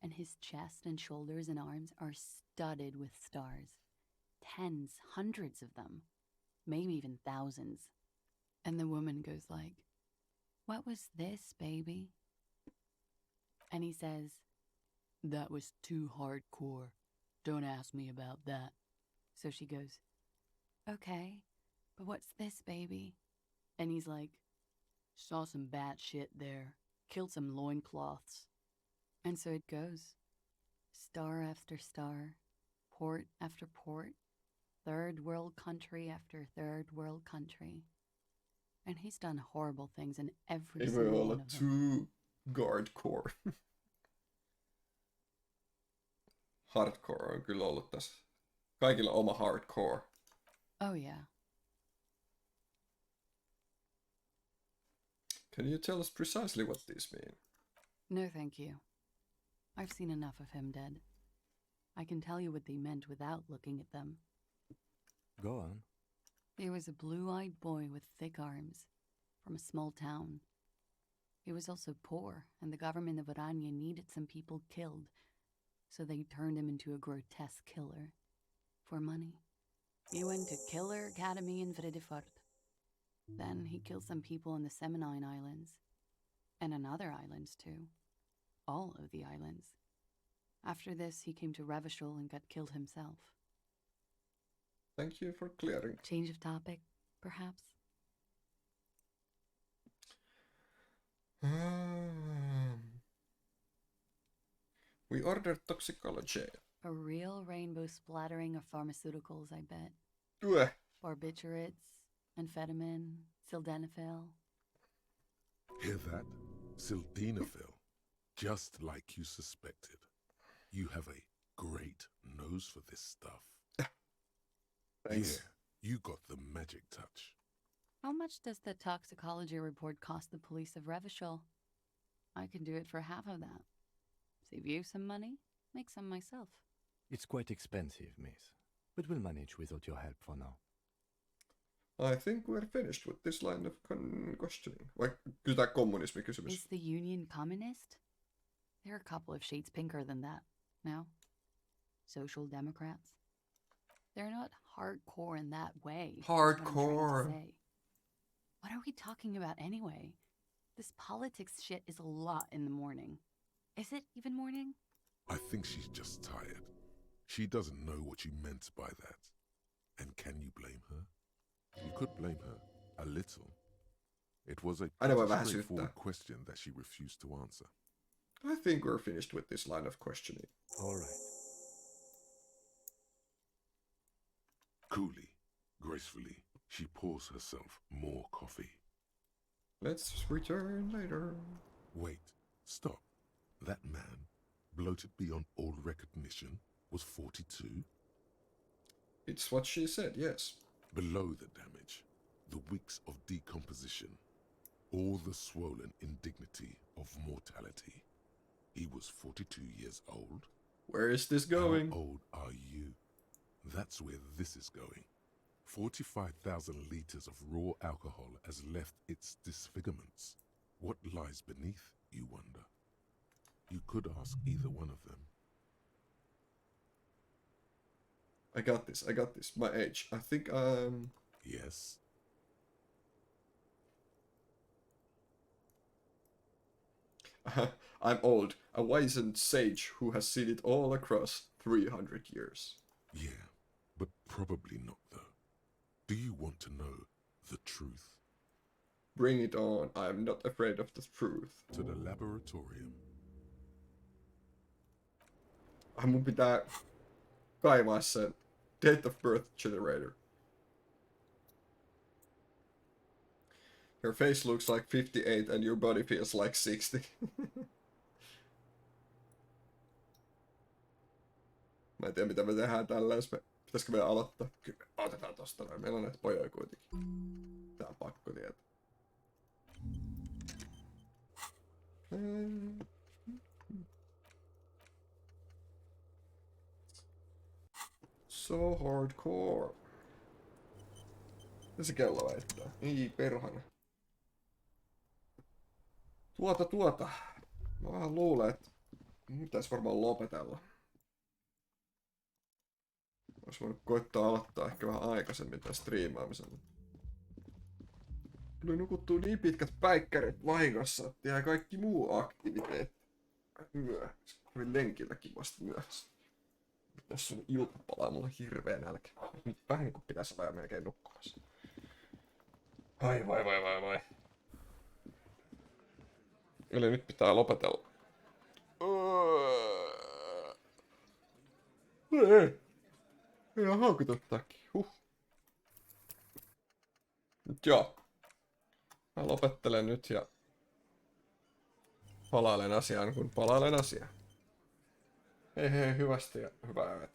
R: And his chest and shoulders and arms are studded with stars. Tens, hundreds of them. Maybe even thousands. And the woman goes like, "What was this, baby?" And he says, "That was too hardcore. Don't ask me about that." So she goes, "Okay, but what's this, baby?" And he's like, "Saw some bat shit there. Killed some loincloths." And so it goes. Star after star. Port after port. Third world country after third world country. And he's done horrible things in every
A: Ei voi
R: single
A: olla
R: one of them.
A: too guardcore. Hardcore on kyllä ollut tässä. Kaikilla oma hardcore.
R: Oh yeah.
A: Can you tell us precisely what these mean?
R: No, thank you. I've seen enough of him dead. I can tell you what they meant without looking at them.
B: Go on.
R: He was a blue-eyed boy with thick arms, from a small town. He was also poor, and the government of Orania needed some people killed, so they turned him into a grotesque killer. For money. He went to Killer Academy in Vredefort. Then he killed some people in the Semenine Islands. And on other islands, too. All of the islands. After this, he came to Revachol and got killed himself.
A: Thank you for clearing.
R: Change of topic, perhaps?
A: We ordered toxicology.
R: A real rainbow splattering of pharmaceuticals, I bet.
A: Ugh.
R: Barbiturates, amphetamine, sildenafil.
C: Hear that? Sildenafil. Just like you suspected. You have a great nose for this stuff.
A: Thanks.
C: Yeah, you got the magic touch.
R: How much does the toxicology report cost the police of Revachol? I can do it for half of that. Save you some money, make some myself.
B: It's quite expensive, miss, but we'll manage without your help for now.
A: I think we're finished with this line of questioning. Vai kyllä tää kommunismikysymys.
R: Is the Union communist? They're a couple of shades pinker than that, no? Social Democrats? They're not hardcore in that way. is what I'm trying to
A: Hardcore.
R: say. What are we talking about anyway? This politics shit is a lot in the morning. Is it even morning?
C: I think she's just tired. She doesn't know what you meant by that. And can you blame her? You could blame her. A little. It was a
A: Aina voi
C: pretty
A: vähän
C: straightforward
A: syyttää.
C: question that she refused to answer.
A: I think we're finished with this line of questioning.
B: All right.
C: Coolly, gracefully, she pours herself more coffee.
A: Let's return later.
C: Wait, stop. That man, bloated beyond all recognition, was 42?
A: It's what she said, yes.
C: Below the damage, the weeks of decomposition, all the swollen indignity of mortality. He was 42 years old.
A: Where is this going?
C: How old are you? That's where this is going. 45,000 liters of raw alcohol has left its disfigurements. What lies beneath, you wonder? You could ask either one of them.
A: I got this. My age. I think
C: Yes.
A: I'm old, a wizened sage who has seen it all across 300 years.
C: Yeah, but probably not though. Do you want to know the truth?
A: Bring it on, I'm not afraid of the truth.
C: To the laboratorium.
A: Ai mun pitää kaivaa sen date of birth generator. Your face looks like 58 and your body feels like 60. Mä en tiedä mitä me tehdään tällä, jos me... Pitäisikö meidän aloittaa? Kyllä, otetaan tosta noin. Meillä on näitä pojoja kuitenkin. Tää on pakko tietää. So hardcore. Ja se kello väittää. Ei perhana. Tuota. Mä vähän luulen, että pitäis varmaan lopetella. Ois voinut koittaa aloittaa ehkä vähän aikaisemmin tämän striimaamisen. Tuli nukuttua niin pitkät päikkärit vahingossa, että jäi kaikki muu aktiviteetti myöhässä. Kävin lenkilläkin vasta myöhässä. Tässä on iltapalaa, mulla on hirveä nälkä. Nyt vähän niin kuin pitäisi olla melkein nukkumassa. Vai. Eli nyt pitää lopetella. Ei. Ihan haukututtaakin. Nyt joo. Mä lopettelen nyt ja palailen asiaan kun palailen asiaan. Hei hyvästi ja hyvää yötä.